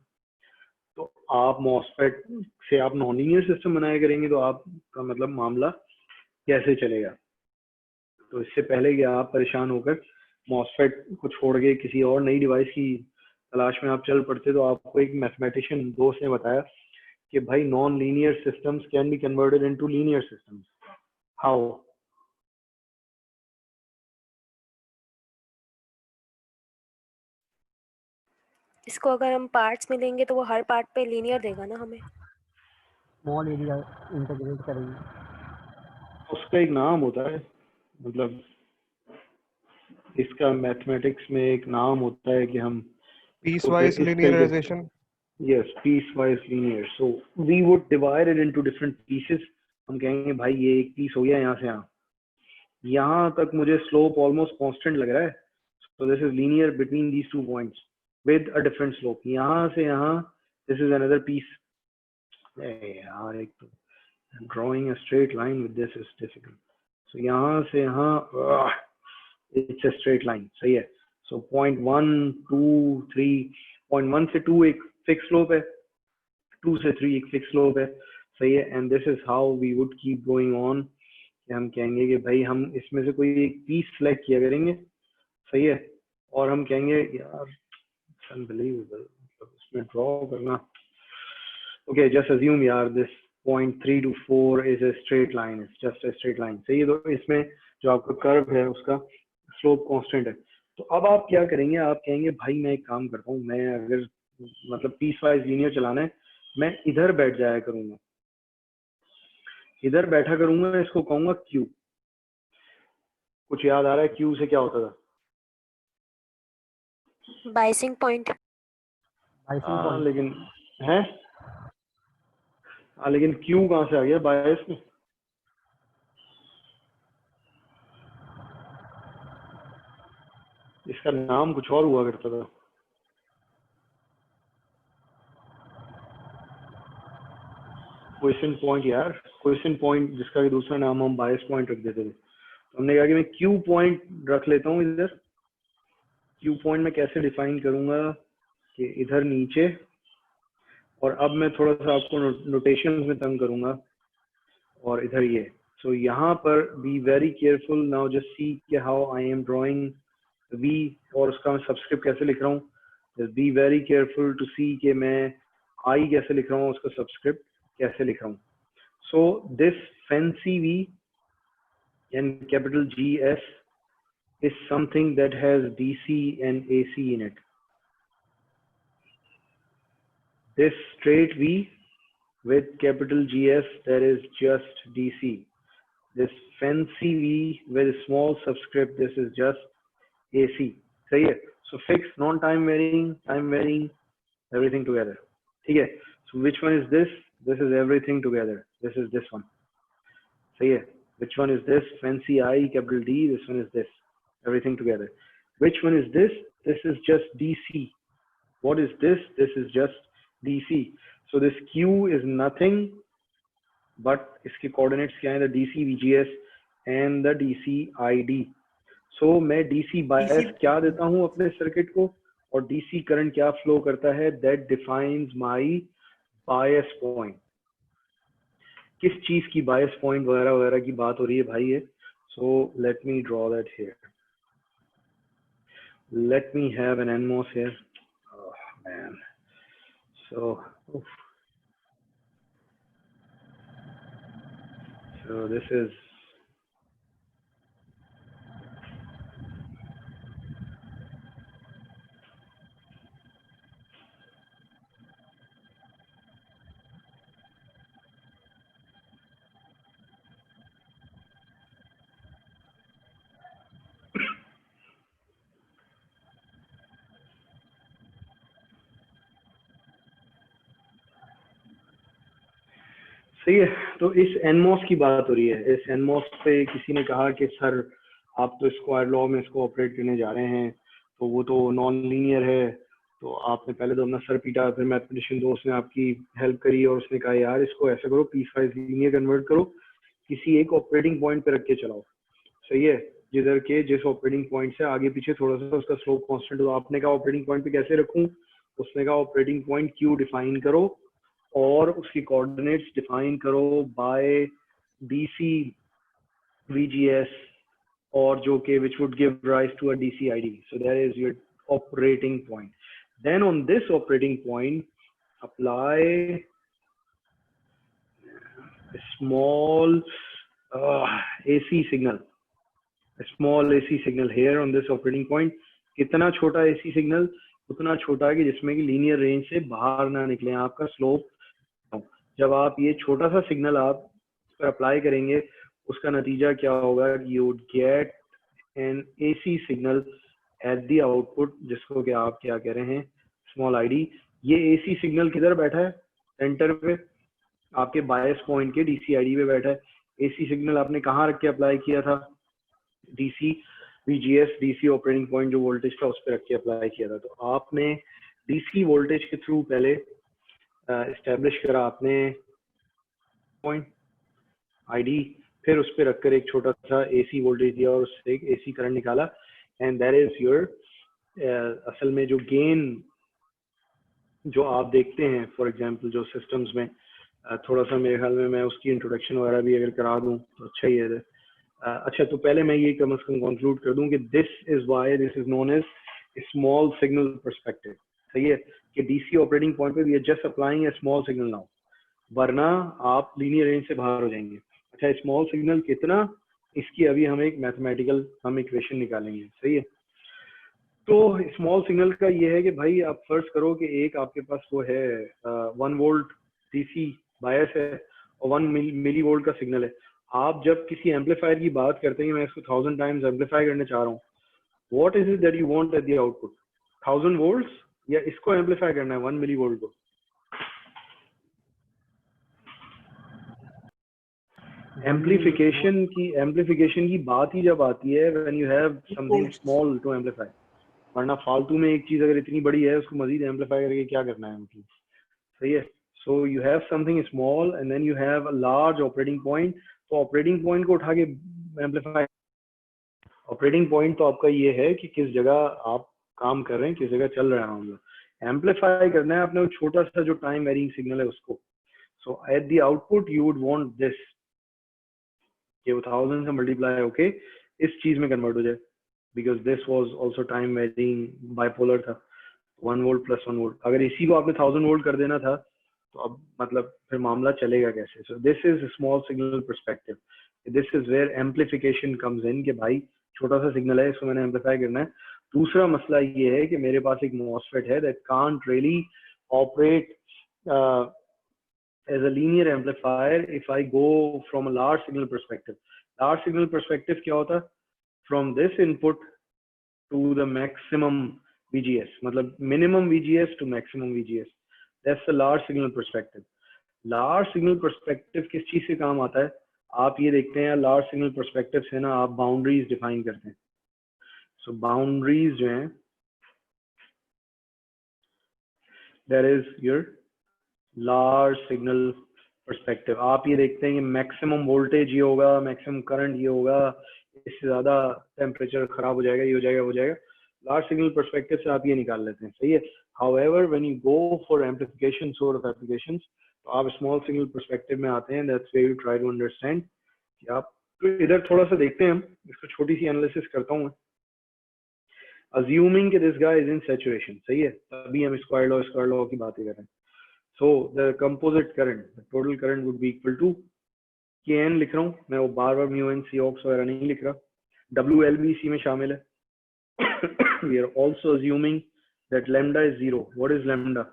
तो आप मॉसफेट से आप नॉन लीनियर सिस्टम बनाया करेंगे तो आपका मतलब मामला कैसे चलेगा. तो इससे पहले कि आप परेशान होकर मॉसफेट को छोड़ के किसी और नई डिवाइस की तलाश में आप चल पड़ते, तो आपको एक मैथमेटिशियन दोस्त ने बताया कि भाई non linear systems can be converted into linear systems. How? इसको अगर हम पार्ट्स में लेंगे तो वो हर पार्ट पे लीनियर देगा ना हमें. स्मॉल एरिया इंटीग्रेट करेंगे. उसका एक नाम होता है, मतलब इसका मैथमेटिक्स में एक नाम होता है कि हम Piecewise linearization. Yes, piecewise linear. So we would divide it into different pieces. हम कहेंगे भाई ये एक पीस हो गया यहाँ से यहाँ तक मुझे स्लोप ऑलमोस्ट कांस्टेंट लग रहा है. So this is linear between these 2 points with a different slope. यहाँ से यहाँ this is another piece. यार एक तो drawing a straight line with this is difficult. So यहाँ से यहाँ it's a straight line. सही है. So point 1, 2, 3, point 1 से 2 एक fixed slope है, 2 से 3 एक fixed slope है. सही है. And this is how we would keep going on. कि हम कहेंगे कि भाई हम इसमें से कोई एक पीस सेलेक्ट किया करेंगे. सही है. और हम कहेंगे यार अनबिलीवेबल इसमें ड्रॉ करना. Okay, just assume यार this point 3 to 4 is a straight line. It's just a straight line. सही है. तो इसमें जो आपका कर्व है उसका स्लोप कांस्टेंट है. तो अब आप क्या करेंगे, आप कहेंगे भाई मैं एक काम करता हूँ, मैं अगर मतलब पीस वाइज लीनियर चलाना है मैं इधर बैठ जाया करूंगा, इधर बैठा करूंगा, इसको कहूंगा क्यू. कुछ याद आ रहा है क्यू से क्या होता था? Biasing point. लेकिन है लेकिन क्यू कहाँ से आ गया बायस में? इसका नाम कुछ और हुआ करता था. क्वेश्चन पॉइंट यार, क्वेश्चन पॉइंट जिसका भी दूसरा नाम हम बायस पॉइंट रख देते थे. तो हमने कहा कि मैं क्यू पॉइंट रख लेता हूँ इधर. क्यू पॉइंट में कैसे डिफाइन करूंगा कि इधर नीचे, और अब मैं थोड़ा सा आपको नोटेशन में तंग करूंगा, और इधर ये. सो यहाँ पर be very careful now, just see कि how I am drawing V, और उसका मैं सबस्क्रिप्ट कैसे लिख रहा हूँ. Just be very careful to see कि मैं आई कैसे लिख रहा हूँ, उसका सबस्क्रिप्ट कैसे लिख रहा हूँ. So this fancy V and capital GS is something that has DC and AC in it. This straight V with capital GS, that is just DC. This fancy V with a small subscript, this is just AC. सही है. So fixed, non-time varying, time varying, everything together. ठीक है. So which one is this? This is everything together. This is this one. सही है. Which one is this? Fancy I, capital D. This one is this. Everything together. Which one is this? This is just DC. What is this? This is just DC. So this Q is nothing but इसके coordinates क्या हैं? The DC VGS and the DC ID. So मैं DC bias क्या देता हूँ अपने circuit को, और DC current क्या flow करता है? That defines my bias point. किस चीज की बायस पॉइंट वगैरह वगैरह की बात हो रही है भाई ये. सो let me draw that here. let me have an NMOS here. Oh man. So, oof. So this is सही है। तो इस NMOS की बात हो रही है। इस NMOS पे किसी ने कहा कि सर आप तो स्क्वायर लॉ में इसको ऑपरेट करने जा रहे हैं, तो वो तो नॉन लीनियर है। तो आपने पहले तो अपना सर पीटा, फिर मैथमेटिशियन दोस्त ने आपकी हेल्प करी और उसने कहा यार इसको ऐसा करो, पीस वाइज लीनियर कन्वर्ट करो, किसी एक ऑपरेटिंग पॉइंट पे रख के चलाओ। सही है, जिधर के जिस ऑपरेटिंग पॉइंट से आगे पीछे थोड़ा सा उसका स्लोप कांस्टेंट हो। आपने कहा ऑपरेटिंग पॉइंट पे कैसे रखूं, उसने कहा ऑपरेटिंग पॉइंट Q डिफाइन करो और उसकी कोऑर्डिनेट्स डिफाइन करो बाय DC VGS और जो कि which would give rise to a DC ID. So that is your operating point. Then on this operating point, apply a small AC signal. A small AC signal here on this operating point. कितना छोटा AC signal? उतना छोटा कि जिसमें कि linear range से बाहर ना निकले आपका स्लोप। जब आप ये छोटा सा सिग्नल आप पर अप्लाई करेंगे, उसका नतीजा क्या होगा? You would get an AC signal eight the output, जिसको कि आप क्या कह रहे हैं, स्मॉल ID। ये AC सिग्नल किधर बैठा है? सेंटर पे, आपके बायस पॉइंट के DC ID पे बैठा है। AC सिग्नल आपने कहाँ रख के अप्लाई किया था? DC VGS, DC operating point जो वोल्टेज था उस पर रख के अप्लाई किया था। तो आपने DC वोल्टेज के थ्रू पहले एस्टेब्लिश करा आपने पॉइंट ID, फिर उस पर रखकर एक छोटा सा AC वोल्टेज दिया और उससे एक AC करंट निकाला, एंड दैट इज योर असल में जो गेन जो आप देखते हैं फॉर एग्जांपल जो सिस्टम्स में थोड़ा सा मेरे ख्याल में मैं उसकी इंट्रोडक्शन वगैरह भी अगर करा दूं तो अच्छा ही है। अच्छा, तो पहले मैं ये कम से कम कंक्लूड कर दूं कि this is why this is known as small signal perspective. सही है कि DC ऑपरेटिंग पॉइंट पे we are just applying a small signal now, वरना आप लीनियर रेंज से बाहर हो जाएंगे। अच्छा, स्मॉल सिग्नल कितना, इसकी अभी हम एक मैथमेटिकल हम इक्वेशन निकालेंगे। सही है, तो स्मॉल सिग्नल का ये है कि भाई आप फर्ज करो कि एक आपके पास वो है 1 वोल्ट DC बायस है और 1 मिली वोल्ट का सिग्नल है। आप जब किसी एम्पलीफायर की बात करते हैं, मैं इसको 1000 टाइम्स एम्पलीफाई करना चाह रहा हूँ, what is it that you want eight the output? 1000 volts या इसको एम्पलीफाई करना है 1 मिली वोल्ट को? एम्पलीफिकेशन की बात ही जब आती है when you have something small to amplify, वरना फालतू में एक चीज अगर इतनी बड़ी है उसको मजीद एम्पलीफाई करके क्या करना है मतलब। सही है, so you have something small and then you have a large operating point. तो ऑपरेटिंग पॉइंट को उठा के एम्पलीफाई, ऑपरेटिंग पॉइंट तो आपका ये है कि किस जगह आप काम कर रहे हैं, किस जगह चल रहा है हम लोग। एम्पलीफाई करना है आपने वो छोटा सा जो टाइम वेरिंग सिग्नल है उसको। So at the output you would want this कि वो 1000 से मल्टीप्लाई होके इस चीज में कन्वर्ट हो जाए, because this was also time varying bipolar था, 1 वोल्ट प्लस 1 वोल्ट। अगर इसी को आपने 1000 वोल्ट कर देना था तो अब मतलब फिर मामला चलेगा कैसे? So this is small signal perspective, this is where amplification comes in कि भाई छोटा सा सिग्नल है, इसको मैंने एम्पलीफाई करना है। दूसरा मसला ये है कि मेरे पास एक मॉसफेट है that can't really operate as a linear amplifier if I go from a large signal perspective. Large signal perspective क्या होता है? From this input to the maximum VGS, मतलब minimum VGS to maximum VGS. That's the large signal perspective. Large signal perspective किस चीज से काम आता है? आप ये देखते हैं large signal perspective से ना आप boundaries define करते हैं। So boundaries जो हैं, that is your large signal perspective. आप ये देखते हैं कि मैक्सिमम वोल्टेज ये होगा, मैक्सिमम करंट ये होगा, इससे ज्यादा टेम्परेचर खराब हो जाएगा, ये हो जाएगा, हो जाएगा। लार्ज सिग्नल पर्सपेक्टिव से आप ये निकाल लेते हैं। सही है, however when you go for amplification sort of applications, तो आप स्मॉल सिग्नल पर्सपेक्टिव में आते हैं। That's where you try to understand कि आप तो इधर थोड़ा सा देखते हैं, हम इसको छोटी सी एनालिसिस करता हूँ। assuming that this guy is in saturation, सही है, तभी हम square law की बातें कर रहे हैं. So the composite current, the total current would be equal to Kn लिख रहा हूँ मैं, वो बार mu n C ox वगैरह नहीं लिख रहा, WL भी इसी में शामिल है. We are also assuming that lambda is 0. What is lambda?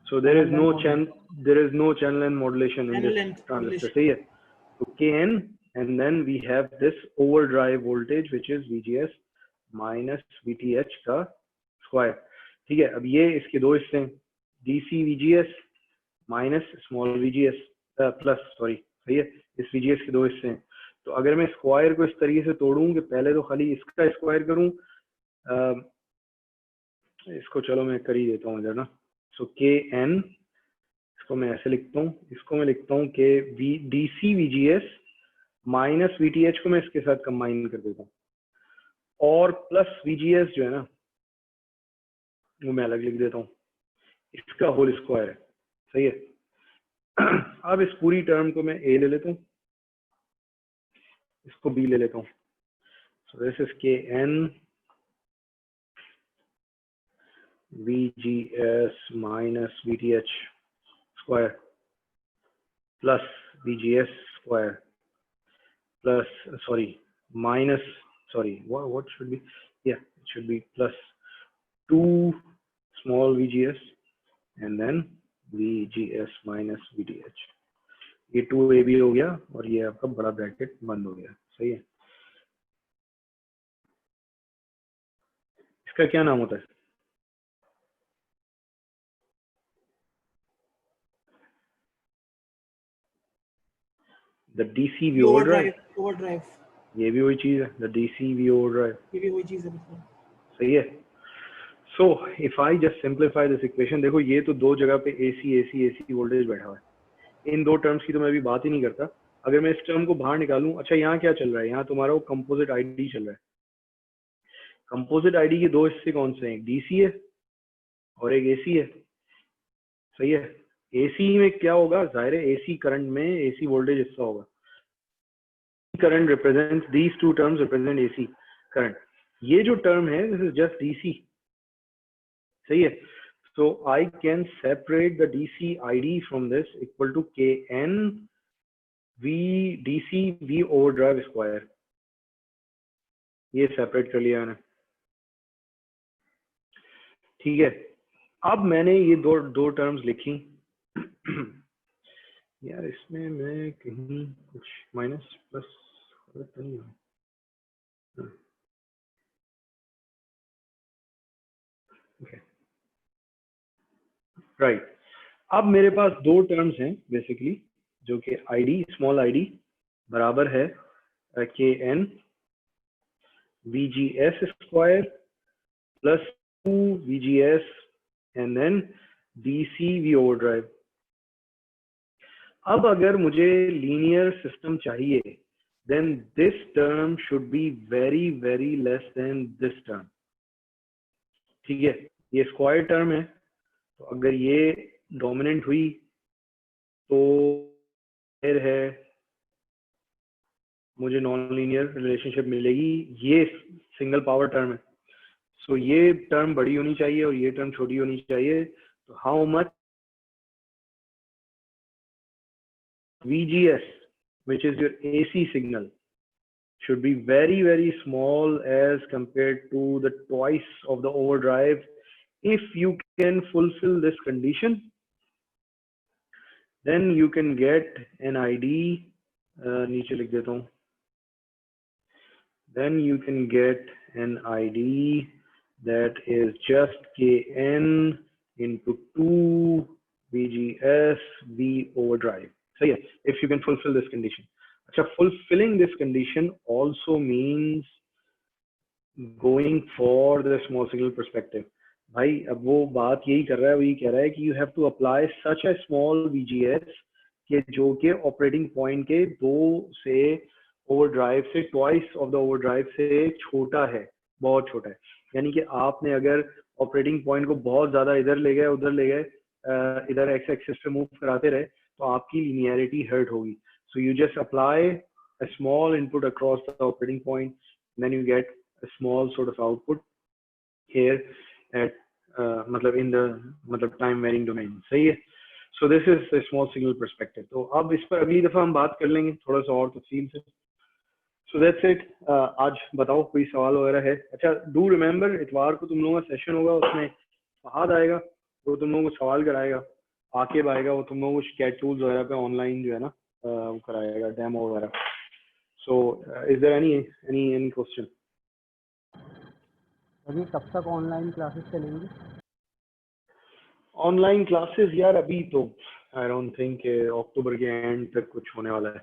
So there is no channel length modulation in this transistor. सही है. So Kn, and then we have this overdrive voltage which is VGS minus VTH का square. ठीक है. अब ये इसके दो हिस्से हैं, DC VGS minus small VGS plus, sorry, सही है. इस VGS के दो हिस्से हैं. तो अगर मैं स्क्वायर को इस तरीके से तोड़ूं कि पहले तो खाली इसका स्क्वायर करूं, इसको चलो मैं कर ही देता हूँ इधर ना. सो Kn, इसको मैं ऐसे लिखता हूँ, इसको मैं लिखता हूँ कि DC VGS माइनस VTH को मैं इसके साथ कंबाइन कर देता हूँ, और प्लस VGS जो है ना वो मैं अलग लिख देता हूँ, इसका होल स्क्वायर है. सही है. अब इस पूरी टर्म को मैं A ले लेता हूँ, इसको B ले लेता हूँ. So this is Kn VGS minus VTH square plus VGS square plus, sorry, minus, sorry, what should be, yeah, it should be plus 2 small VGS and then VGS minus VTH. ये 2AB हो गया और ये आपका बड़ा bracket बंद हो गया. सही है. इसका क्या नाम होता है? The DC V overdrive. ये भी वही चीज है, the DC V overdrive. ये भी वही चीज है. बिल्कुल सही है. So if I just simplify this equation, देखो ये तो दो जगह पे AC वोल्टेज बैठा हुआ है. इन दो टर्म्स की तो मैं अभी बात ही नहीं करता. अगर मैं इस टर्म को बाहर निकालूं, अच्छा यहाँ क्या चल रहा है, यहाँ तुम्हारा वो कंपोजिट आईडी चल रहा है. कंपोजिट आईडी के दो हिस्से कौन से हैं, एक DC है और एक AC है. सही है. AC में क्या होगा, जाहिर है AC करंट में AC वोल्टेज हिस्सा होगा. Current represent, these two terms represent AC current. ये जो टर्म है दिस इज जस्ट DC. सही है. So I can separate the DC ID from this equal to Kn V DC V overdrive square. ये separate कर लिया मैंने. ठीक है. अब मैंने ये दो टर्म्स लिखी. यार इसमें मैं कहीं कुछ माइनस प्लस नहीं है. Okay, right. अब मेरे पास दो टर्म्स हैं बेसिकली, जो कि आईडी, स्मॉल आईडी बराबर है Kn VGS square plus 2 VGS and then DC V overdrive. अब अगर मुझे लीनियर सिस्टम चाहिए, then this term should be very less than this term. ठीक है. ये स्क्वायर टर्म है, तो अगर ये डोमिनेंट हुई तो फिर है मुझे नॉन लीनियर रिलेशनशिप मिलेगी. ये सिंगल पावर टर्म है, सो ये टर्म बड़ी होनी चाहिए और ये टर्म छोटी होनी चाहिए. तो how much VGS, which is your AC signal, should be very small as compared to the twice of the overdrive. If you can fulfill this condition, then you can get an ID. नीचे लिख देता हूँ. Then you can get an ID that is just Kn into 2 VGS V overdrive. So yeah, if you can fulfill this condition. अच्छा, fulfilling this condition also means going for the small signal perspective. भाई अब वो बात यही कर रहा है, वही कह रहा है कि you have to apply such a small VGS कि जो कि ऑपरेटिंग पॉइंट के 2 से ओवरड्राइव से ट्वाइस ऑफ द ओवरड्राइव से छोटा है, बहुत छोटा है. यानी कि आपने अगर ऑपरेटिंग पॉइंट को बहुत ज्यादा इधर ले गए, उधर ले गए, इधर एक्स एक्सिस पे मूव कराते रहे, तो आपकी linearity हर्ट होगी. So you just apply a small input across the operating point. then you get a small sort of output here at मतलब in the मतलब time varying domain. सही है. So this is a small signal perspective. तो अब इस पर अगली दफा हम बात कर लेंगे थोड़ा सा और तफसील से. So that's it. आज बताओ कोई सवाल वगैरह है? अच्छा, do remember इतवार को तुम लोगों का सेशन होगा, उसमें फहाद आएगा, वो तुम लोगों को सवाल कराएगा. आकिब आएगा, वो तुम लोगों को कैट टूल्स वगैरह पे ऑनलाइन जो है ना वो कराएगा, डेमो वगैरह. So is there any question? अभी कब तक ऑनलाइन क्लासेस चलेंगी? ऑनलाइन क्लासेस यार अभी तो आई डोंट थिंक अक्टूबर के एंड तक कुछ होने वाला है.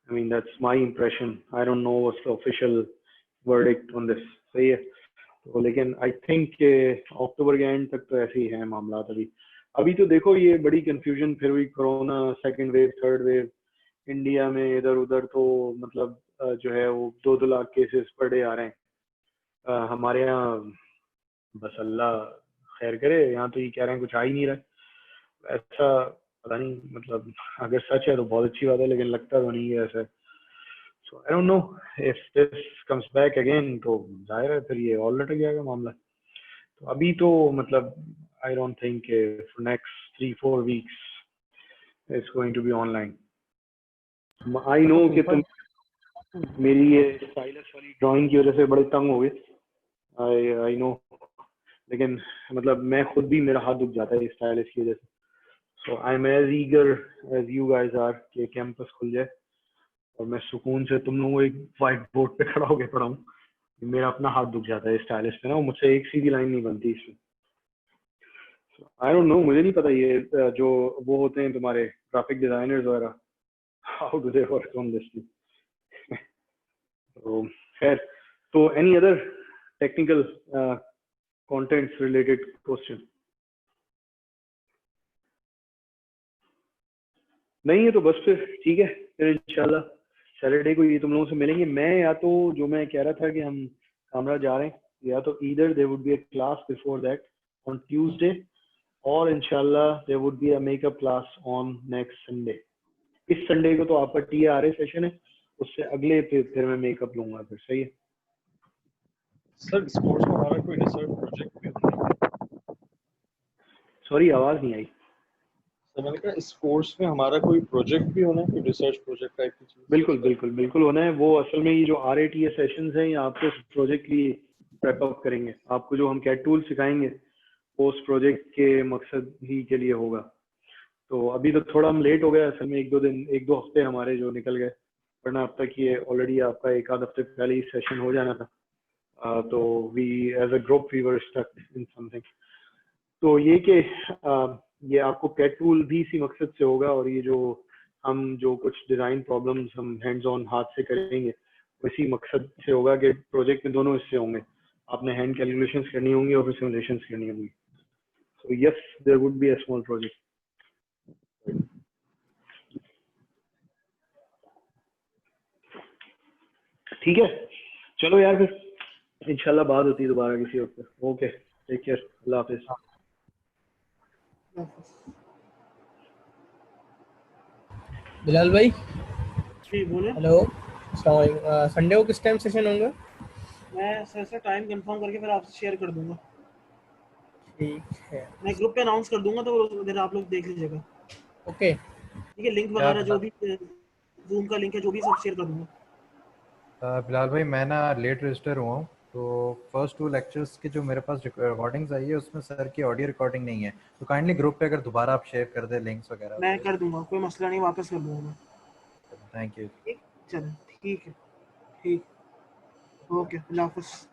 I mean that's my impression. I don't know what's the official verdict on this. सही है. तो लेकिन आई थिंक अक्टूबर के एंड तक तो ऐसे ही है मामला. अभी तो देखो ये बड़ी कंफ्यूजन फिर हुई, corona second wave third wave India में इधर उधर, तो मतलब जो है वो 2 लाख केसेस पर डे आ रहे हैं. हमारे यहाँ बस अल्लाह खैर करे, यहाँ तो ये कह रहे हैं कुछ आ ही नहीं रहा. ऐसा पता नहीं, मतलब अगर सच है तो बहुत अच्छी बात है, लेकिन लगता तो नहीं है ऐसा. So I don't know if this comes back again, तो जाहिर है फिर ये और लटक जाएगा मामला. तो अभी तो मतलब I don't think for next 3-4 weeks it's going to be online. I know कि तुम मेरी ये स्टाइलस वाली ड्राइंग की वजह से बड़े तंग हो गए. आई नो, लेकिन मतलब मैं खुद भी, मेरा हाथ दुख जाता है इस स्टाइलिश की वजह से. So I am as eager as you guys are कि कैंपस खुल जाए और मैं सुकून से तुम लोगों को एक व्हाइट बोर्ड पे खड़ा होकर पढ़ाऊँ. मेरा अपना हाथ दुख जाता है स्टाइलिश पे ना, मुझसे एक सीधी लाइन नहीं बनती इसमें. आई डोंट नो, मुझे नहीं पता ये जो वो होते हैं तुम्हारे ग्राफिक डिजाइनर्स वगैरह, how do they work on this. तो खैर, तो any other technical contents related question? नहीं है तो बस फिर ठीक है. फिर इंशाल्लाह सैटरडे को ये तुम लोगों से मिलेंगे. मैं या तो जो मैं कह रहा था कि हम कामरा जा रहे हैं, या तो either there would be a class before that on Tuesday और इंशाल्लाह there would be a makeup class on next Sunday. इस संडे को तो आपका TRA सेशन है, उससे अगले फिर मैं मेकअप लूंगा फिर. सही है सर. स्पोर्ट्स में हमारा कोई रिसर्च प्रोजेक्ट भी होना है? सॉरी आवाज नहीं आई. सर मैंने कहा स्पोर्ट्स में हमारा कोई प्रोजेक्ट भी होना है, कोई रिसर्च प्रोजेक्ट टाइप की चीज? बिल्कुल बिल्कुल बिल्कुल होना है. वो असल में ये जो RATA सेशंस हैं ये आपको प्रोजेक्ट की प्रेप अप करेंगे. आपको जो हम कैट टूल सिखाएंगे वो उस प्रोजेक्ट के मकसद ही के लिए होगा. तो अभी तो थोड़ा हम लेट हो गए असल में, 1-2 हफ्ते हमारे जो निकल गए, वरना अब तक ये ऑलरेडी आपका 1 आध हफ्ते पहले ही सेशन हो जाना था. तो we as a group we were stuck in something. तो ये कि ये आपको कैट टूल भी इसी मकसद से होगा, और ये जो हम जो कुछ डिजाइन प्रॉब्लम्स हम हैंड्स ऑन हाथ से करेंगे इसी मकसद से होगा कि प्रोजेक्ट में दोनों हिस्से होंगे. आपने हैंड कैलकुलेशंस करनी होंगी और फिर सिमुलेशंस करनी होंगी. So yes, there would be a small project. ठीक है, चलो यार फिर इंशाल्लाह बात होती है दोबारा किसी वक्त. ओके, टेक केयर, अल्लाह हाफिज. बिलाल भाई, जी बोले. हेलो, संडे को किस टाइम सेशन होंगे? मैं सर से टाइम कंफर्म करके फिर आपसे शेयर कर दूंगा. ठीक है, मैं ग्रुप पे अनाउंस कर दूंगा, तो उधर आप लोग देख लीजिएगा. ओके. ठीक है, लिंक वगैरह जो भी जूम का लिंक है जो भी सब शेयर कर दूंगा. बिलाल भाई, मैं ना लेट रजिस्टर हुआ हूँ, तो फर्स्ट 2 लेक्चर्स की जो मेरे पास रिकॉर्डिंग्स आई है उसमें सर की ऑडियो रिकॉर्डिंग नहीं है. तो काइंडली ग्रुप पे अगर दोबारा आप शेयर कर दे लिंक्स वगैरह. मैं कर दूंगा, कोई मसला नहीं, वापस कर दूंगा मैं. Thank you. ठीक, चलो ठीक है. ठीक, ओके, अल्लाह हाफिज.